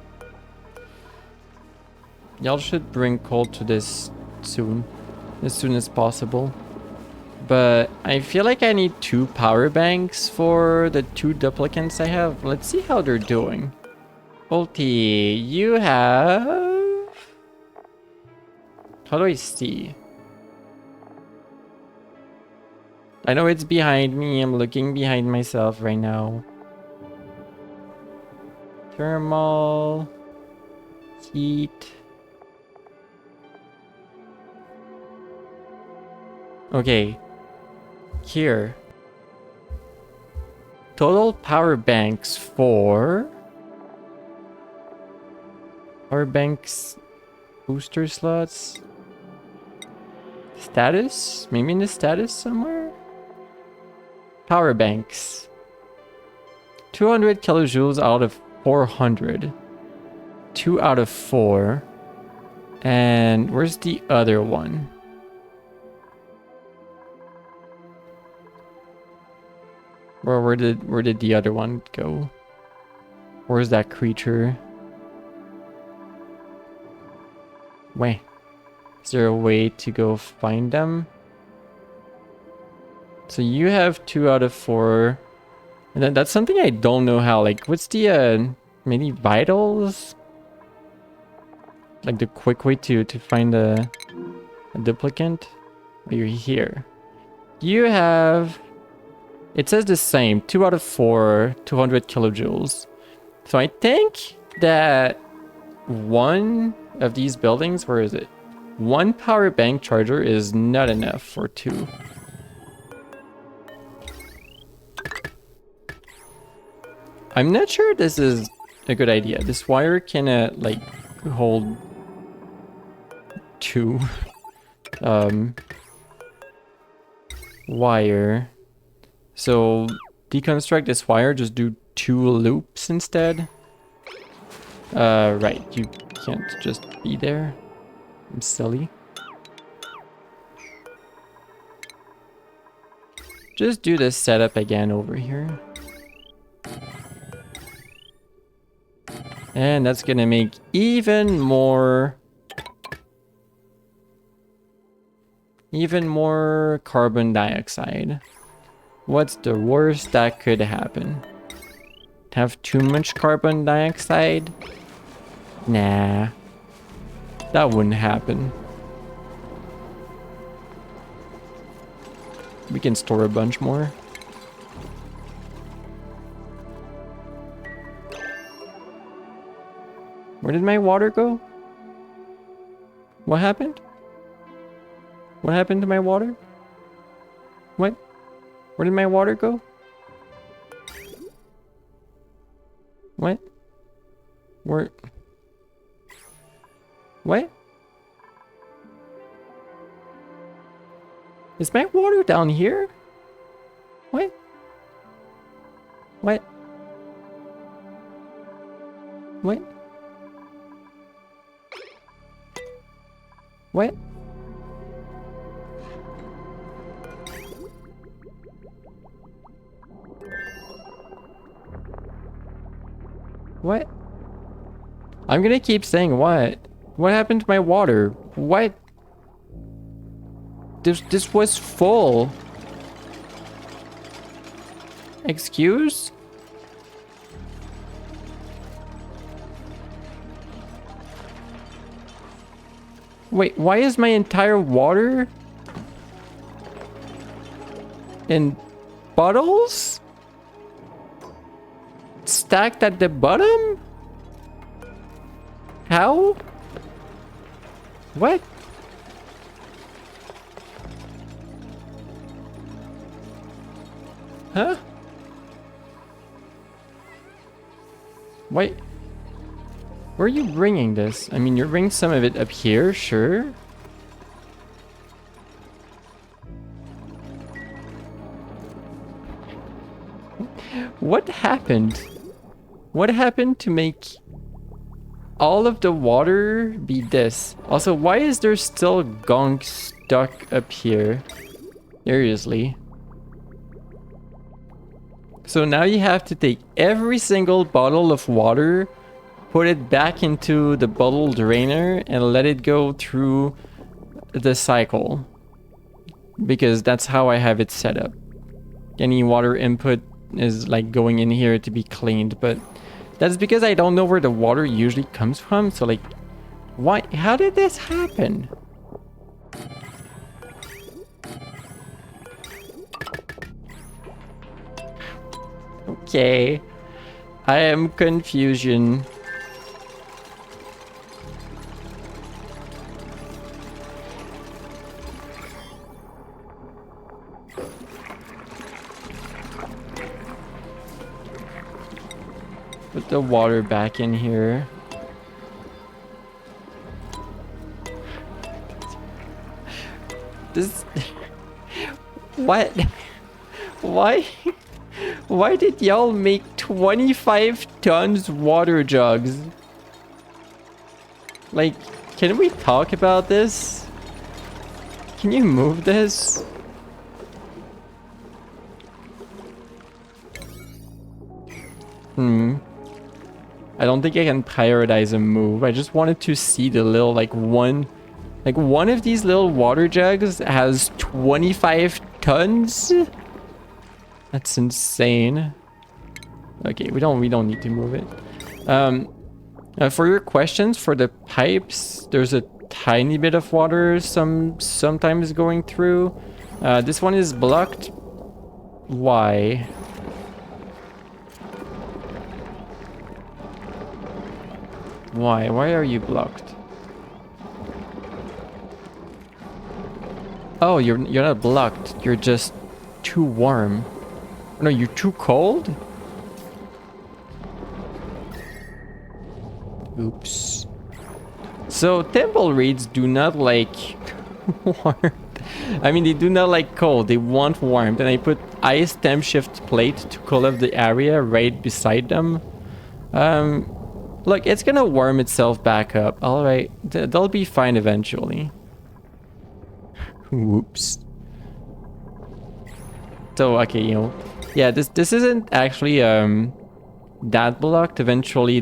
Y'all should bring coal to this soon. As soon as possible. But I feel like I need 2 power banks for the 2 duplicants I have. Let's see how they're doing. Ulti, you have... How do I see? I know it's behind me. I'm looking behind myself right now. Thermal. Heat. Okay. Here. Total power banks for... Power banks... Booster slots... Status? Maybe in the status somewhere? Power banks. 200 kilojoules out of 400. 2 out of 4. And where's the other one? Where did the other one go? Where's that creature? Wait. Is there a way to go find them? So you have 2 out of 4. And then that's something I don't know how. Like, what's the maybe vitals? Like the quick way to find a duplicant? Oh, you're here. You have... It says the same. 2 out of 4, 200 kilojoules. So I think that one of these buildings, where is it? 1 power bank charger is not enough for 2. I'm not sure this is a good idea. This wire can like hold 2 wire. So deconstruct this wire, just do 2 loops instead. Right, you can't just be there. I'm silly. Just do this setup again over here. And that's gonna make even more carbon dioxide. What's the worst that could happen? Have too much carbon dioxide? Nah. That wouldn't happen. We can store a bunch more. Where did my water go? What happened? What happened to my water? What? Where did my water go? What? Where? What? Is my water down here? What? What? What? What? What? I'm gonna keep saying what? What happened to my water? What? This was full. Excuse? Wait, why is my entire water in bottles stacked at the bottom? How? What? Huh? Wait. Where are you bringing this? I mean, you're bringing some of it up here, sure. What happened? What happened to make all of the water be this? Also, why is there still gunk stuck up here? Seriously. So now you have to take every single bottle of water, put it back into the bottle drainer, and let it go through the cycle. Because that's how I have it set up. Any water input is like going in here to be cleaned, but that's because I don't know where the water usually comes from. So like, why? How did this happen? Okay, I am confusion. Put the water back in here. This... What? Why? Why did y'all make 25 tons water jugs? Like, can we talk about this? Can you move this? I don't think I can prioritize a move. I just wanted to see the little, like one of these little water jugs has 25 tons? That's insane. Okay, we don't need to move it. For your questions, for the pipes, there's a tiny bit of water sometimes going through. This one is blocked. Why? Why? Why are you blocked? Oh, you're not blocked. You're just too warm. No, you're too cold? Oops. So temple reeds do not like warmth. I mean, they do not like cold. They want warmth. And I put ice temp shift plate to cool off the area right beside them. Look, it's gonna warm itself back up. All right, they'll be fine eventually. Whoops. So okay, you know, yeah, this isn't actually that blocked. Eventually,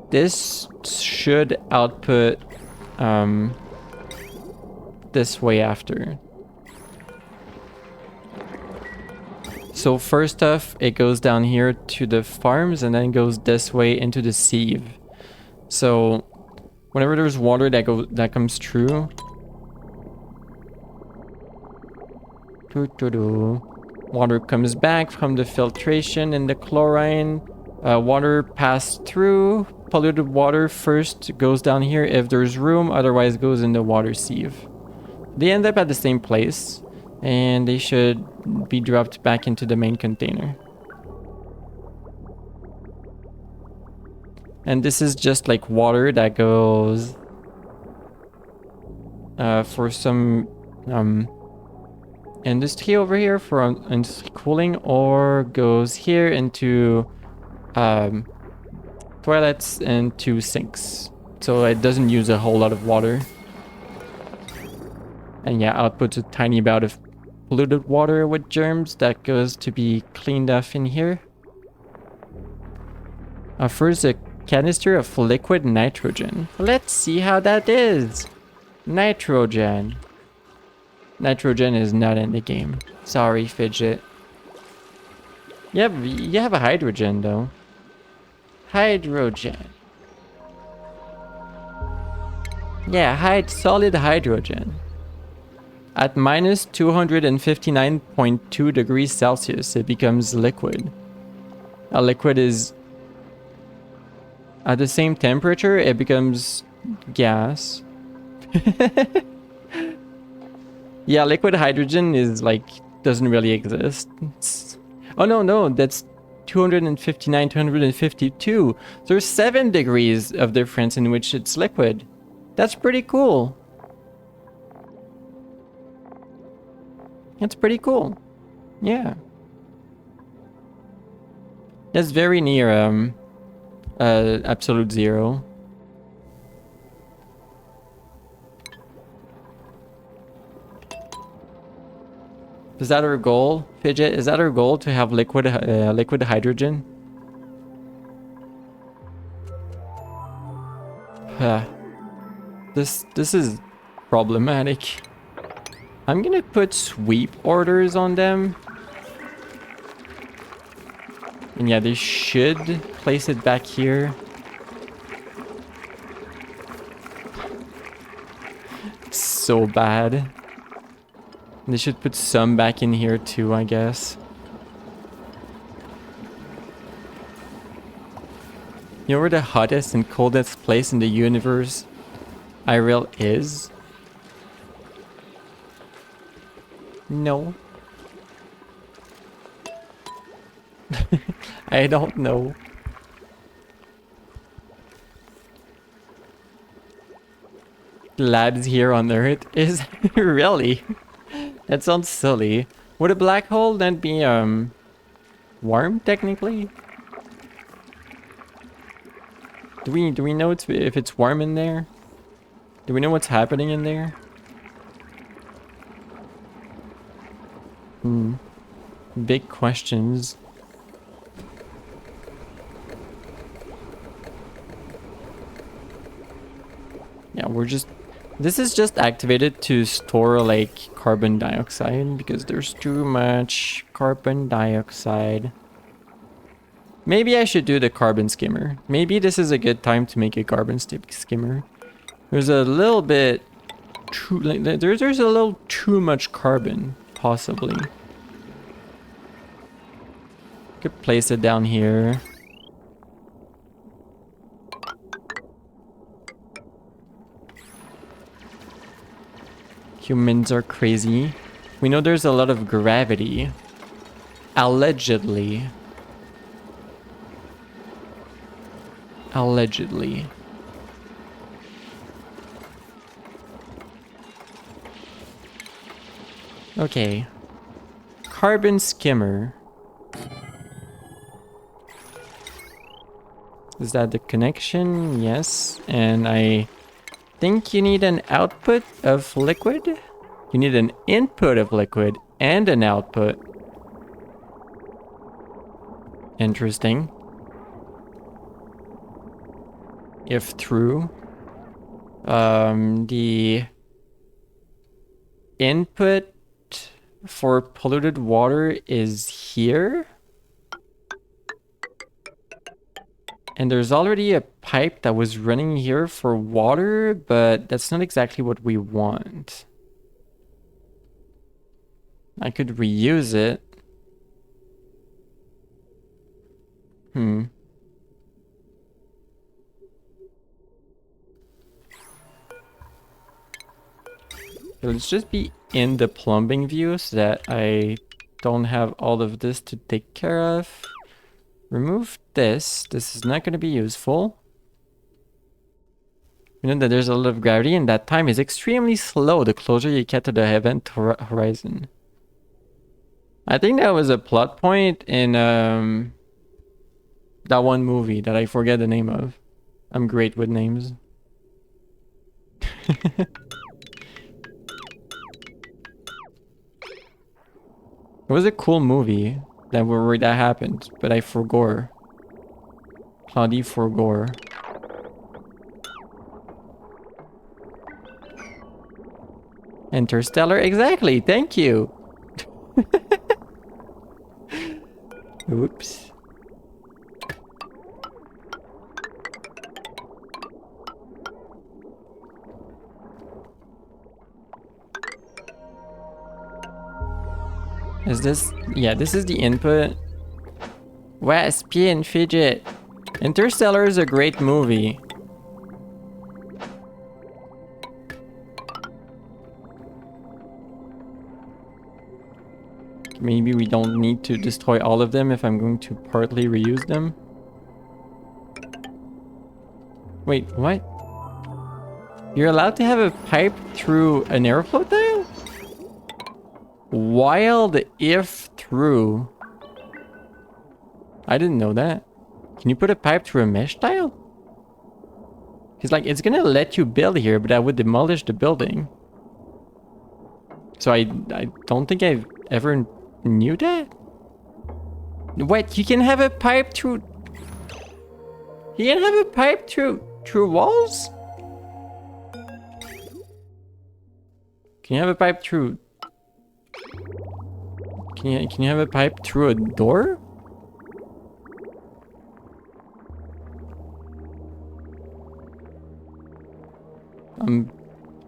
this should output this way after. So first off, it goes down here to the farms and then goes this way into the sieve. So whenever there's water that comes through, water comes back from the filtration and the chlorine. Water passed through. Polluted water first goes down here if there's room, otherwise goes in the water sieve. They end up at the same place, and they should be dropped back into the main container. And this is just like water that goes for some industry over here for industry cooling, or goes here into toilets and to sinks. So it doesn't use a whole lot of water. And yeah, outputs a tiny amount of polluted water with germs that goes to be cleaned off in here. First, a canister of liquid nitrogen. Let's see how that is. Nitrogen. Nitrogen is not in the game. Sorry, Fidget. Yeah, you have a hydrogen though. Hydrogen. Yeah, solid hydrogen. At minus 259.2 degrees Celsius, it becomes liquid. A liquid is... At the same temperature, it becomes gas. Yeah, liquid hydrogen is like... doesn't really exist. Oh no, that's 259, 252. There's 7 degrees of difference in which it's liquid. That's pretty cool. That's pretty cool. Yeah. That's very near absolute zero. Is that our goal, Fidget? Is that our goal, to have liquid hydrogen? This is problematic. I'm gonna put sweep orders on them. And yeah, they should place it back here. It's so bad. They should put some back in here too, I guess. You know where the hottest and coldest place in the universe IRL is? No. I don't know. Labs here on Earth is really? That sounds silly. Would a black hole then be warm technically? Do we know if it's warm in there? Do we know what's happening in there? Big questions. Yeah, this is just activated to store like carbon dioxide because there's too much carbon dioxide. Maybe I should do the carbon skimmer. Maybe this is a good time to make a carbon skimmer. There's a little bit there's a little too much carbon, possibly. Could place it down here. Humans are crazy. We know there's a lot of gravity. Allegedly. Allegedly. Okay. Carbon skimmer. Is that the connection? Yes. And I think you need an output of liquid. You need an input of liquid and an output. Interesting. If true, the input for polluted water is here. And there's already a pipe that was running here for water, but that's not exactly what we want. I could reuse it. Let's just be in the plumbing view so that I don't have all of this to take care of. Remove this. This is not going to be useful. You know that there's a lot of gravity and that time is extremely slow the closer you get to the event horizon. I think that was a plot point in that one movie that I forget the name of. I'm great with names. It was a cool movie where that happened, but I forgot. Claudie forgot. Interstellar, exactly. Thank you. Oops. Is this? Yeah, this is the input. Waspy and Fidget. Interstellar is a great movie. Maybe we don't need to destroy all of them if I'm going to partly reuse them. Wait, what? You're allowed to have a pipe through an airflow tile? Wild if true. I didn't know that. Can you put a pipe through a mesh tile? Because like it's gonna let you build here, but that would demolish the building. So I don't think I've ever knew that. Wait, you can have a pipe through. You can have a pipe through walls? Can you have a pipe through? Can you have a pipe through a door? I'm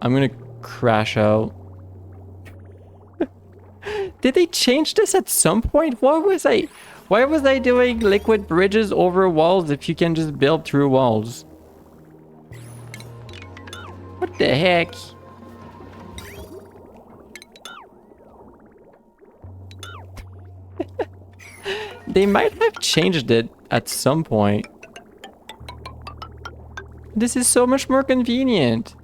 gonna crash out. Did they change this at some point? Why was I doing liquid bridges over walls if you can just build through walls? What the heck? They might have changed it at some point. This is so much more convenient.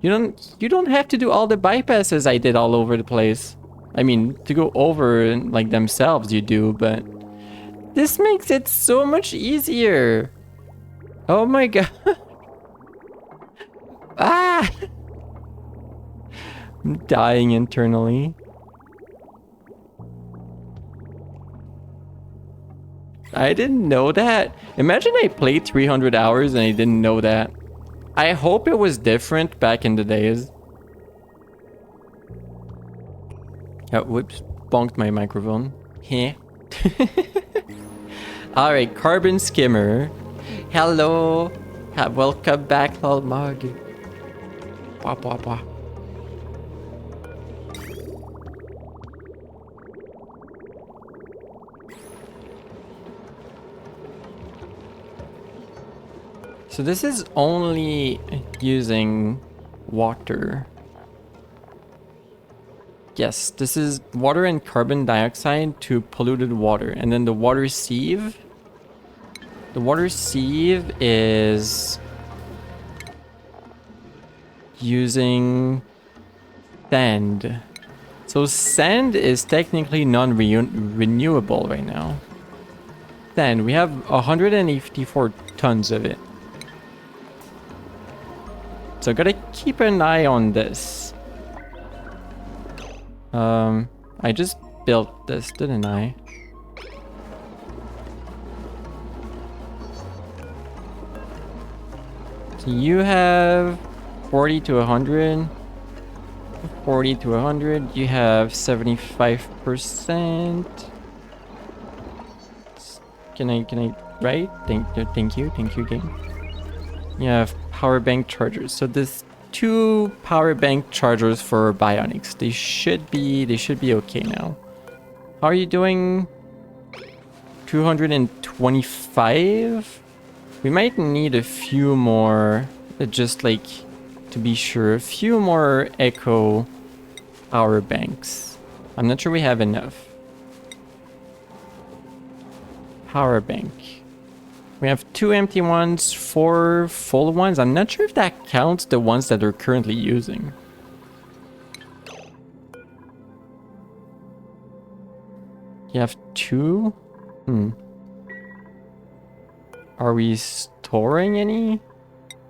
You don't have to do all the bypasses I did all over the place. I mean, to go over like themselves you do, but this makes it so much easier. Oh my god. Ah! I'm dying internally. I didn't know that. Imagine I played 300 hours and I didn't know that. I hope it was different back in the days. Oh, whoops. Bonked my microphone. Heh. Alright, Carbon Skimmer. Hello. Welcome back, Lolmog. Wah, wah, wah. So this is only using water. Yes, this is water and carbon dioxide to polluted water. And then the water sieve. The water sieve is using sand. So sand is technically non-renewable right now. Sand, we have 184 tons of it. So gotta keep an eye on this. I just built this, didn't I? So you have 40 to 100. 40 to 100. You have 75%. Can I, right? Thank you, game. You have power bank chargers. So this 2 power bank chargers for bionics. They should be okay now. How are you doing? 225? We might need a few more, just like to be sure, a few more Echo power banks. I'm not sure we have enough. Power bank. We have 2 empty ones, 4 full ones. I'm not sure if that counts the ones that they're currently using. You have 2? Are we storing any?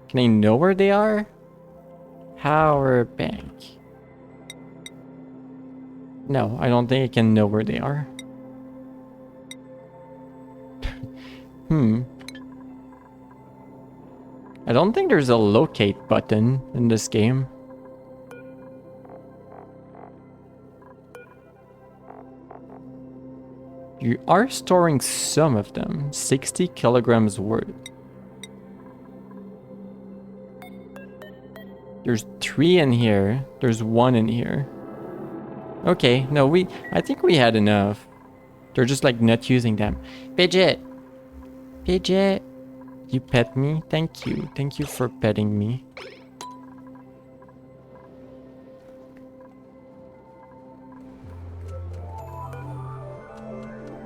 Can I know where they are? Power bank. No, I don't think I can know where they are. I don't think there's a locate button in this game. You are storing some of them, 60 kilograms worth. There's 3 in here. There's 1 in here. Okay, no, I think we had enough. They're just like not using them. Pidget! Pidget! You pet me? Thank you. Thank you for petting me.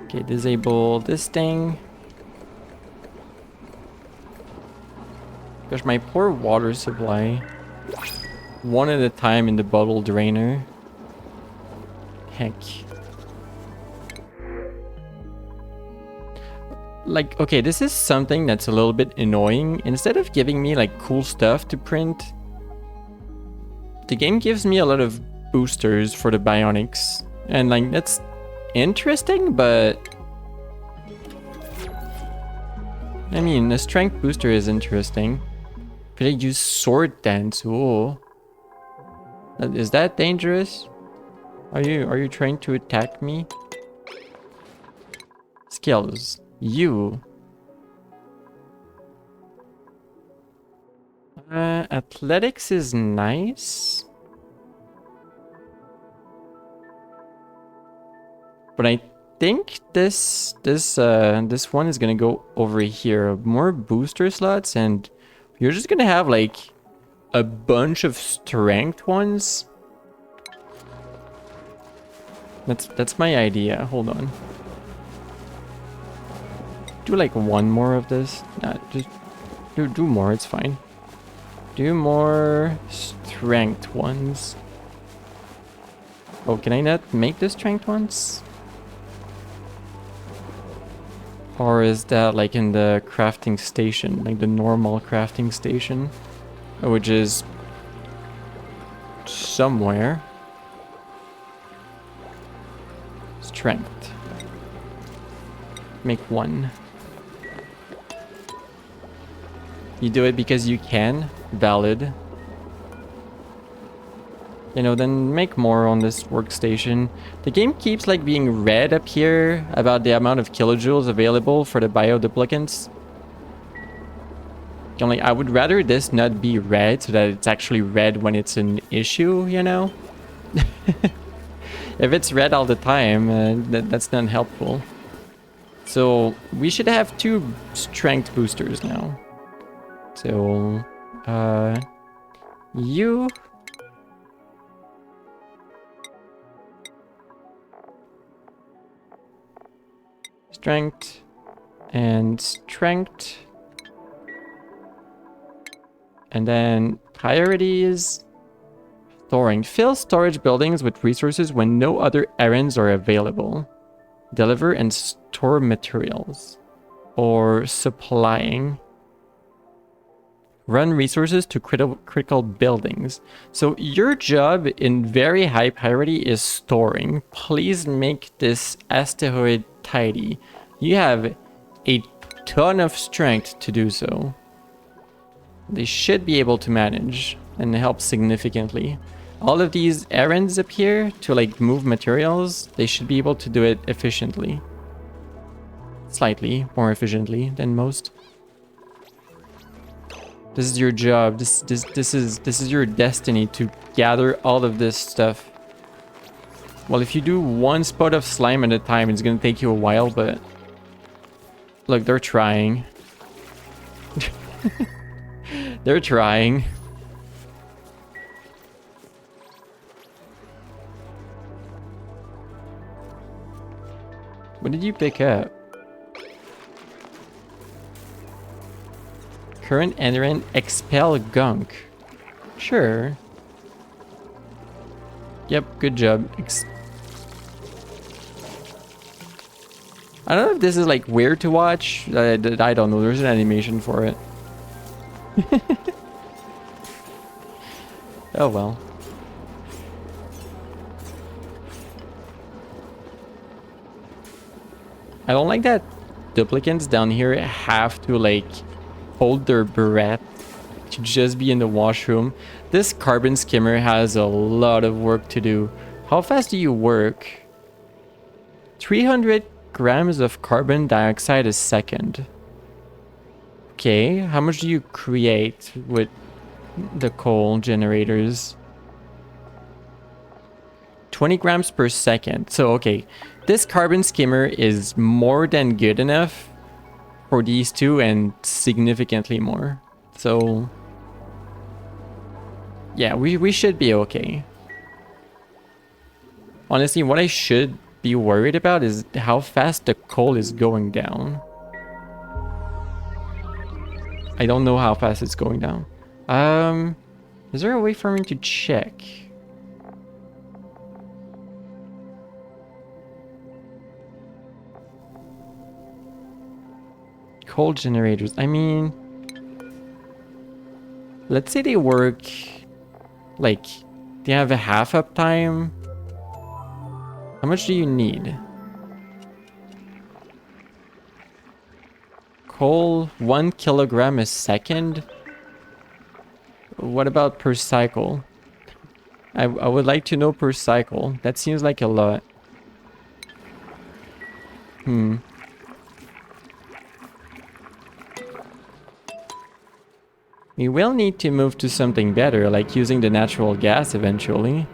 Okay, disable this thing. Gosh, my poor water supply. One at a time in the bottle drainer. Heck. Like, okay, this is something that's a little bit annoying. Instead of giving me like cool stuff to print, the game gives me a lot of boosters for the bionics. And like, that's interesting, but I mean, the strength booster is interesting. Could I use sword dance? Oh, is that dangerous? Are you trying to attack me? Skills. You. Athletics is nice. But I think this one is gonna go over here. More booster slots, and you're just gonna have like a bunch of strength ones. That's my idea. Hold on. Do like one more of this. Nah, just do more. It's fine. Do more strength ones. Oh, can I not make the strength ones? Or is that like in the crafting station, like the normal crafting station, which is somewhere? Strength. Make one. You do it because you can. Valid. You know, then make more on this workstation. The game keeps like being red up here about the amount of kilojoules available for the bioduplicates. Only I would rather this not be red so that it's actually red when it's an issue, you know? If it's red all the time, that's not helpful. So we should have 2 strength boosters now. So, you... Strength and strength. And then priorities. Storing. Fill storage buildings with resources when no other errands are available. Deliver and store materials. Or supplying. Run resources to critical buildings. So your job in very high priority is storing. Please make this asteroid tidy. You have a ton of strength to do so. They should be able to manage and help significantly. all of these errands up here to like move materials, they should be able to do it efficiently. Slightly more efficiently than most. This is your job. This is your destiny to gather all of this stuff. Well, if you do one spot of slime at a time, it's gonna take you a while, but look, they're trying. They're trying. What did you pick up? Current entrant, expel gunk. Sure. Yep, good job. I don't know if this is like weird to watch. I don't know. There's an animation for it. Oh well. I don't like that duplicants down here have to like hold their breath to just be in the washroom. This carbon skimmer has a lot of work to do. How fast do you work? 300 grams of carbon dioxide a second. Okay, how much do you create with the coal generators? 20 grams per second. So, okay, this carbon skimmer is more than good enough for these two and significantly more. So, yeah, we should be okay. Honestly, what I should be worried about is how fast the coal is going down. I don't know how fast it's going down. Is there a way for me to check? Coal generators. I mean, let's say they work like they have a half uptime. How much do you need? Coal 1 kilogram a second. What about per cycle? I would like to know per cycle. That seems like a lot. We will need to move to something better, like using the natural gas eventually.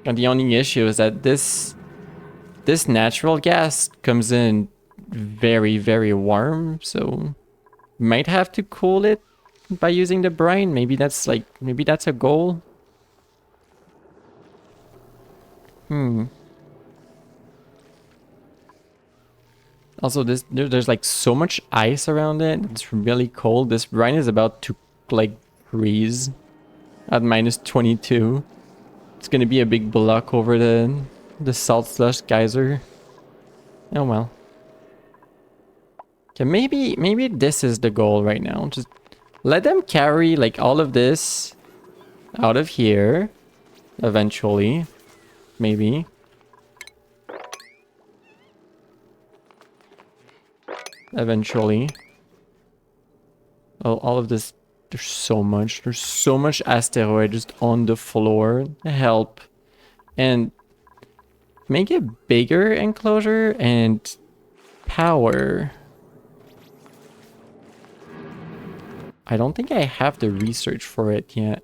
And the only issue is that this natural gas comes in very, very warm, so might have to cool it by using the brine. Maybe that's a goal. Also, there's like so much ice around it. It's really cold. This brine is about to like freeze at -22. It's gonna be a big block over the salt slush geyser. Oh well. Okay, maybe this is the goal right now. Just let them carry like all of this out of here eventually. Maybe. Eventually. Oh, all of this. There's so much asteroid just on the floor. Help. And make a bigger enclosure and power. I don't think I have the research for it yet.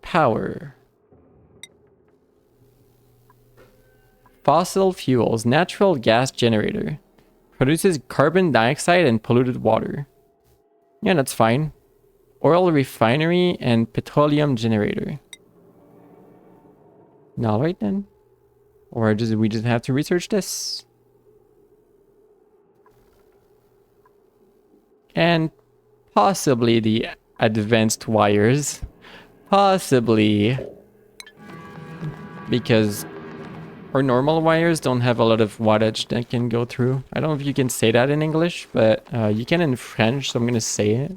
Power. Fossil fuels, natural gas generator. Produces carbon dioxide and polluted water. Yeah, that's fine. Oil refinery and petroleum generator. Alright then. Or we just have to research this. And possibly the advanced wires. Possibly. Because our normal wires don't have a lot of wattage that can go through. I don't know if you can say that in English, but you can in French, so I'm gonna say it.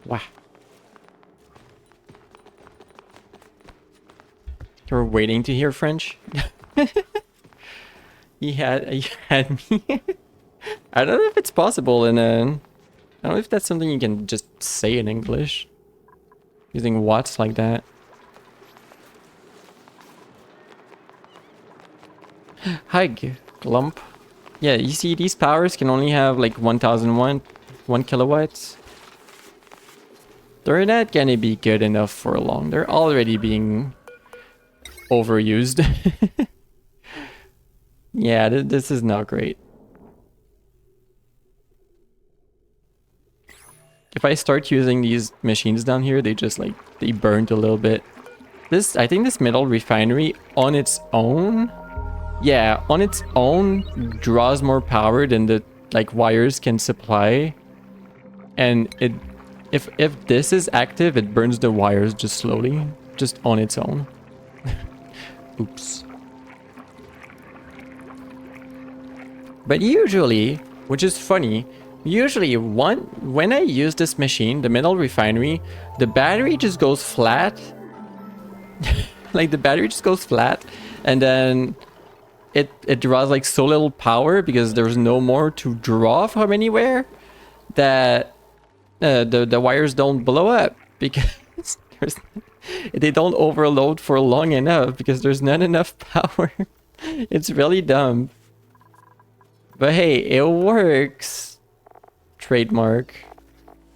Wow. We're waiting to hear French. he had me. I don't know if it's possible in a... I don't know if that's something you can just say in English. Using watts like that. Hi, Glump. Yeah, you see these powers can only have like 1001 kilowatts. They're not gonna be good enough for long. They're already being overused. Yeah, this is not great. If I start using these machines down here, they just like, they burned a little bit. I think this metal refinery on its own, yeah, on its own draws more power than the like wires can supply. And if this is active, it burns the wires just slowly, just on its own. Oops. But usually, which is funny, usually when I use this machine, the metal refinery, the battery just goes flat. Like the battery just goes flat, and then it draws like so little power because there's no more to draw from anywhere, that the wires don't blow up because they don't overload for long enough because there's not enough power. It's really dumb. But hey, it works. Trademark.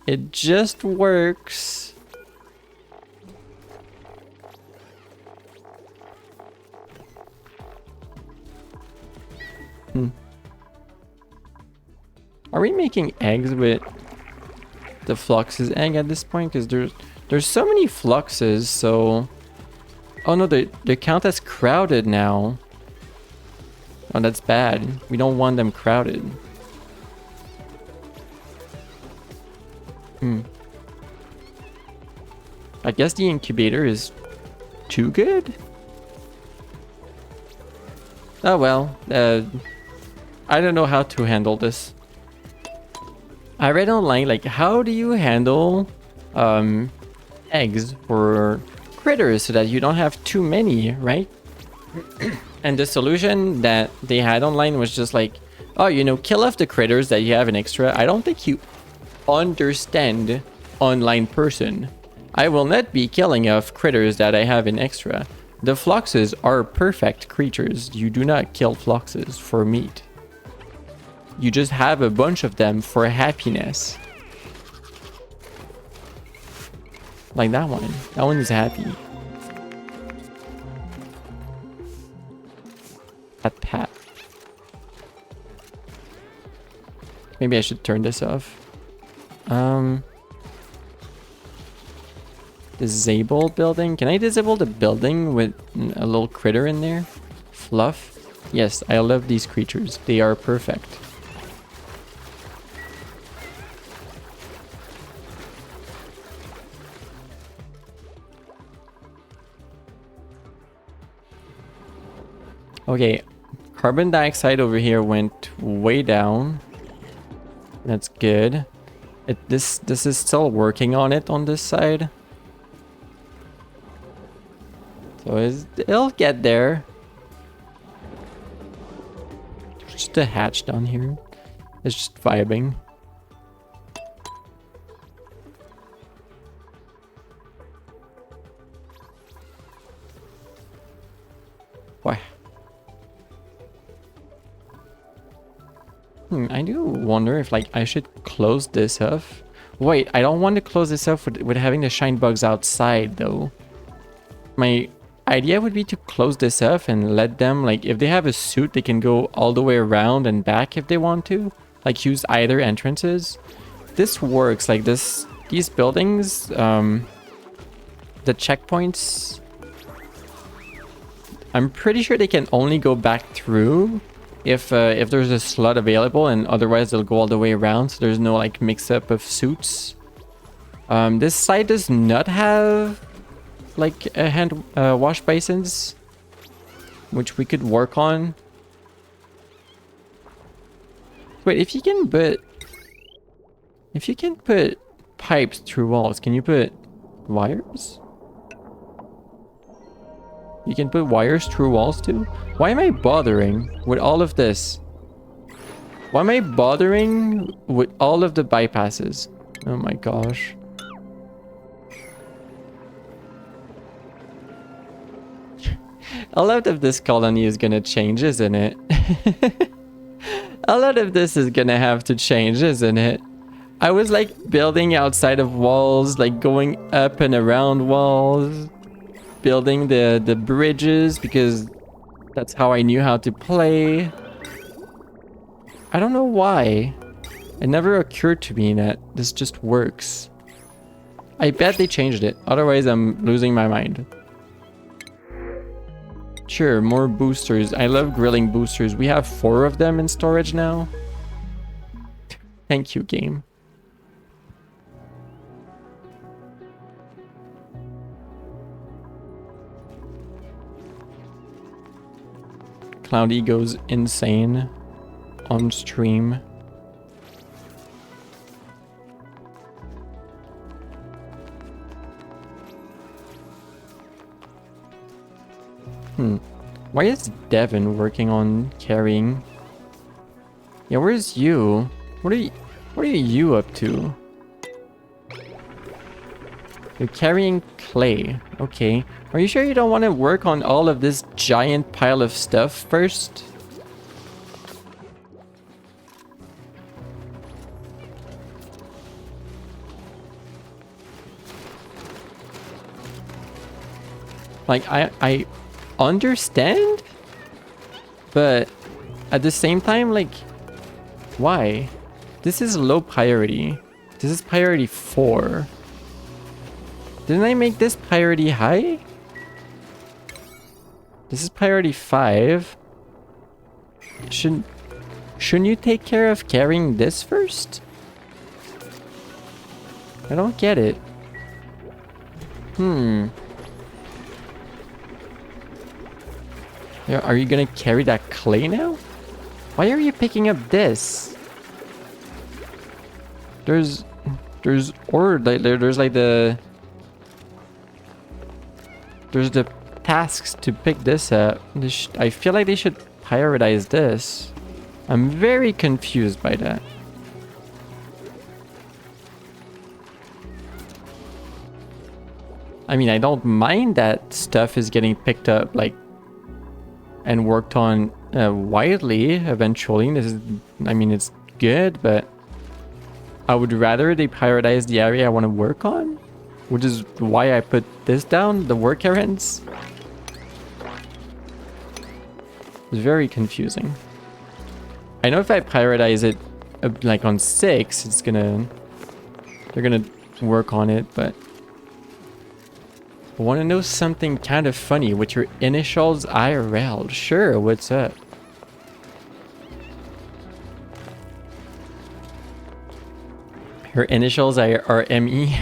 It just works. Are we making eggs with the Flux's egg at this point? Because there's so many Fluxes, so... Oh no, they count as crowded now. Oh, that's bad. We don't want them crowded. I guess the incubator is too good? Oh well, I don't know how to handle this. I read online, like, how do you handle eggs for critters so that you don't have too many, right? And the solution that they had online was just like, oh, you know, kill off the critters that you have in extra. I don't think you understand online person. I will not be killing off critters that I have in extra. The Fluxes are perfect creatures. You do not kill Fluxes for meat. You just have a bunch of them for happiness. Like that one. That one is happy. Pat. Maybe I should turn this off. Disable building. Can I disable the building with a little critter in there? Fluff. Yes, I love these creatures. They are perfect. Okay, carbon dioxide over here went way down. That's good. This is still working on it on this side. So it'll get there. There's just a hatch down here. It's just vibing. Why? I do wonder if like I should close this off. Wait, I don't want to close this off with having the shine bugs outside though. My idea would be to close this off and let them, like, if they have a suit, they can go all the way around and back if they want to. Like, use either entrances. This works, like this, these buildings, the checkpoints, I'm pretty sure they can only go back through if there's a slot available, and otherwise they'll go all the way around, so there's no like mix-up of suits. This side does not have like a hand wash basins, which we could work on. Wait, if you can put pipes through walls, can you put wires? You can put wires through walls too? Why am I bothering with all of this? Why am I bothering with all of the bypasses? Oh my gosh. A lot of this colony is gonna change, isn't it? A lot of this is gonna have to change, isn't it? I was like building outside of walls, like going up and around walls, building the bridges because that's how I knew how to play. I don't know why. It never occurred to me that this just works. I bet they changed it, otherwise I'm losing my mind. Sure, more boosters. I love grilling boosters. We have 4 of them in storage now. Thank you, game. Cloudy goes insane on stream. Why is Devin working on carrying? Yeah, where's you? What are you up to? You're carrying clay. Okay. Are you sure you don't want to work on all of this giant pile of stuff first? Like, I understand, but at the same time, like, why? This is low priority. This is priority 4. Didn't I make this priority high? This is priority 5. Shouldn't you take care of carrying this first? I don't get it. Yeah, are you gonna carry that clay now? Why are you picking up this? There's like the tasks to pick this up. I feel like they should prioritize this. I'm very confused by that. I mean, I don't mind that stuff is getting picked up, like, and worked on widely eventually. This is, I mean, it's good, but I would rather they prioritize the area I want to work on, which is why I put this down, the work errands. It's very confusing. I know if I prioritize it like on 6, it's gonna, they're gonna work on it, but I want to know something kind of funny with your initials IRL. Sure, what's up? Her initials are ME.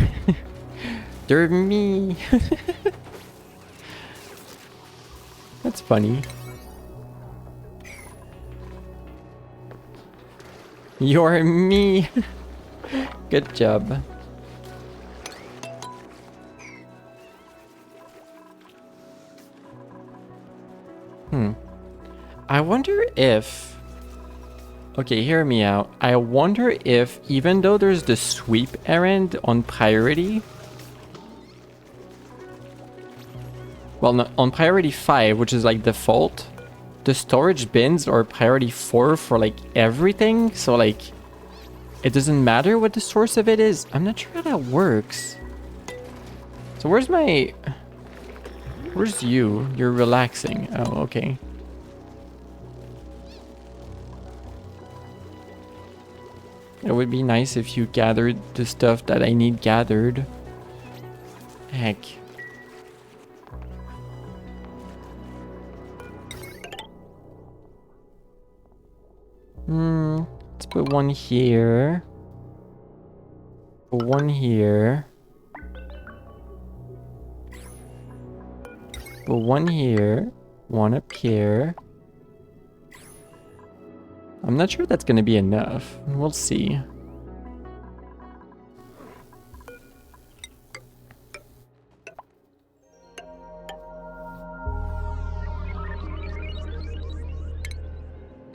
They're me. That's funny. You're me. Good job. I wonder if... Okay, hear me out. I wonder if, even though there's the sweep errand on priority... Well, no, on priority 5, which is like default, the storage bins are priority 4 for like everything. So like, it doesn't matter what the source of it is. I'm not sure how that works. So where's my... Where's you? You're relaxing. Oh, okay. It would be nice if you gathered the stuff that I need gathered. Heck. Let's put one here. Put one here. Put one here. One up here. I'm not sure that's gonna be enough. We'll see.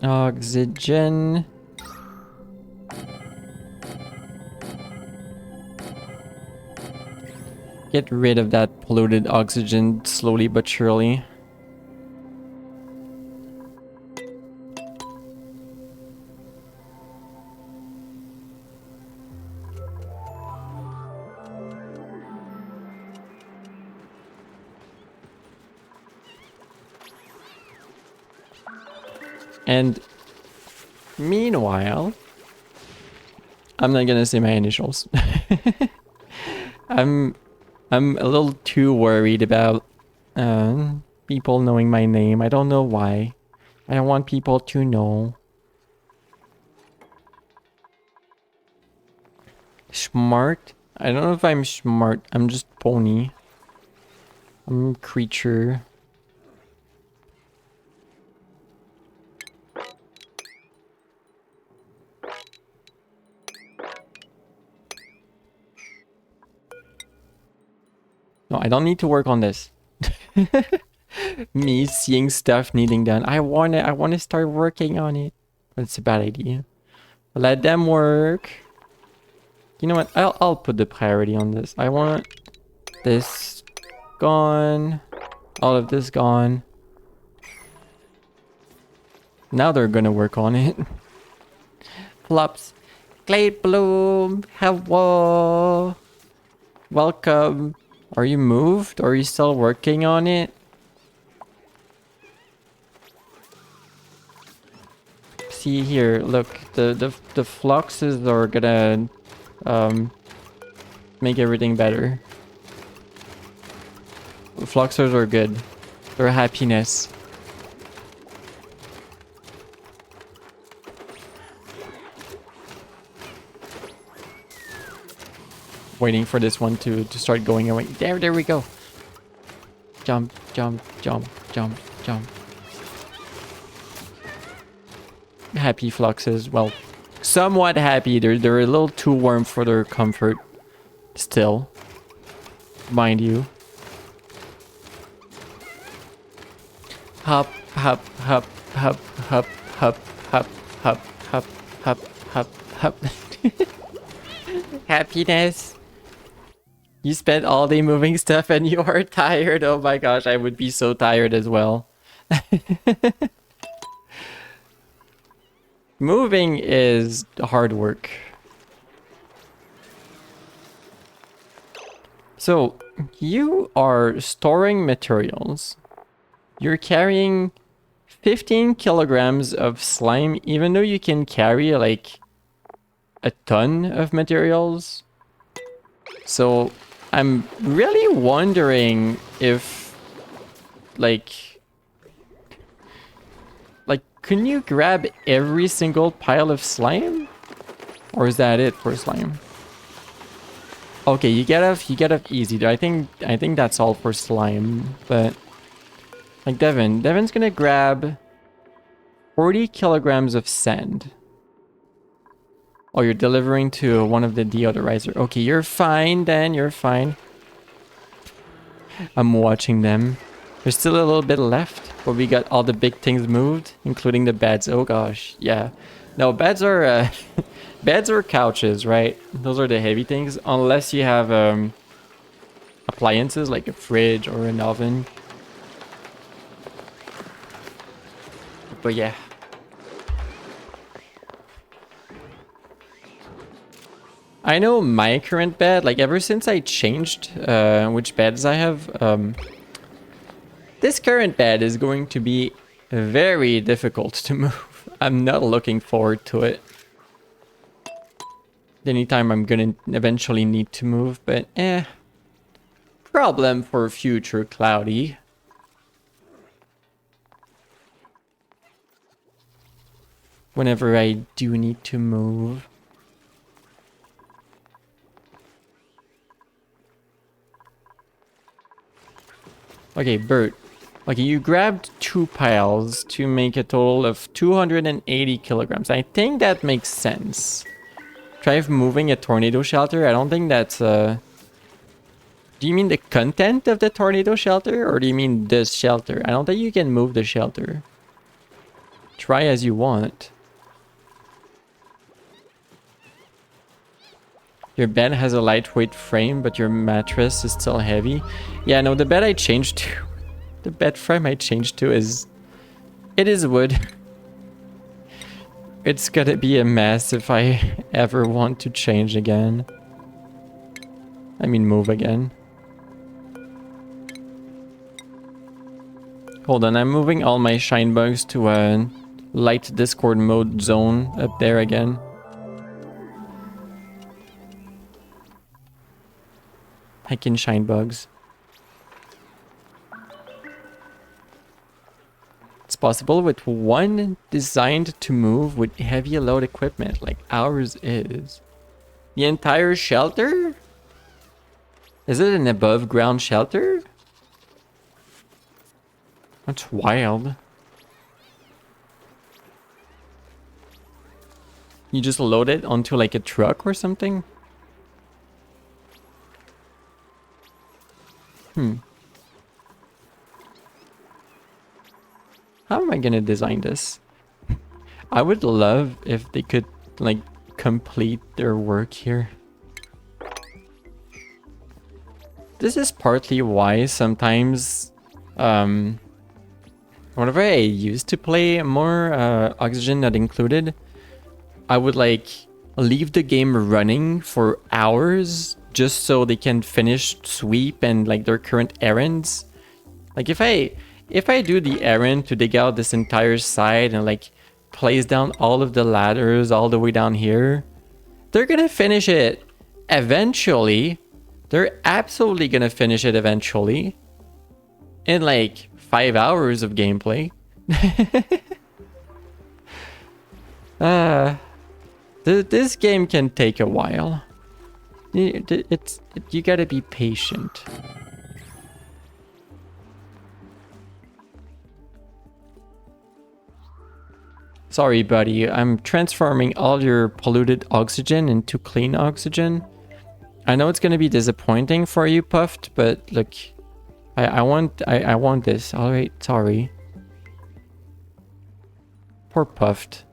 Oxygen. Get rid of that polluted oxygen slowly but surely. And meanwhile, I'm not gonna say my initials. I'm a little too worried about people knowing my name. I don't know why. I don't want people to know. Smart? I don't know if I'm smart. I'm just pony. I'm creature. No, I don't need to work on this. Me seeing stuff needing done. I wanna start working on it. But it's a bad idea. Let them work. You know what? I'll put the priority on this. I want this gone. All of this gone. Now they're gonna work on it. Flops. Clay Bloom. Hello. Welcome. Are you moved? Or are you still working on it? See here, look, the fluxes are gonna make everything better. The fluxers are good. They're happiness. Waiting for this one to start going away. There we go. Jump, jump, jump, jump, jump. Happy fluxes. Well, somewhat happy. They're a little too warm for their comfort. Still. Mind you. Hop, hop, hop, hop, hop, hop, hop, hop, hop, hop, hop, hop. Happiness. You spent all day moving stuff and you are tired. Oh my gosh, I would be so tired as well. Moving is hard work. So, you are storing materials. You're carrying 15 kilograms of slime, even though you can carry like a ton of materials. So, I'm really wondering if like can you grab every single pile of slime? Or is that it for slime? Okay, you get off easy. I think that's all for slime, but like Devin's gonna grab 40 kilograms of sand. Oh, you're delivering to one of the deodorizer. Okay, you're fine then, you're fine. I'm watching them. There's still a little bit left, but we got all the big things moved, including the beds. Oh gosh, yeah. No, beds are beds or couches, right? Those are the heavy things, unless you have appliances like a fridge or an oven. But yeah. I know my current bed, like ever since I changed which beds I have, this current bed is going to be very difficult to move. I'm not looking forward to it. Anytime I'm gonna eventually need to move, but problem for future Cloudy. Whenever I do need to move. Okay, Bert. Okay, you grabbed 2 piles to make a total of 280 kilograms. I think that makes sense. Try moving a tornado shelter. I don't think that's do you mean the content of the tornado shelter, or do you mean this shelter? I don't think you can move the shelter. Try as you want. Your bed has a lightweight frame, but your mattress is still heavy. Yeah, no, the bed I changed to... The bed frame I changed to is... It is wood. It's gonna be a mess if I ever want to change again. I mean, move again. Hold on, I'm moving all my shine bugs to a light Discord mode zone up there again. Heckin' shine bugs. It's possible with one designed to move with heavy load equipment like ours is. The entire shelter? Is it an above ground shelter? That's wild. You just load it onto like a truck or something? How am I gonna design this? I would love if they could like complete their work here. This is partly why sometimes whenever I used to play more Oxygen Not Included, I would like leave the game running for hours just so they can finish sweep and like their current errands. Like if I do the errand to dig out this entire side and like place down all of the ladders all the way down here, they're gonna finish it eventually. They're absolutely gonna finish it eventually. In like 5 hours of gameplay. This game can take a while. You gotta be patient. Sorry, buddy. I'm transforming all your polluted oxygen into clean oxygen. I know it's gonna be disappointing for you, Puffed, but look, I want this. All right, sorry. Poor Puffed.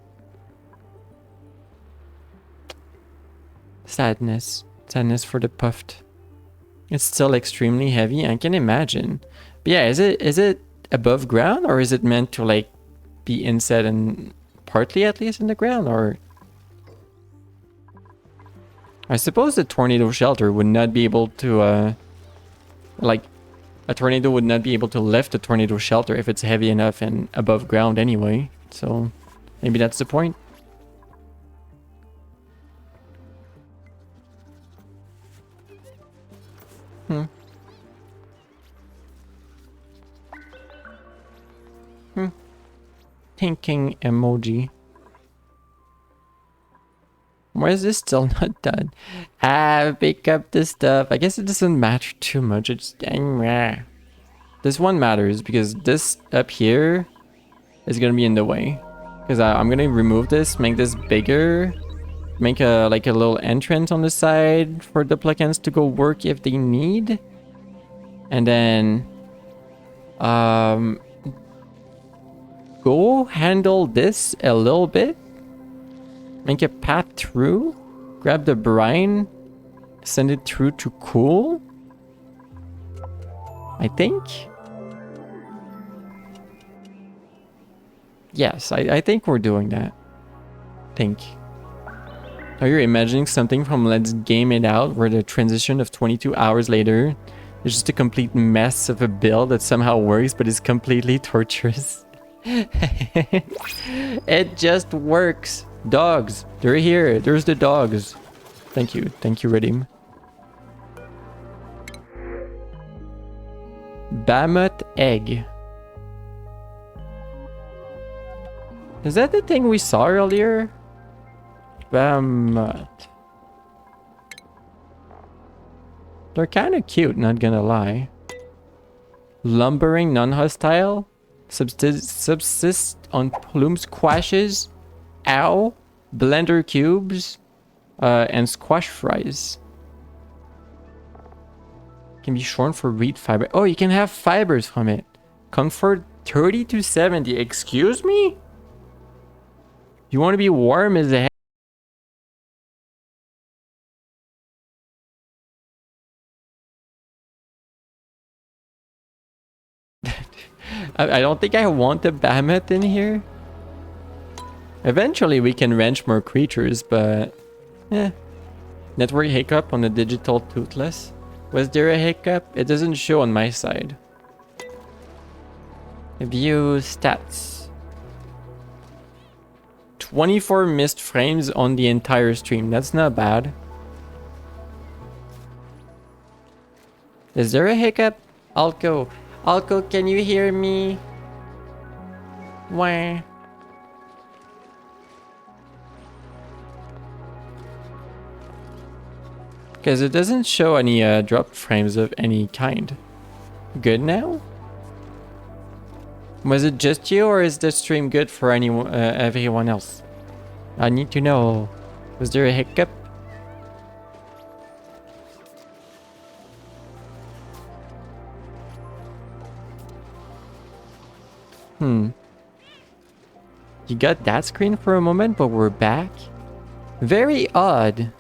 Sadness for the Puffed. It's still extremely heavy. I can imagine. But yeah, is it above ground, or is it meant to like be inside and partly at least in the ground? Or I suppose the tornado shelter would not be able to like a tornado would not be able to lift the tornado shelter if it's heavy enough and above ground anyway. So maybe that's the point. Thinking emoji. Why is this still not done? Pick up this stuff. I guess it doesn't matter too much. It's this one matters because this up here is gonna be in the way. Because I'm gonna remove this, make this bigger, make a like a little entrance on the side for the plugins to go work if they need, and then go handle this a little bit. Make a path through. Grab the brine. Send it through to cool. I think. Yes, I think we're doing that. Are you imagining something from Let's Game It Out where the transition of 22 hours later is just a complete mess of a build that somehow works but is completely torturous? It just works. Dogs, they're here. There's the dogs. Thank you, Redeem. Mammoth egg. Is that the thing we saw earlier? Mammoth. They're kind of cute, not gonna lie. Lumbering, non-hostile. Subsist on plume squashes. Ow. Blender cubes. And squash fries. Can be shorn for reed fiber. Oh, you can have fibers from it. Comfort 30 to 70. Excuse me? You want to be warm as a heck? I don't think I want the Behemoth in here. Eventually we can wrench more creatures, but... eh. Network hiccup on the digital toothless. Was there a hiccup? It doesn't show on my side. View stats. 24 missed frames on the entire stream. That's not bad. Is there a hiccup? Alco. Alco, can you hear me? Wah. Because it doesn't show any dropped frames of any kind. Good now? Was it just you, or is the stream good for anyone, everyone else? I need to know. Was there a hiccup? You got that screen for a moment, but we're back? Very odd.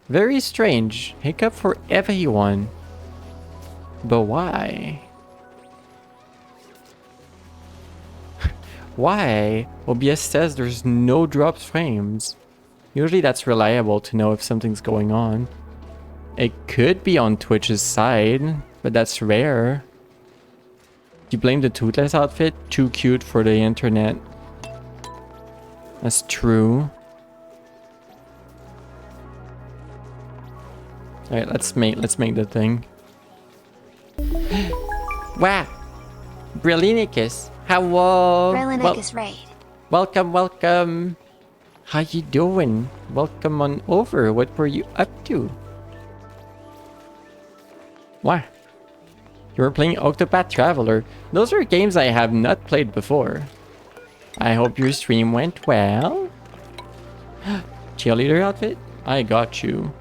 Very strange. Hiccup for everyone. But why? Why? OBS says there's no dropped frames. Usually that's reliable to know if something's going on. It could be on Twitch's side, but that's rare. You blame the toothless outfit? Too cute for the internet. That's true. Alright, let's make the thing. Wow! Brillinicus! Hello!
Relinicus raid.
Welcome, welcome! How you doing? Welcome on over. What were you up to? What? You were playing Octopath Traveler. Those are games I have not played before. I hope your stream went well. Cheerleader outfit? I got you.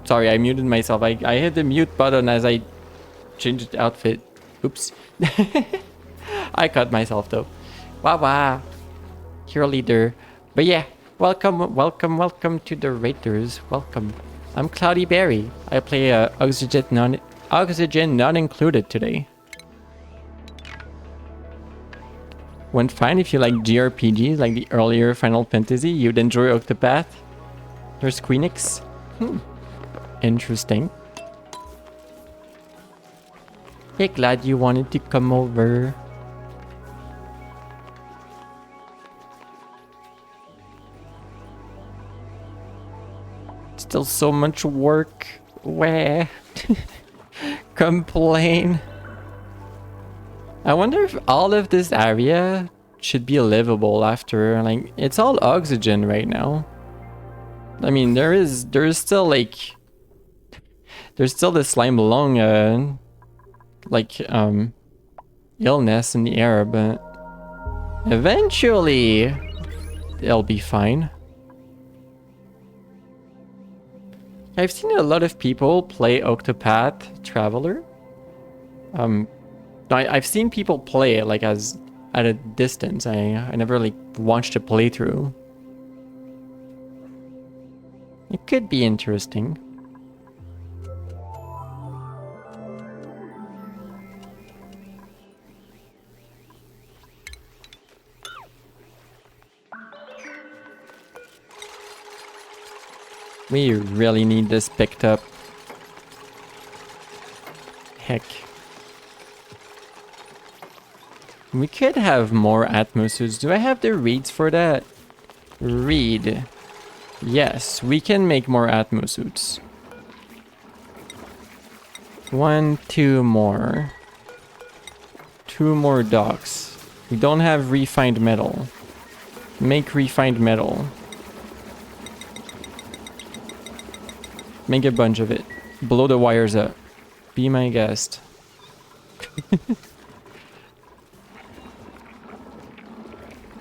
Sorry, I muted myself. I hit the mute button as I changed outfit. Oops. I cut myself though. Wow, wow. Cheerleader. But yeah, welcome, welcome, welcome to the Raiders. Welcome. I'm Cloudy Berry. I play Oxygen not included today. Went fine if you like JRPGs, like the earlier Final Fantasy. You'd enjoy Octopath. There's Queenix. Interesting. Hey, glad you wanted to come over. Still so much work. Where? Complain. I wonder if all of this area should be livable after, like, it's all oxygen right now. I mean, there's still like, there's still the slime lung, illness in the air, but eventually they'll be fine. I've seen a lot of people play Octopath Traveler. I've seen people play it like as at a distance. I never like watched a playthrough. It could be interesting. We really need this picked up. Heck. We could have more Atmosuits. Do I have the reeds for that? Reed. Yes, we can make more Atmosuits. 1, 2 more. 2 more docks. We don't have refined metal. Make refined metal. Make a bunch of it. Blow the wires up. Be my guest.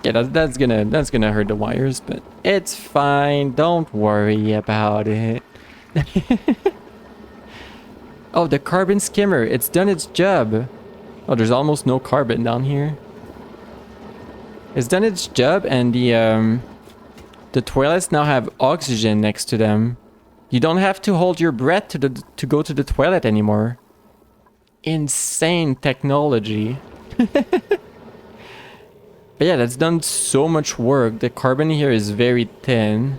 Yeah, that's gonna hurt the wires, but it's fine. Don't worry about it. Oh, the carbon skimmer. It's done its job. Oh, there's almost no carbon down here. It's done its job, and the toilets now have oxygen next to them. You don't have to hold your breath to go to the toilet anymore. Insane technology. But yeah, that's done so much work. The carbon here is very thin.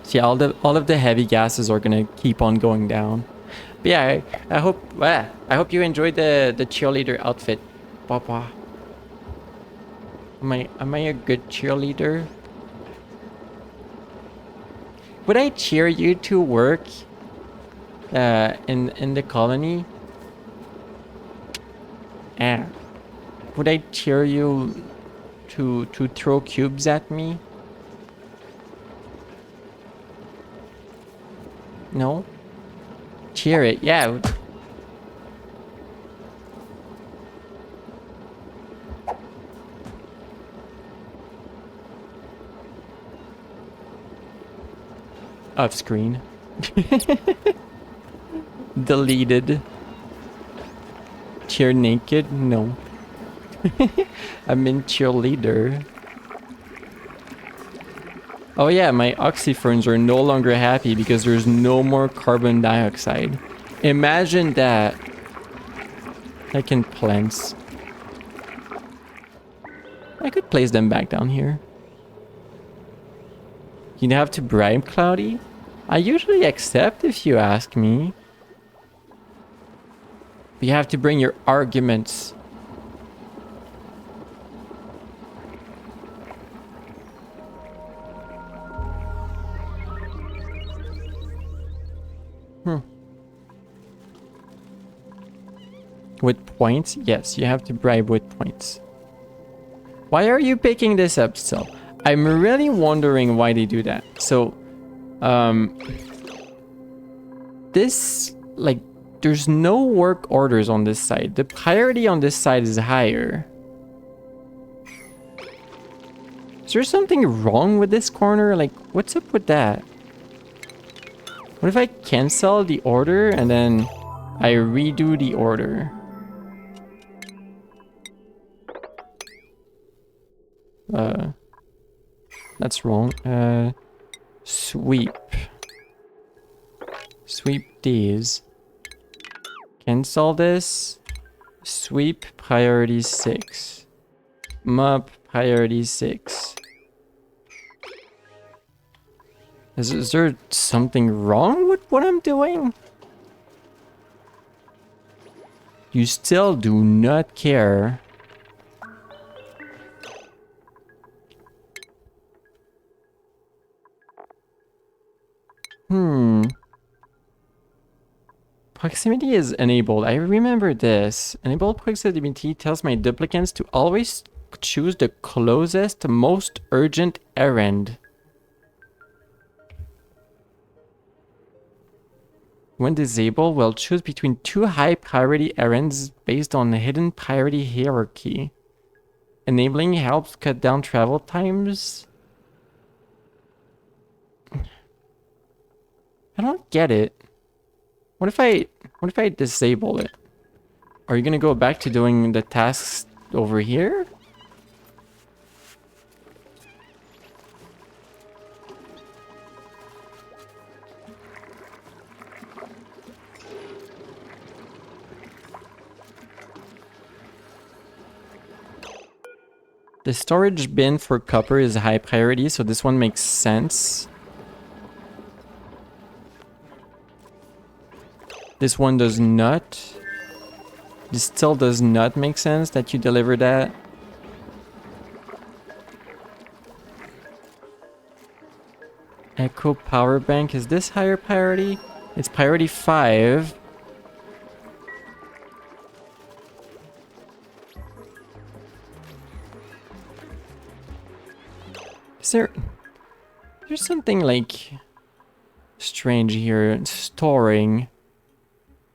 See, all of the heavy gases are gonna keep on going down. But yeah, I hope you enjoyed the cheerleader outfit, Papa. Am I a good cheerleader? Would I cheer you to work in the colony? Would I cheer you to throw cubes at me? No? Cheer it, yeah. Off screen. Deleted. Cheer naked? No. I'm in cheerleader. Oh yeah, my oxyferns are no longer happy because there's no more carbon dioxide. Imagine that. Like in plants. I could place them back down here. You'd have to bribe Cloudy? I usually accept if you ask me. But you have to bring your arguments. With points? Yes, you have to bribe with points. Why are you picking this up still? I'm really wondering why they do that. So, this, like, there's no work orders on this side. The priority on this side is higher. Is there something wrong with this corner? Like, what's up with that? What if I cancel the order and then I redo the order? That's wrong. Sweep. Sweep these. Cancel this. Sweep priority 6. Mop priority 6. Is there something wrong with what I'm doing? You still do not care. Proximity is enabled. I remember this. Enable proximity tells my duplicants to always choose the closest, most urgent errand. When disabled, we'll choose between 2 high priority errands based on the hidden priority hierarchy. Enabling helps cut down travel times. I don't get it. What if I disable it? Are you gonna go back to doing the tasks over here? The storage bin for copper is high priority, so this one makes sense. This one does not. This still does not make sense that you deliver that. Echo power bank, is this higher priority? It's priority 5. Is there's something like strange here. Storing.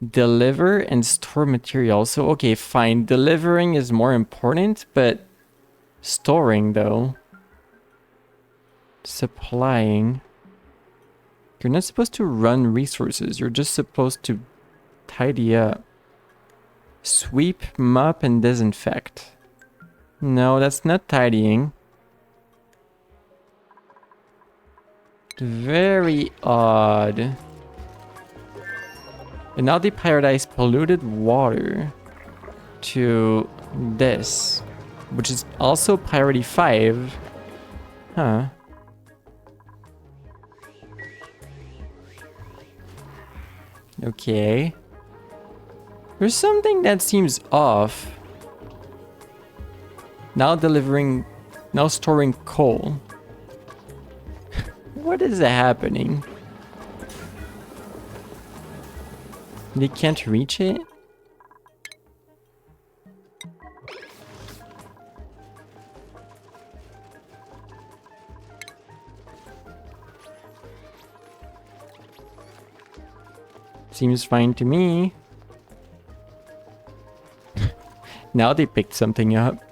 Deliver and store materials. So, okay, fine. Delivering is more important, but storing, though. Supplying. You're not supposed to run resources. You're just supposed to tidy up. Sweep, mop, and disinfect. No, that's not tidying. Very odd. And now they prioritize polluted water to this, which is also priority 5. Huh. Okay. There's something that seems off. Now storing coal. What is happening? They can't reach it? Seems fine to me. Now they picked something up.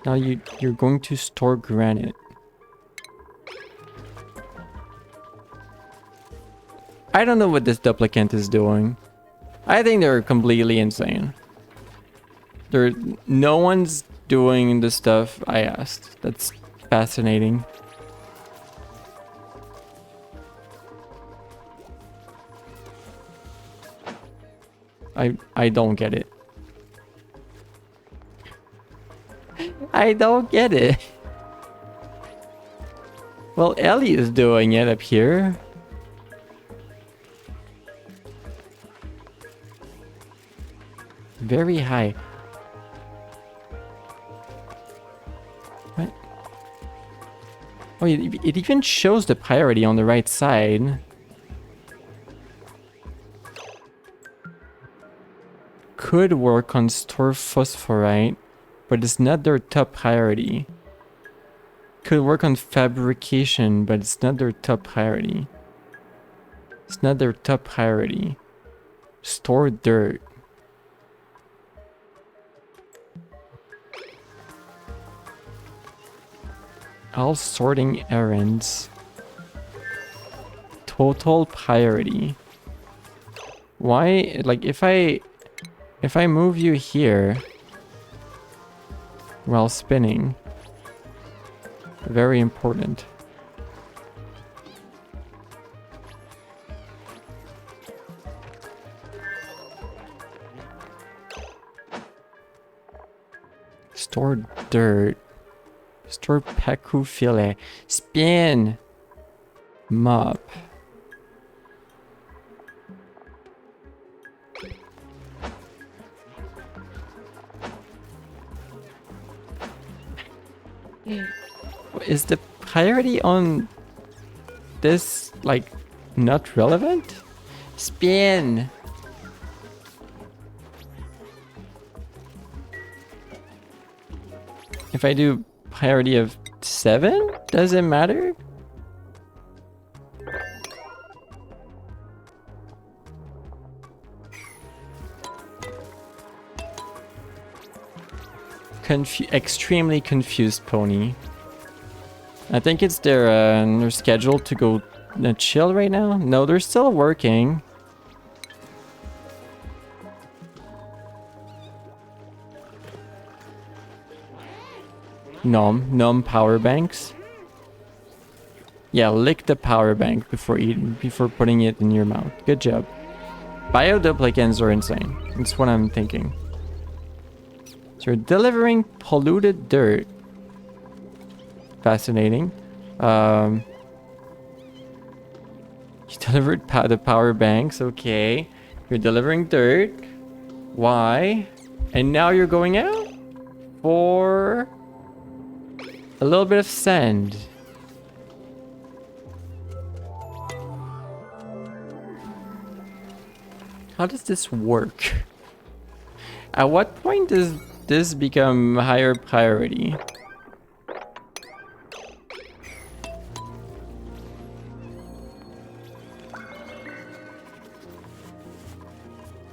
Now you're going to store granite. I don't know what this duplicant is doing. I think they're completely insane. No one's doing the stuff I asked. That's fascinating. I don't get it. I don't get it. Well, Ellie is doing it up here. Very high. What? Oh, it even shows the priority on the right side. Could work on store phosphorite, but it's not their top priority. Could work on fabrication, but it's not their top priority. It's not their top priority. Store dirt. All sorting errands. Total priority. Why, like, if I move you here while spinning, very important. Store dirt. Store pacu fillet. Spin. Mop. Is the priority on this, like, not relevant? Spin. If I do priority of 7, does it matter? Extremely confused pony. I think it's their schedule to go chill right now. No, they're still working. Nom power banks. Yeah, lick the power bank before putting it in your mouth. Good job. Bioduplicants are insane. That's what I'm thinking. So you're delivering polluted dirt. Fascinating. You delivered the power banks. Okay. You're delivering dirt. Why? And now you're going out for a little bit of sand. How does this work? At what point this become higher priority?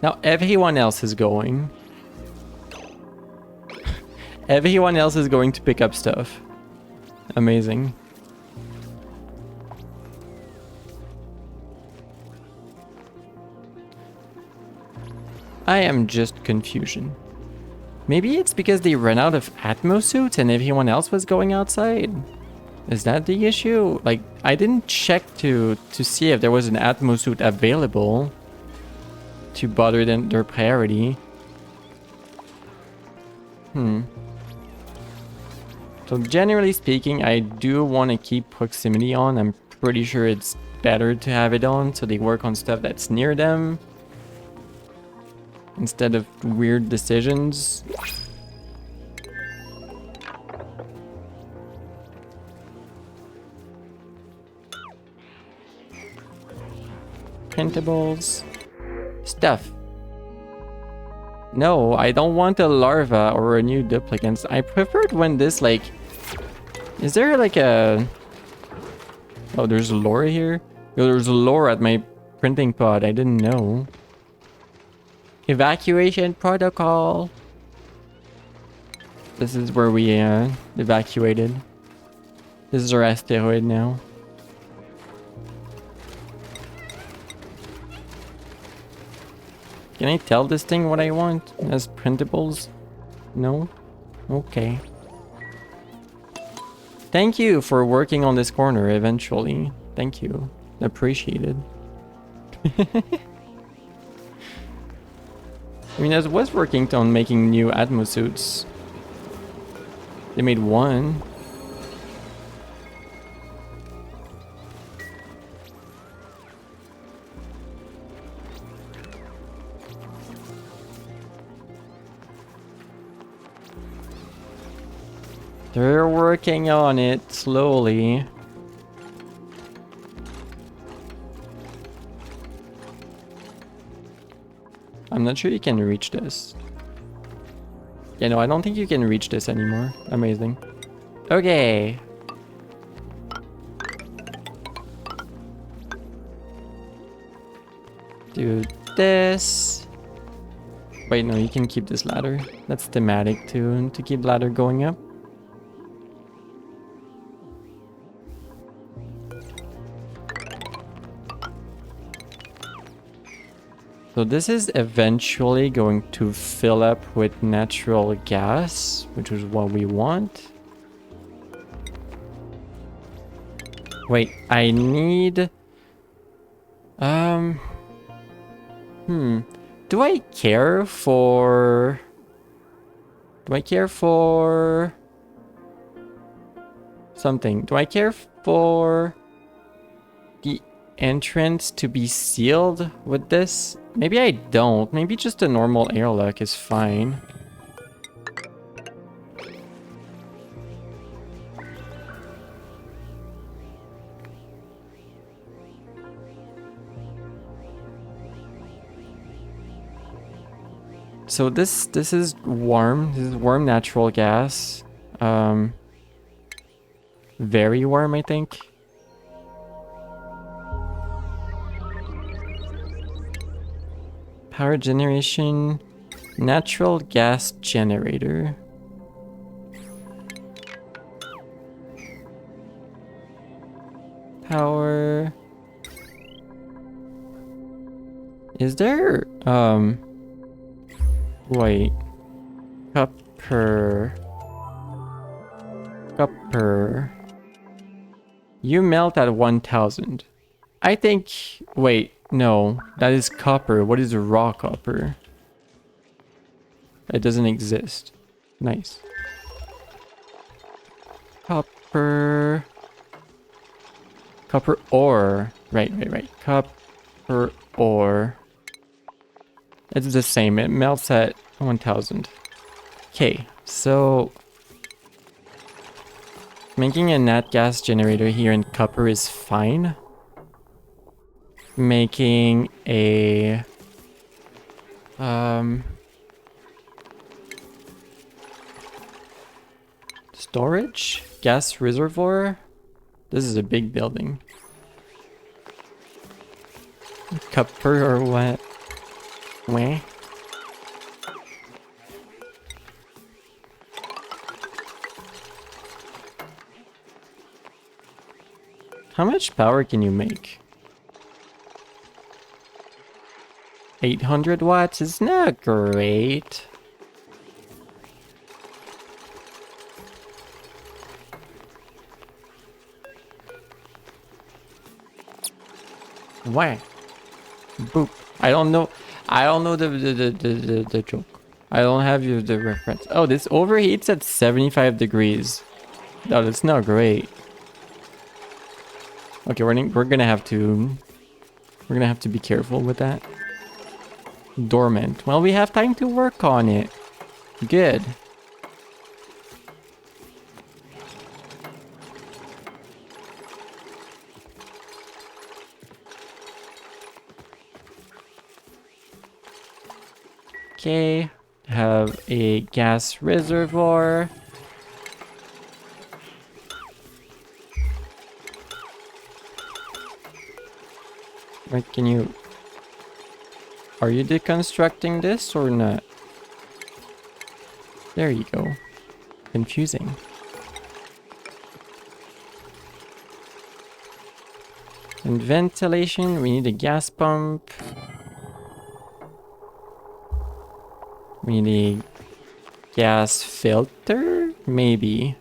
Now everyone else is going. Everyone else is going to pick up stuff. Amazing. I am just confusion. Maybe it's because they ran out of Atmo suits and everyone else was going outside. Is that the issue? Like, I didn't check to see if there was an Atmo suit available to bother them their priority. So generally speaking, I do want to keep proximity on. I'm pretty sure it's better to have it on so they work on stuff that's near them instead of weird decisions. Printables. Stuff. No, I don't want a larva or a new duplicants. I preferred when this, like... Is there like a... Oh, there's lore here? Oh, there's lore at my printing pod. I didn't know. Evacuation protocol. This is where we evacuated. This is our asteroid now. Can I tell this thing what I want as printables? No? Okay. Thank you for working on this corner eventually. Thank you. Appreciated. I mean, I was working on making new Atmo suits. They made one. They're working on it slowly. I'm not sure you can reach this. Yeah, no, I don't think you can reach this anymore. Amazing. Okay. Do this. Wait, no, you can keep this ladder. That's thematic too, to keep ladder going up. So this is eventually going to fill up with natural gas, which is what we want. Wait, I need... Do I care for... something? Do I care for the entrance to be sealed with this? Maybe I don't. Maybe just a normal airlock is fine. So this is warm. This is warm natural gas. Very warm, I think. Power generation, natural gas generator. Power. Is there, wait. Copper. You melt at 1000. I think, wait. No, that is copper. What is raw copper? It doesn't exist. Nice. Copper. Copper ore. Right. Copper ore. It's the same. It melts at 1000. Okay, so... making a nat gas generator here in copper is fine. Making a Storage? Gas reservoir? This is a big building. Copper or what? Where? How much power can you make? 800 watts is not great. Why? Boop. I don't know the joke. I don't have the reference. Oh, this overheats at 75 degrees. No, that's not great. Okay, we're gonna have to be careful with that. Dormant. Well, we have time to work on it. Good. Okay, have a gas reservoir. Wait, can you... Are you deconstructing this or not? There you go. Confusing. And ventilation, we need a gas pump. We need a gas filter? Maybe.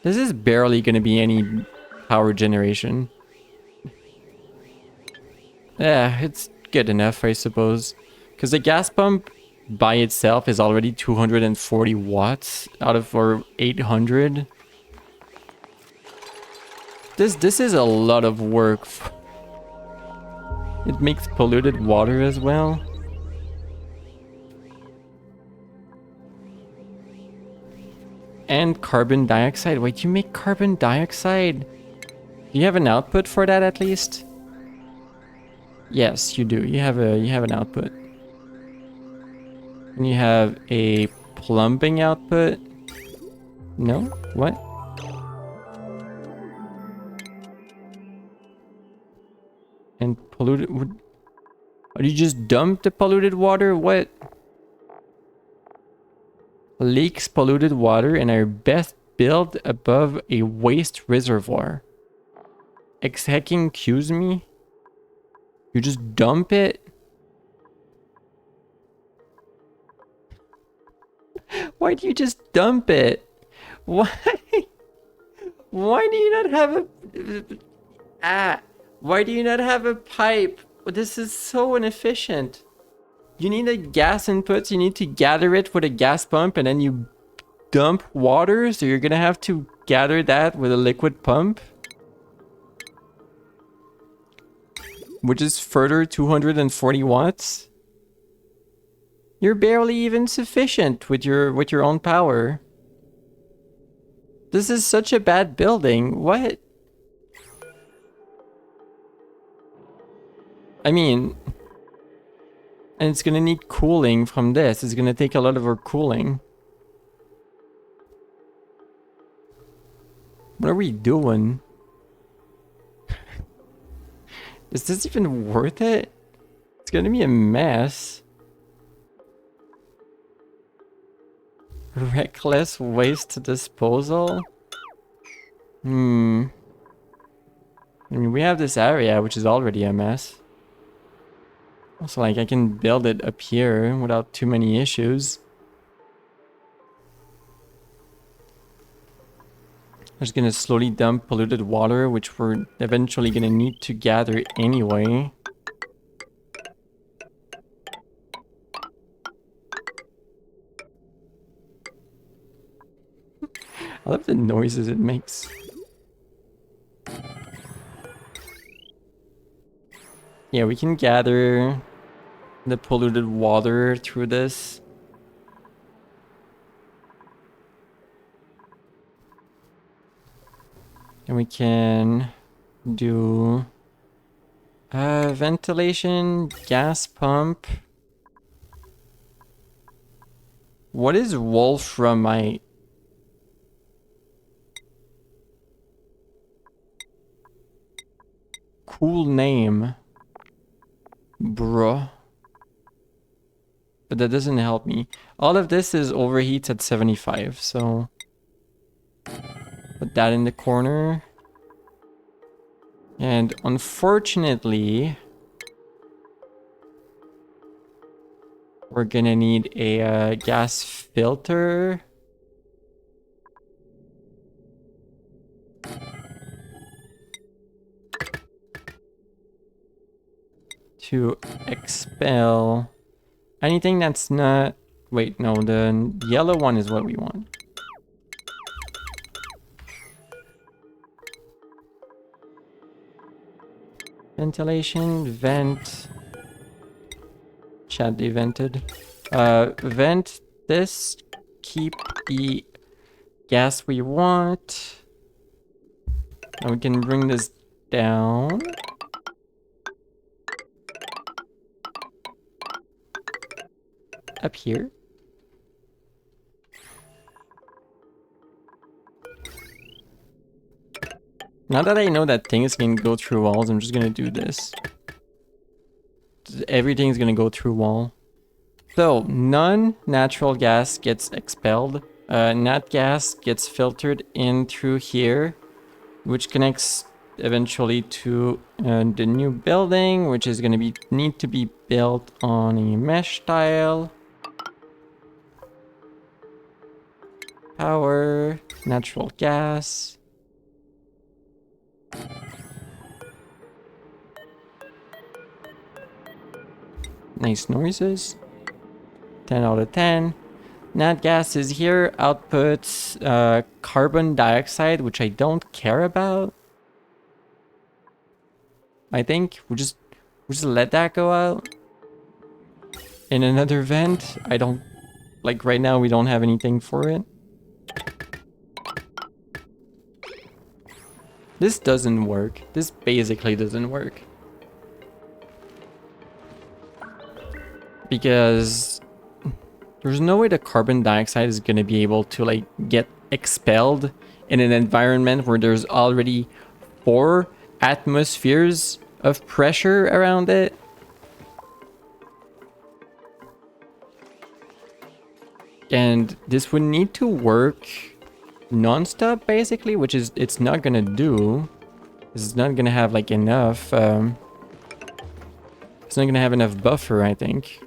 This is barely gonna be any power generation. Yeah, it's good enough, I suppose. Because the gas pump by itself is already 240 watts out of our 800. This is a lot of work. It makes polluted water as well. And carbon dioxide. Wait, you make carbon dioxide? Do you have an output for that at least? Yes, you do. You have an output. And you have a plumbing output. No? What? And polluted wood. Or you just dump the polluted water? What? Leaks polluted water and are best built above a waste reservoir. Excuse me? You just dump it? Why do you just dump it? Why? Why do you not have a... Why do you not have a pipe? This is so inefficient. You need a gas input, you need to gather it with a gas pump, and then you dump water, so you're gonna have to gather that with a liquid pump. Which is further 240 watts. You're barely even sufficient with your own power. This is such a bad building. What? I mean... And it's gonna need cooling from this. It's gonna take a lot of our cooling. What are we doing? Is this even worth it? It's gonna be a mess. Reckless waste disposal? I mean, we have this area, which is already a mess. Also, like, I can build it up here without too many issues. I'm just gonna slowly dump polluted water, which we're eventually gonna need to gather anyway. I love the noises it makes. Yeah, we can gather the polluted water through this. And we can do ventilation, gas pump. What is Wolframite? Cool name. Bruh. But that doesn't help me. All of this is overheats at 75, so... Put that in the corner. And unfortunately... We're gonna need a gas filter. To expel anything that's not... Wait, no, the yellow one is what we want. Ventilation, vent. Chat, they vented. Vent this, keep the gas we want. Now we can bring this down. Up here. Now that I know that things can go through walls, I'm just gonna do this. Everything's gonna go through wall. So, non-natural gas gets expelled. Nat gas gets filtered in through here, which connects eventually to the new building, which is gonna need to be built on a mesh tile. Power, natural gas. Nice noises. 10 out of 10. Nat gas is here. Outputs carbon dioxide, which I don't care about. I think we'll just let that go out. In another vent, I don't... Like right now we don't have anything for it. This doesn't work. This basically doesn't work. Because there's no way the carbon dioxide is going to be able to like get expelled in an environment where there's already 4 atmospheres of pressure around it. And this would need to work non-stop basically, which is it's not gonna do. It's not gonna have like enough it's not gonna have enough buffer, I think.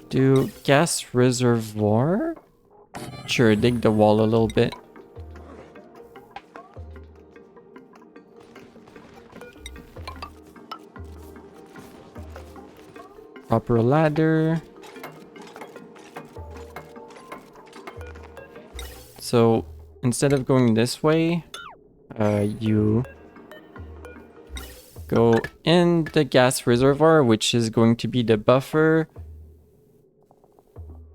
Do gas reservoir? Sure, dig the wall a little bit. Proper ladder. So instead of going this way, you go in the gas reservoir, which is going to be the buffer.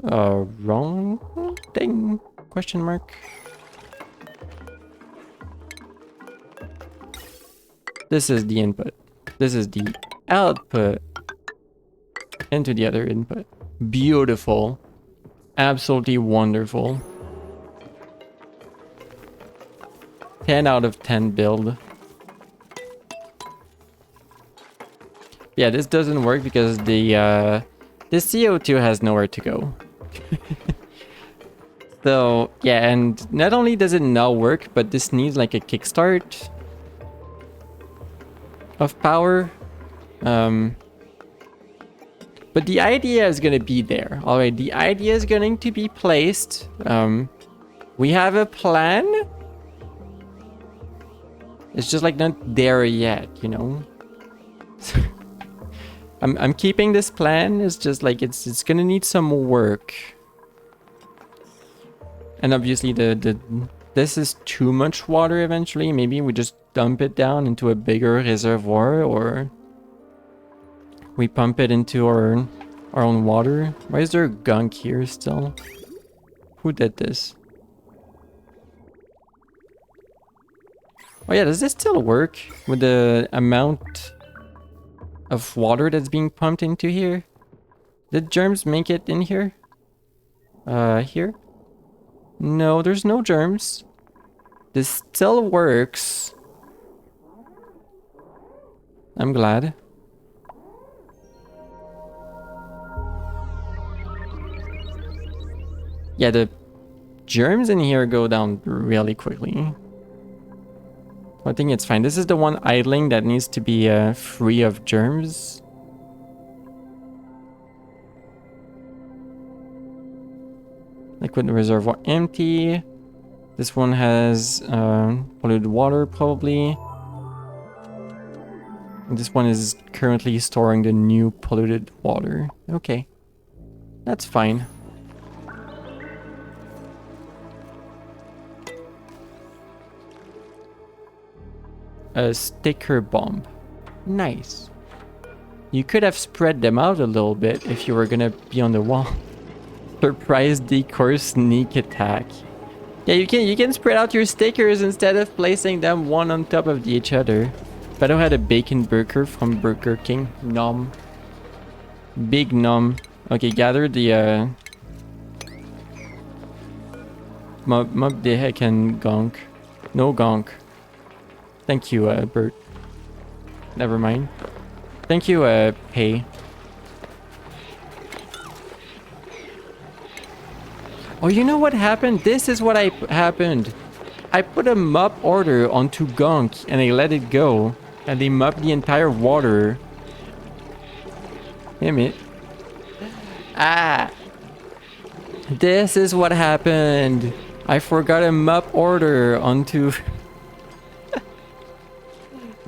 Wrong thing? Question mark. This is the input. This is the output into the other input. Beautiful. Absolutely wonderful. 10 out of 10 build. Yeah, this doesn't work because the CO2 has nowhere to go. So, yeah, and not only does it not work, but this needs like a kickstart of power. But the idea is going to be there. Alright, the idea is going to be placed. We have a plan. It's just like not there yet, you know. I'm keeping this plan. It's just like it's gonna need some work. And obviously this is too much water eventually. Maybe we just dump it down into a bigger reservoir, or we pump it into our own water. Why is there gunk here still? Who did this? Oh yeah, does this still work with the amount of water that's being pumped into here. Did germs make it in here? Here? No, there's no germs. This still works. I'm glad. Yeah, the germs in here go down really quickly. I think it's fine. This is the one idling that needs to be free of germs. Liquid reservoir empty. This one has polluted water probably. And this one is currently storing the new polluted water. Okay, that's fine. A sticker bomb. Nice. You could have spread them out a little bit if you were gonna be on the wall. Surprise decor sneak attack. Yeah, you can spread out your stickers instead of placing them one on top of each other. Beto had a bacon burger from Burger King. Nom. Big nom. Okay, gather the mob the heck and gonk. No gonk. Thank you, Bert. Never mind. Thank you, Pay. Oh, you know what happened? This is what happened. I put a mop order onto Gonk and I let it go. And they mopped the entire water. Damn it. Ah. This is what happened. I forgot a mop order onto...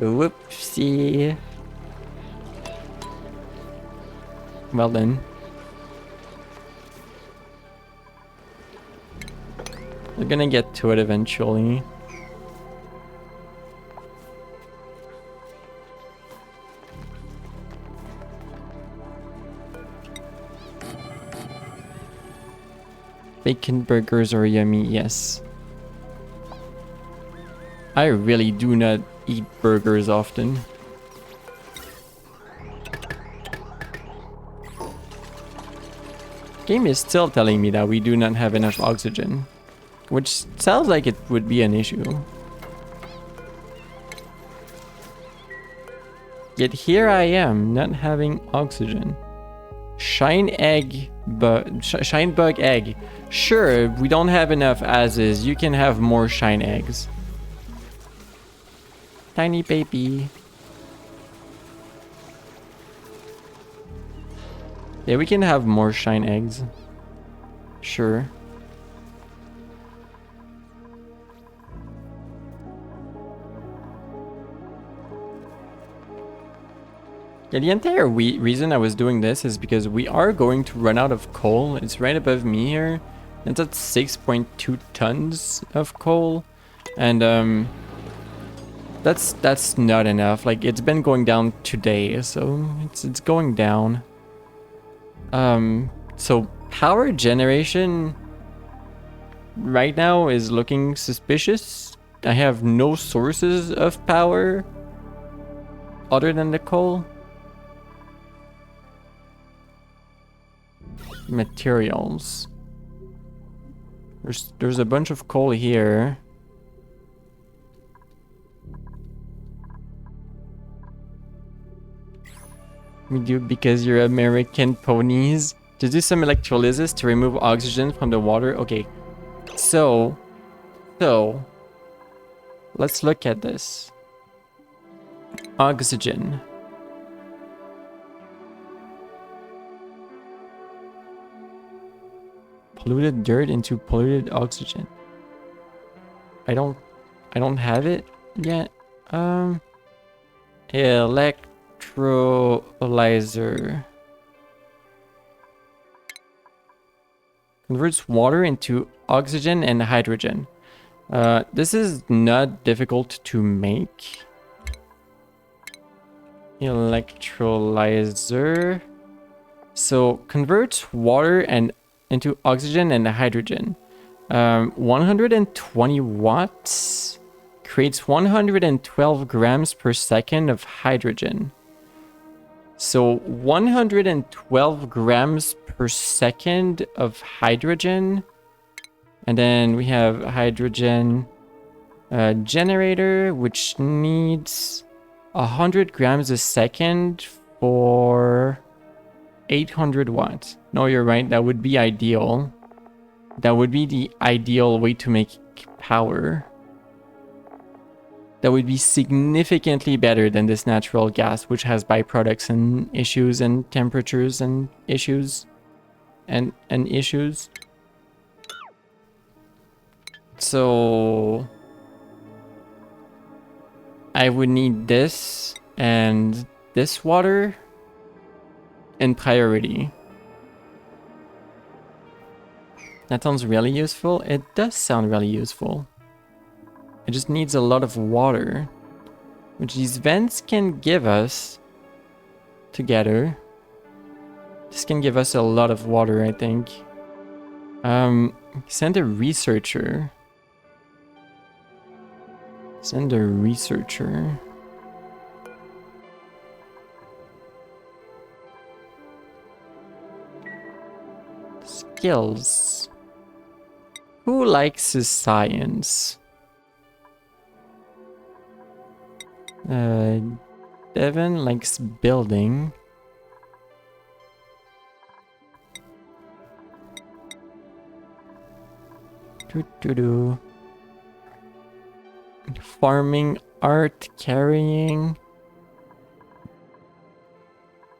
Whoopsie. Well then. We're gonna get to it eventually. Bacon burgers are yummy, yes. I really do not eat burgers often. Game is still telling me that we do not have enough oxygen, which sounds like it would be an issue. Yet here I am, not having oxygen. Shine bug egg. Sure, we don't have enough as is. You can have more shine eggs. Tiny baby. Yeah, we can have more shine eggs. Sure. Yeah, the entire reason I was doing this is because we are going to run out of coal. It's right above me here. It's at 6.2 tons of coal. And that's not enough. Like, it's been going down today, so it's going down. So power generation right now is looking suspicious. I have no sources of power other than the coal. Materials. There's a bunch of coal here. We do because you're American ponies. To do some electrolysis to remove oxygen from the water. Okay. So let's look at this. Oxygen. Polluted dirt into polluted oxygen. I don't have it yet. Electrolyzer. Converts water into oxygen and hydrogen. This is not difficult to make. Electrolyzer. So converts water into oxygen and hydrogen. 120 watts creates 112 grams per second of hydrogen. So 112 grams per second of hydrogen. And then we have a hydrogen generator, which needs 100 grams a second for 800 watts. No, you're right. That would be ideal. That would be the ideal way to make power. That would be significantly better than this natural gas, which has byproducts and issues and temperatures and issues and issues. So I would need this and this water in priority. That sounds really useful. It does sound really useful. It just needs a lot of water, which these vents can give us together. This can give us a lot of water, I think. Send a researcher. Send a researcher. Skills. Who likes his science? Devin likes building. Farming, art, carrying,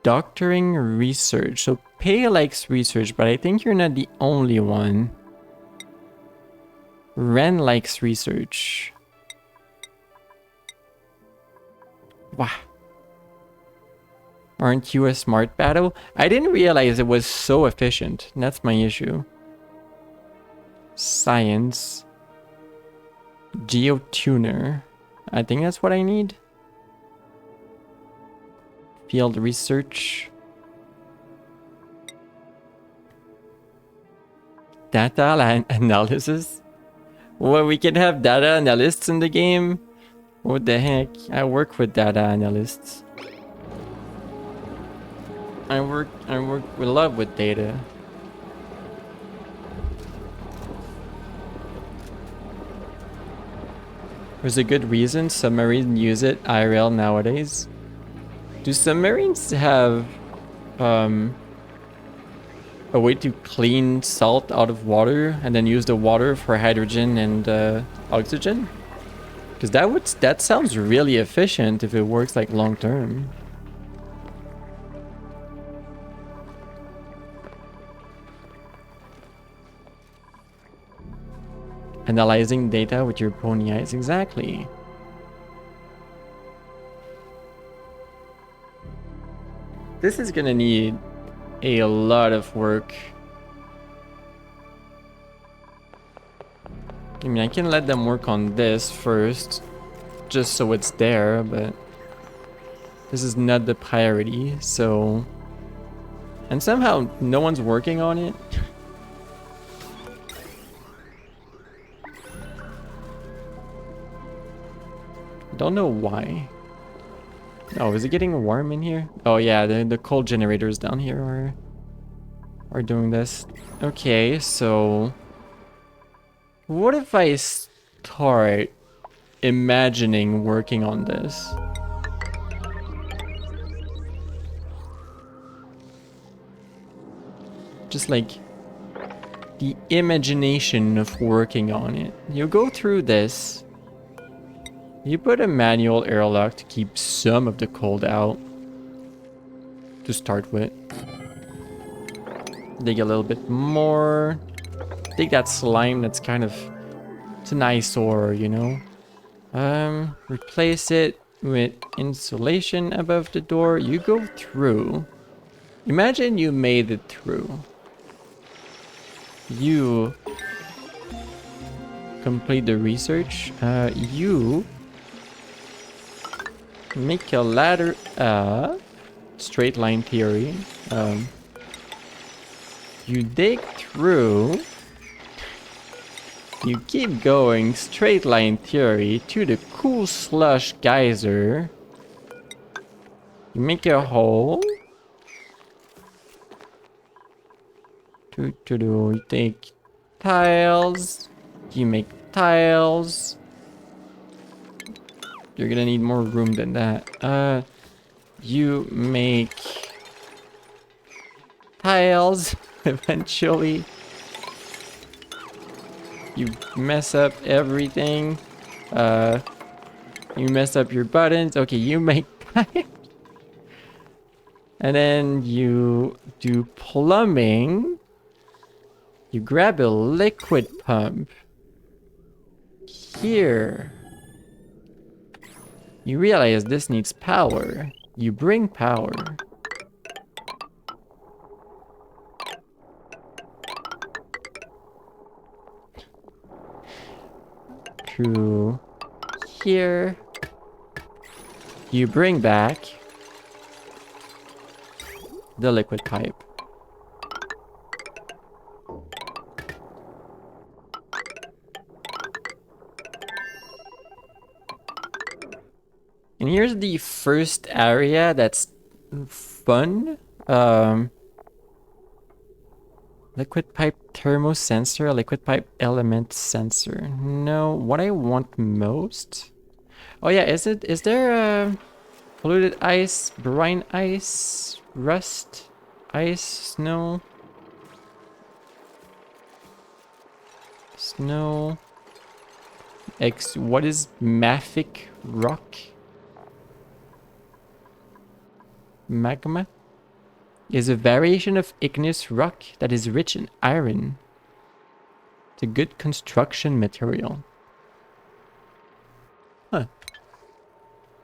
doctoring, research. So Pei likes research, but I think you're not the only one. Ren likes research. Wow. Aren't you a smart battle? I didn't realize it was so efficient. That's my issue. Science. Geotuner. I think that's what I need. Field research. Data analysis? Well, we can have data analysts in the game? What the heck? I work with data analysts. I work a lot with data. There's a good reason submarines use it IRL nowadays. Do submarines have a way to clean salt out of water and then use the water for hydrogen and oxygen? Because that sounds really efficient if it works like long term. Analyzing data with your pony eyes, exactly. This is gonna need a lot of work. I mean, I can let them work on this first, just so it's there, but this is not the priority, so... And somehow, no one's working on it. Don't know why. Oh, is it getting warm in here? Oh yeah, the cold generators down here are doing this. Okay, so... What if I start imagining working on this? Just like the imagination of working on it. You go through this. You put a manual airlock to keep some of the cold out. To start with. Dig a little bit more. Dig that slime that's kind of... It's an eyesore, you know? Replace it with insulation above the door. You go through. Imagine you made it through. You complete the research. You make a ladder up. Straight line theory. You dig through. You keep going, straight line theory, to the cool slush geyser. You make a hole. You take tiles. You make tiles. You're gonna need more room than that. You make tiles eventually. You mess up everything. You mess up your buttons. Okay, you make tiles. And then you do plumbing. You grab a liquid pump. Here. You realize this needs power. You bring power. To here. You bring back the liquid pipe. And here's the first area that's fun. Liquid pipe thermosensor, liquid pipe element sensor. No, what I want most. Oh yeah, is there polluted ice, brine ice, rust, ice, snow? Snow. What is mafic rock? Magma is a variation of igneous rock that is rich in iron. It's a good construction material. Huh.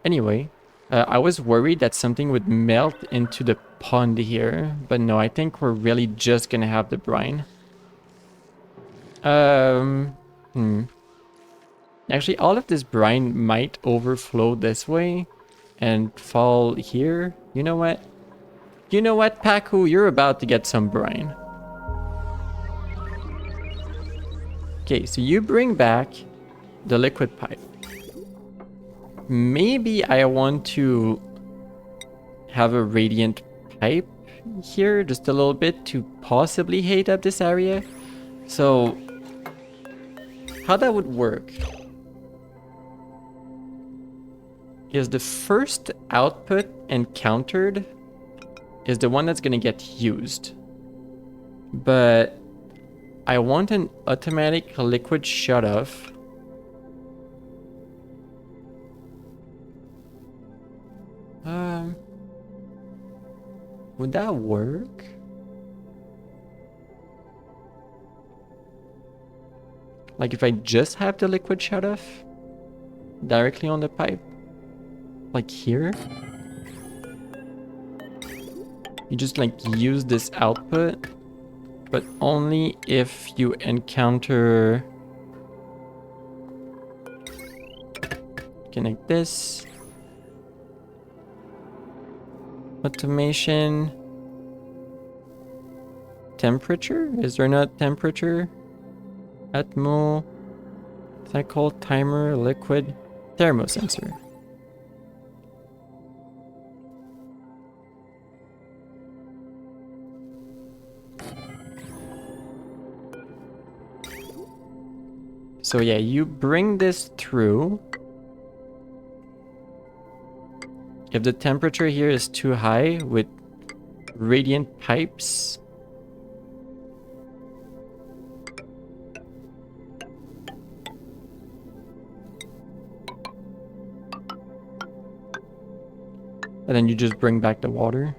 Anyway, I was worried that something would melt into the pond here, but no, I think we're really just gonna have the brine. Actually, all of this brine might overflow this way and fall here. You know what? You know what, Paku? You're about to get some brine. Okay, so you bring back the liquid pipe. Maybe I want to have a radiant pipe here just a little bit to possibly heat up this area. So how that would work is the first output encountered is the one that's gonna get used. But I want an automatic liquid shutoff. Would that work? Like if I just have the liquid shutoff directly on the pipe? Like here? You just like use this output, but only if you encounter... Connect this. Automation. Temperature? Is there not temperature? Atmo. Cycle, timer, liquid, thermosensor. So yeah, you bring this through. If the temperature here is too high with radiant pipes, and then you just bring back the water.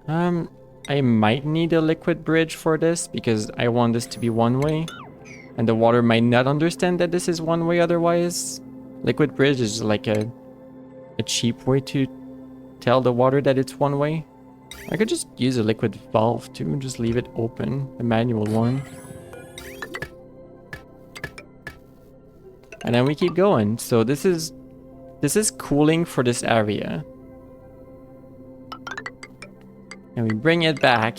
I might need a liquid bridge for this because I want this to be one way. And the water might not understand that this is one way otherwise. Liquid bridge is like a cheap way to tell the water that it's one way. I could just use a liquid valve too, just leave it open, a manual one. And then we keep going. So this is cooling for this area. And we bring it back.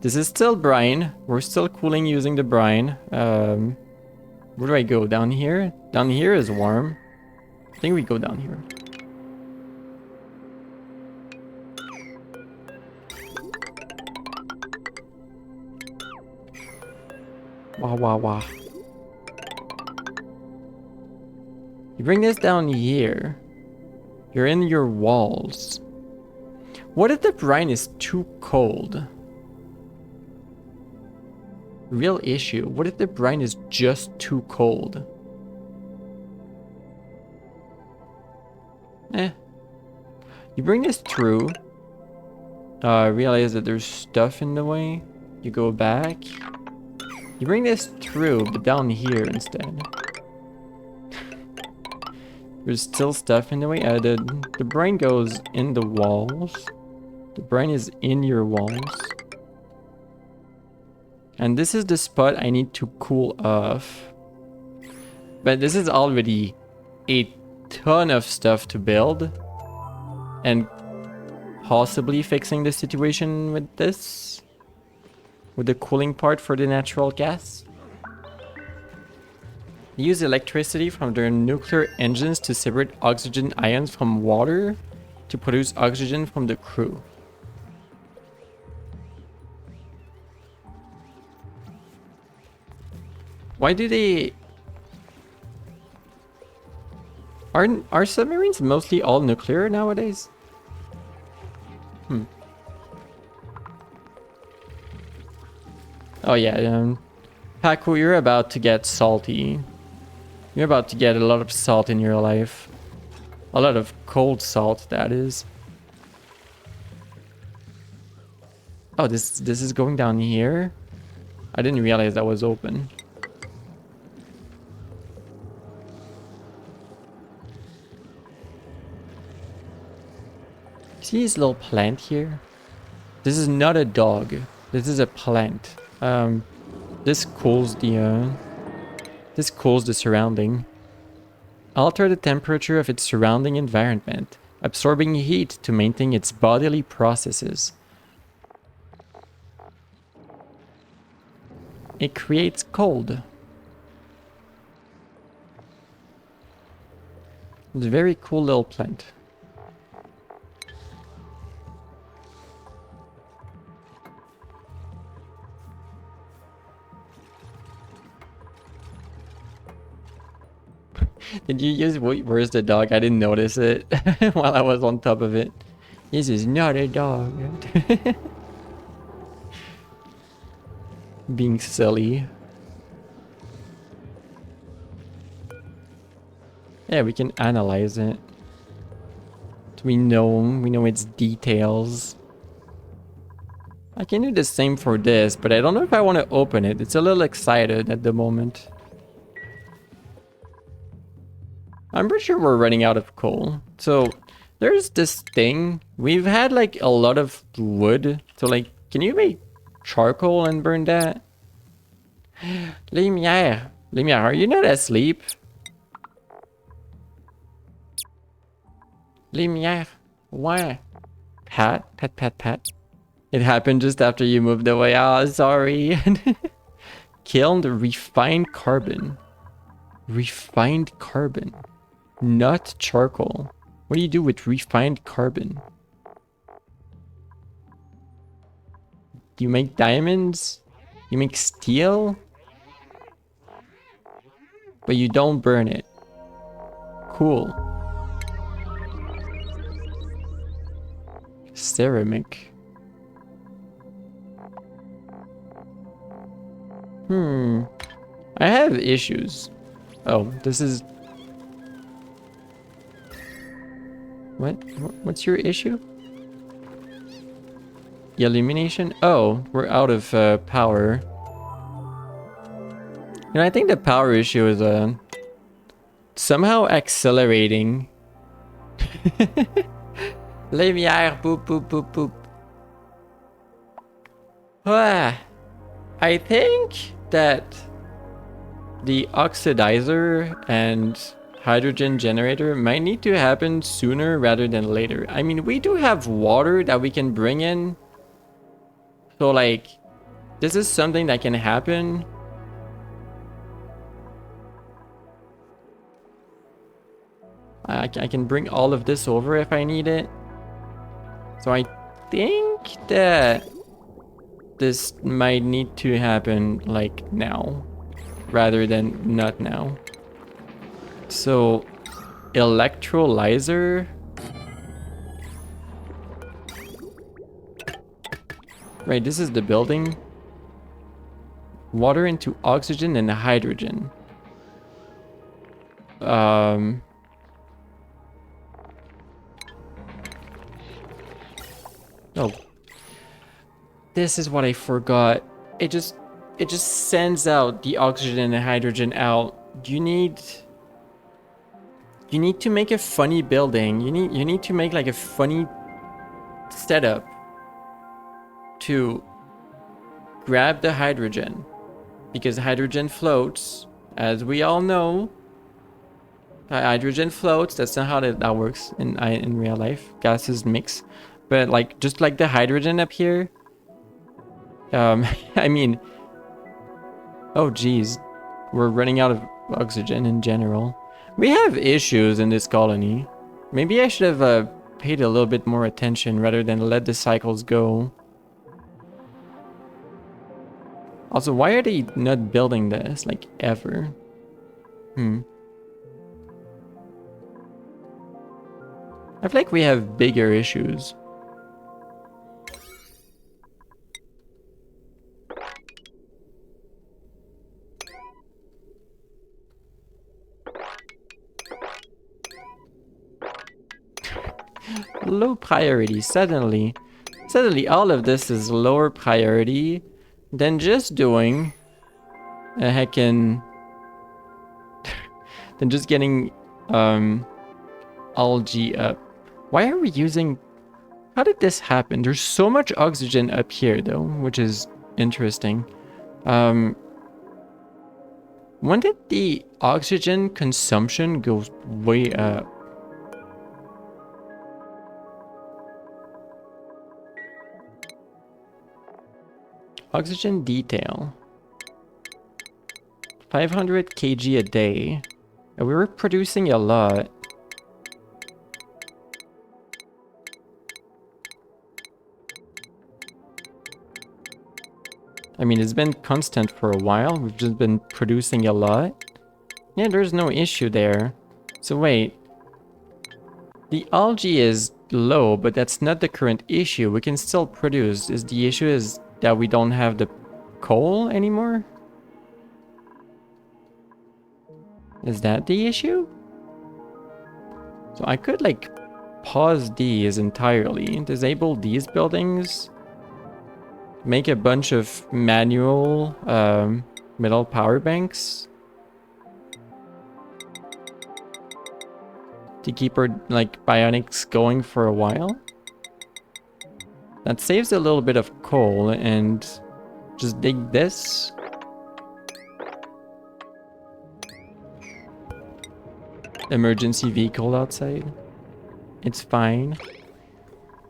This is still brine. We're still cooling using the brine. Where do I go? Down here? Down here is warm. I think we go down here. Wah, wah, wah. You bring this down here. You're in your walls. What if the brine is too cold? Real issue. What if the brine is just too cold? You bring this through. Realize that there's stuff in the way. You go back. You bring this through, but down here instead. There's still stuff in the way. The brine goes in the walls. The brine is in your walls. And this is the spot I need to cool off. But this is already a ton of stuff to build. And possibly fixing the situation with this. With the cooling part for the natural gas. Use electricity from their nuclear engines to separate oxygen ions from water to produce oxygen from the crew. Why do they... Are submarines mostly all nuclear nowadays? Oh yeah, Paco, you're about to get salty. You're about to get a lot of salt in your life. A lot of cold salt, that is. Oh, this is going down here? I didn't realize that was open. See this little plant here? This is not a dog. This is a plant. This cools the surrounding. Alter the temperature of its surrounding environment, absorbing heat to maintain its bodily processes. It creates cold. It's a very cool little plant. Did you use where's the dog? I didn't notice it while I was on top of it. This is not a dog. Being silly. Yeah, we can analyze it. We know its details. I can do the same for this, but I don't know if I want to open it. It's a little excited at the moment. I'm pretty sure we're running out of coal. So there's this thing. We've had like a lot of wood. So like, can you make charcoal and burn that? Lumiere, are you not asleep? Lumiere, why? Pat. It happened just after you moved away. Ah, sorry. Kiln the refined carbon. Refined carbon. Not charcoal. What do you do with refined carbon? You make diamonds? You make steel? But you don't burn it. Cool. Ceramic. I have issues. Oh, this is... What's your issue? The illumination? Oh, we're out of power. You know, I think the power issue is somehow accelerating. Lumiere, boop, boop, boop, boop. I think that the oxidizer and hydrogen generator might need to happen sooner rather than later. I mean, we do have water that we can bring in. So like, this is something that can happen. I can bring all of this over if I need it. So I think that this might need to happen like now rather than not now. So electrolyzer. Right, this is the building. Water into oxygen and hydrogen. Oh. This is what I forgot. It just sends out the oxygen and the hydrogen out. You need to make a funny building. You need to make like a funny setup to grab the hydrogen, because hydrogen floats, as we all know. Hydrogen floats. That's not how that works in real life. Gases mix, but like just like the hydrogen up here. I mean, oh geez, we're running out of oxygen in general. We have issues in this colony. Maybe I should have paid a little bit more attention rather than let the cycles go. Also, why are they not building this like ever? I feel like we have bigger issues. Low priority. Suddenly all of this is lower priority than just doing a heckin' than just getting algae up. Why are we using... How did this happen? There's so much oxygen up here though, which is interesting. When did the oxygen consumption go way up? Oxygen detail. 500 kg a day. And we were producing a lot. I mean, it's been constant for a while. We've just been producing a lot. Yeah, there's no issue there. So wait. The algae is low, but that's not the current issue. We can still produce. The issue is that we don't have the coal anymore? Is that the issue? So I could like pause these entirely, disable these buildings, make a bunch of manual metal power banks to keep our like bionics going for a while. That saves a little bit of coal, and just dig this. Emergency vehicle outside. It's fine.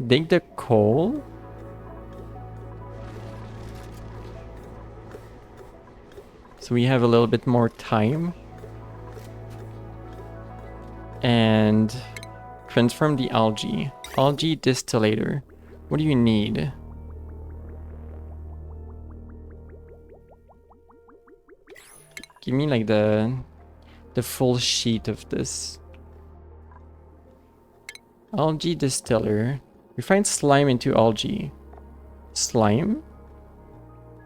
Dig the coal. So we have a little bit more time. And transform the algae. Algae distillator. What do you need? Give me like the full sheet of this. Algae distiller. Refine slime into algae. Slime.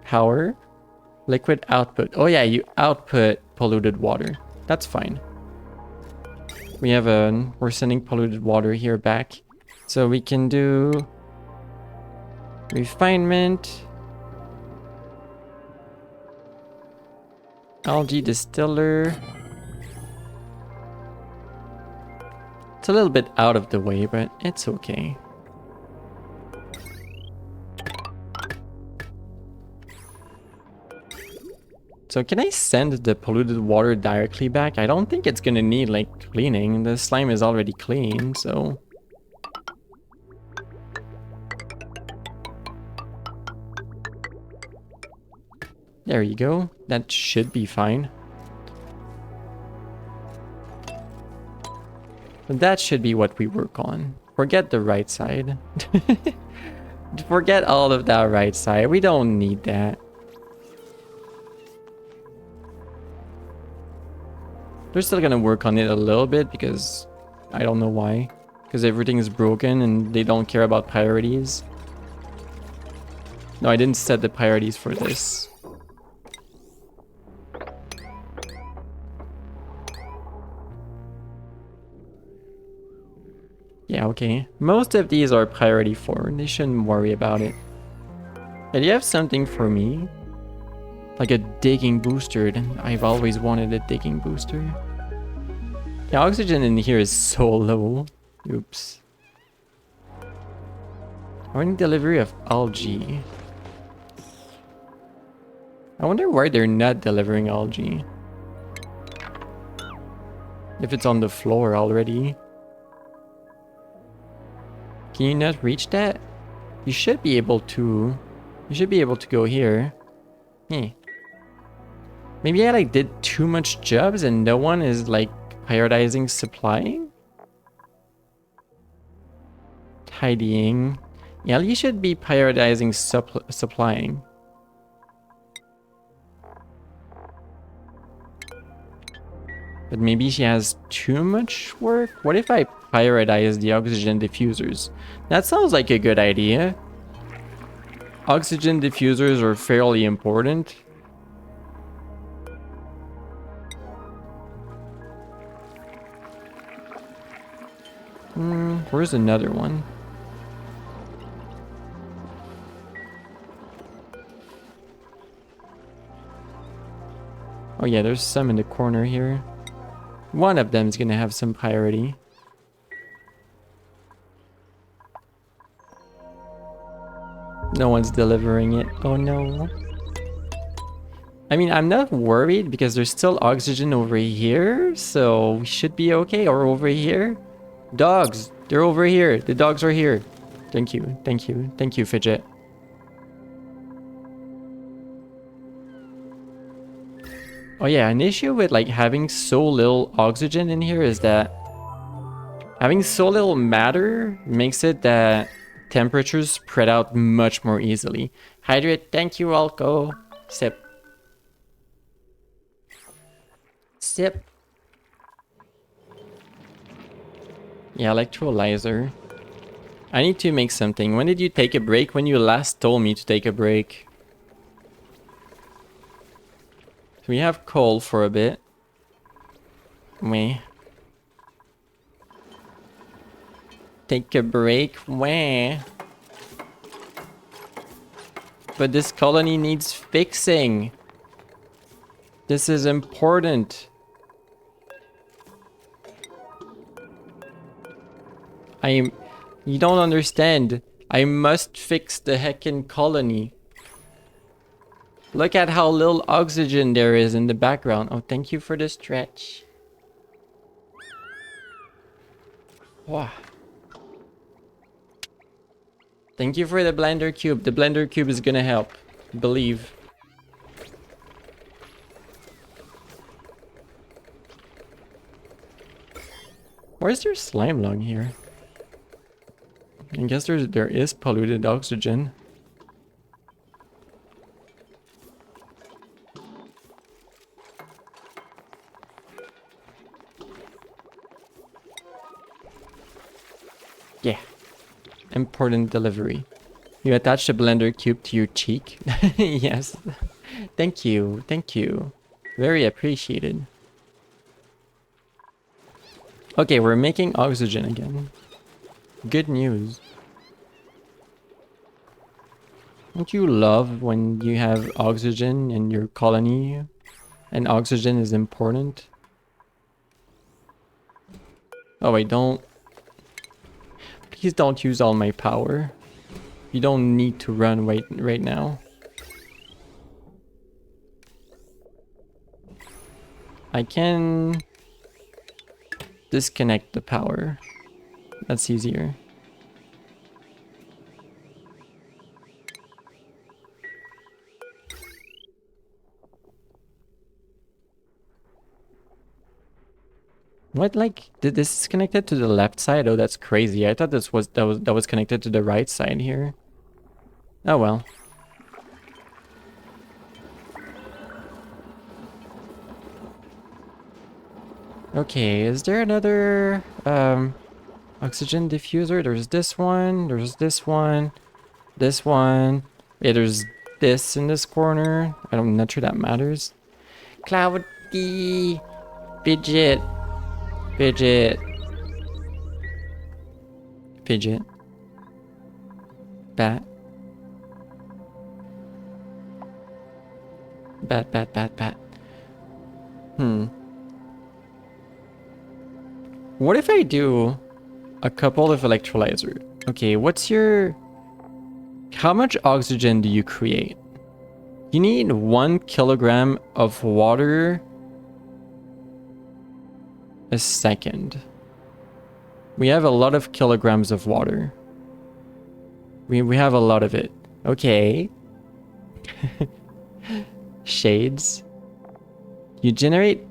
Power. Liquid output. Oh yeah, you output polluted water. That's fine. We have we're sending polluted water here back. So we can do refinement. Algae distiller. It's a little bit out of the way, but it's okay. So can I send the polluted water directly back? I don't think it's gonna need like cleaning. The slime is already clean, so... There you go. That should be fine. That should be what we work on. Forget the right side. Forget all of that right side. We don't need that. They're still gonna work on it a little bit because I don't know why. Because everything is broken and they don't care about priorities. No, I didn't set the priorities for this. Yeah, okay. Most of these are priority 4. They shouldn't worry about it. And you have something for me? Like a digging booster. Then I've always wanted a digging booster. The oxygen in here is so low. Oops. Morning delivery of algae. I wonder why they're not delivering algae. If it's on the floor already. Can you not reach that? You should be able to. You should be able to go here. Maybe I like did too much jobs and no one is like prioritizing supplying? Tidying. Yeah, you should be prioritizing supplying. But maybe she has too much work? What if I prioritize the oxygen diffusers? That sounds like a good idea. Oxygen diffusers are fairly important. Where's another one? Oh yeah, there's some in the corner here. One of them is gonna have some priority. No one's delivering it. Oh no. I mean, I'm not worried because there's still oxygen over here, so we should be okay. Or over here. Dogs, they're over here. The dogs are here. Thank you, thank you, thank you, Fidget. Oh yeah, an issue with like having so little oxygen in here is that having so little matter makes it that temperatures spread out much more easily. Hydrate, thank you, Alco. Sip. Sip. Yeah, electrolyzer. I need to make something. When did you take a break? When you last told me to take a break. So we have coal for a bit. We take a break. Where? But this colony needs fixing. This is important. You don't understand. I must fix the heckin' colony. Look at how little oxygen there is in the background. Oh, thank you for the stretch. Wow. Thank you for the blender cube. The blender cube is gonna help. Believe. Where's there slime lung here? I guess there is polluted oxygen. Yeah. Important delivery. You attach the blender cube to your cheek? Yes. Thank you. Thank you. Very appreciated. Okay, we're making oxygen again. Good news. Don't you love when you have oxygen in your colony and oxygen is important? Oh wait, don't. Please don't use all my power. You don't need to run right now. I can disconnect the power. That's easier. What, like, this is connected to the left side? Oh, that's crazy. I thought that was connected to the right side here. Oh well. Okay, is there another oxygen diffuser? There's this one, there's this one, this one. Yeah, there's this in this corner. I'm not sure that matters. Cloudy, fidget, fidget, fidget, bat, bat, bat, bat, bat. What if I do a couple of electrolyzer? Okay, what's your... How much oxygen do you create? You need 1 kilogram of water a second. We have a lot of kilograms of water. We have a lot of it. Okay. Shades. You generate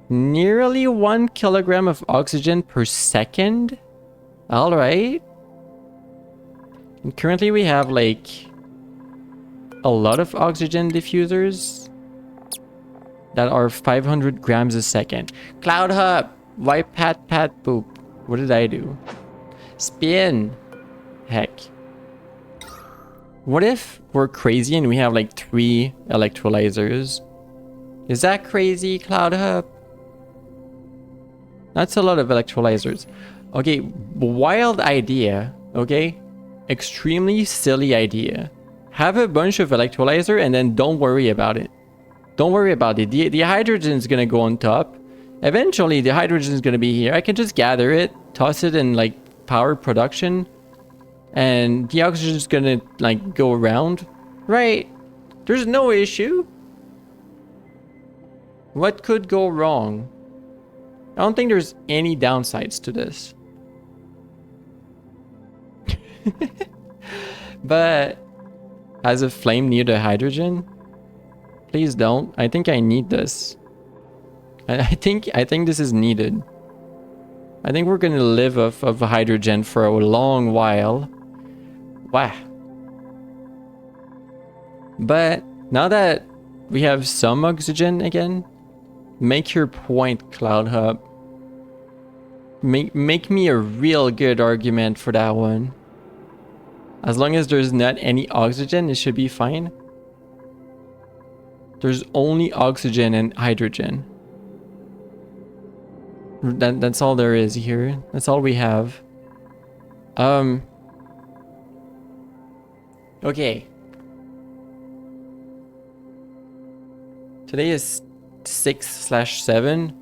nearly 1 kilogram of oxygen per second. All right. And currently we have like a lot of oxygen diffusers that are 500 grams a second. Cloud Hub, why pat pat boop? What did I do? Spin. Heck. What if we're crazy and we have like 3 electrolyzers? Is that crazy, Cloud Hub? That's a lot of electrolyzers. Okay, wild idea, okay? Extremely silly idea. Have a bunch of electrolyzer and then don't worry about it. Don't worry about it. The hydrogen is gonna go on top. Eventually, the hydrogen is gonna be here. I can just gather it, toss it in like power production, and the oxygen is gonna like go around. Right? There's no issue. What could go wrong? I don't think there's any downsides to this. But has a flame near the hydrogen? Please don't. I think I need this. I think this is needed. I think we're gonna live off of hydrogen for a long while. Wow. But now that we have some oxygen again, make your point, Cloud Hub. Make me a real good argument for that one. As long as there's not any oxygen, it should be fine. There's only oxygen and hydrogen. That's all there is here. That's all we have. Okay. Today is 6/7.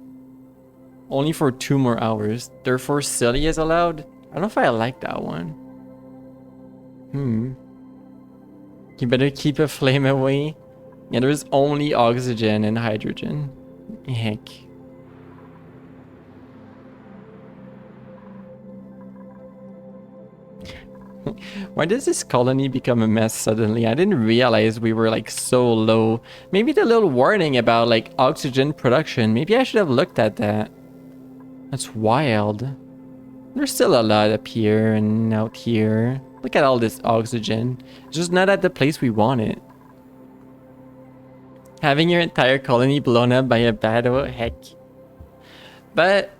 Only for 2 more hours. Therefore, silly is allowed. I don't know if I like that one. You better keep a flame away. Yeah, there's only oxygen and hydrogen. Heck. Why does this colony become a mess suddenly? I didn't realize we were like so low. Maybe the little warning about like oxygen production. Maybe I should have looked at that. That's wild. There's still a lot up here and out here. Look at all this oxygen. It's just not at the place we want it. Having your entire colony blown up by a battle, heck. But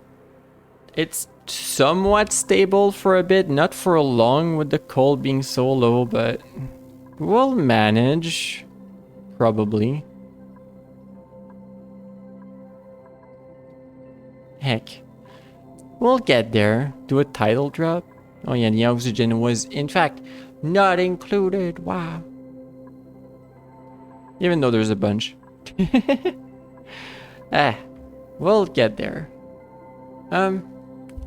it's somewhat stable for a bit, not for long with the cold being so low, but we'll manage, probably. Heck. We'll get there. Do a tidal drop. Oh yeah, the oxygen was, in fact, not included. Wow. Even though there's a bunch. We'll get there.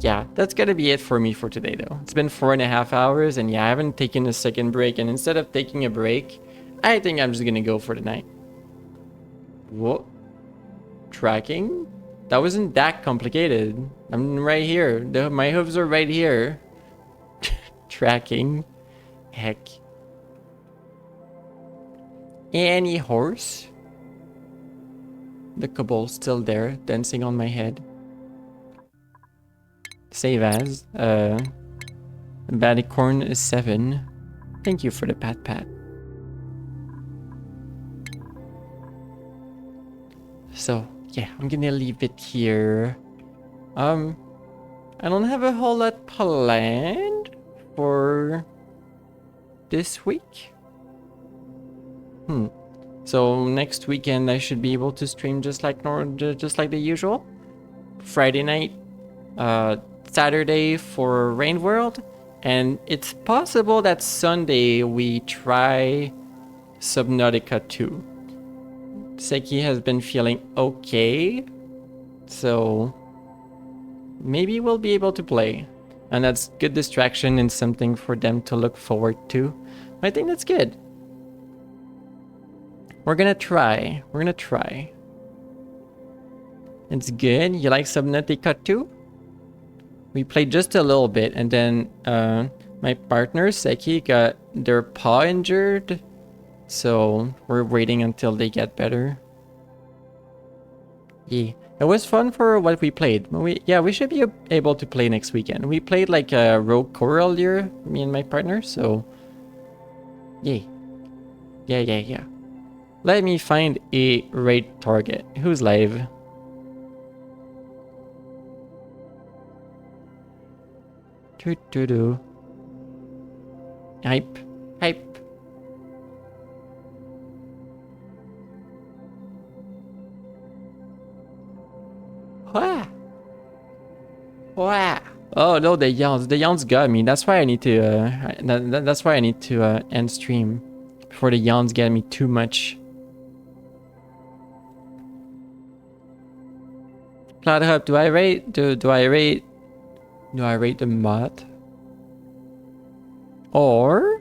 Yeah, that's gonna be it for me for today though. It's been 4.5 hours and yeah, I haven't taken a second break, and instead of taking a break, I think I'm just gonna go for the night. What? Tracking? That wasn't that complicated. I'm right here. My hooves are right here. Tracking. Heck. Any horse? The kobold's still there, dancing on my head. Save as. Badicorn is 7. Thank you for the pat pat. So yeah, I'm gonna leave it here. I don't have a whole lot planned for this week. So next weekend I should be able to stream just like the usual. Friday night, Saturday for Rain World, and it's possible that Sunday we try Subnautica 2. Seki has been feeling okay, so maybe we'll be able to play. And that's good distraction and something for them to look forward to. I think that's good. We're gonna try. It's good. You like Subnautica 2? We played just a little bit, and then my partner Seki got their paw injured, so we're waiting until they get better. Yeah, it was fun for what we played. We should be able to play next weekend. We played like a Rogue Core earlier, me and my partner, so yeah. Let me find a raid target. Who's live? Doo. Hype. Wow. Oh no, the yawns got me. That's why I need to end stream before the yawns get me too much. Cloud Hub, do I rate the mod? Or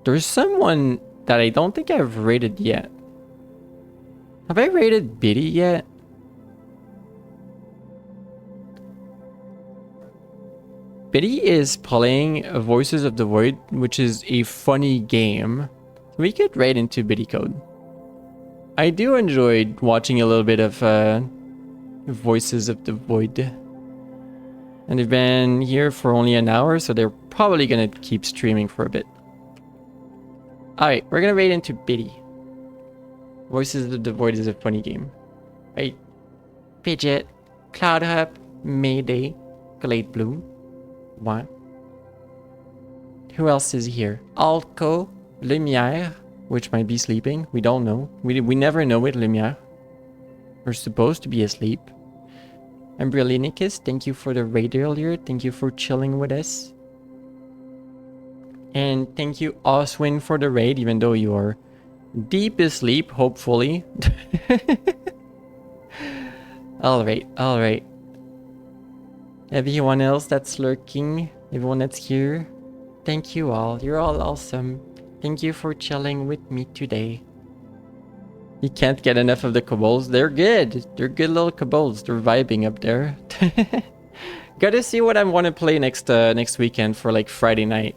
there's someone that I don't think I've rated yet. Have I rated Biddy yet? Biddy is playing Voices of the Void, which is a funny game. We could rate into Biddy Code. I do enjoy watching a little bit of Voices of the Void. And they've been here for only an hour, so they're probably gonna keep streaming for a bit. Alright, we're gonna rate into Biddy. Voices of the Void is a funny game. Right? Pidget, Cloud Hub, Mayday, Glade Bloom. What? Who else is here? Alco, Lumiere, which might be sleeping. We don't know. We never know with Lumiere. We're supposed to be asleep. Embryolinicus, thank you for the raid earlier. Thank you for chilling with us. And thank you, Oswin, for the raid, even though you are deep asleep, hopefully. Alright. Everyone else that's lurking, everyone that's here, thank you all. You're all awesome. Thank you for chilling with me today. You can't get enough of the kobolds. They're good. They're good little kobolds. They're vibing up there. Gotta see what I want to play next weekend for like Friday night.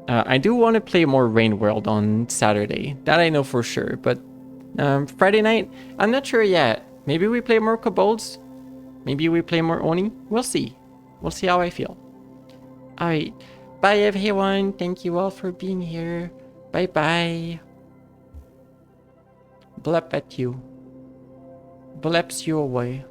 I do want to play more Rain World on Saturday. That I know for sure. But Friday night, I'm not sure yet. Maybe we play more kobolds. Maybe we play more Oni. We'll see. We'll see how I feel. Alright. Bye everyone. Thank you all for being here. Bye bye. Blep at you. Bleps you away.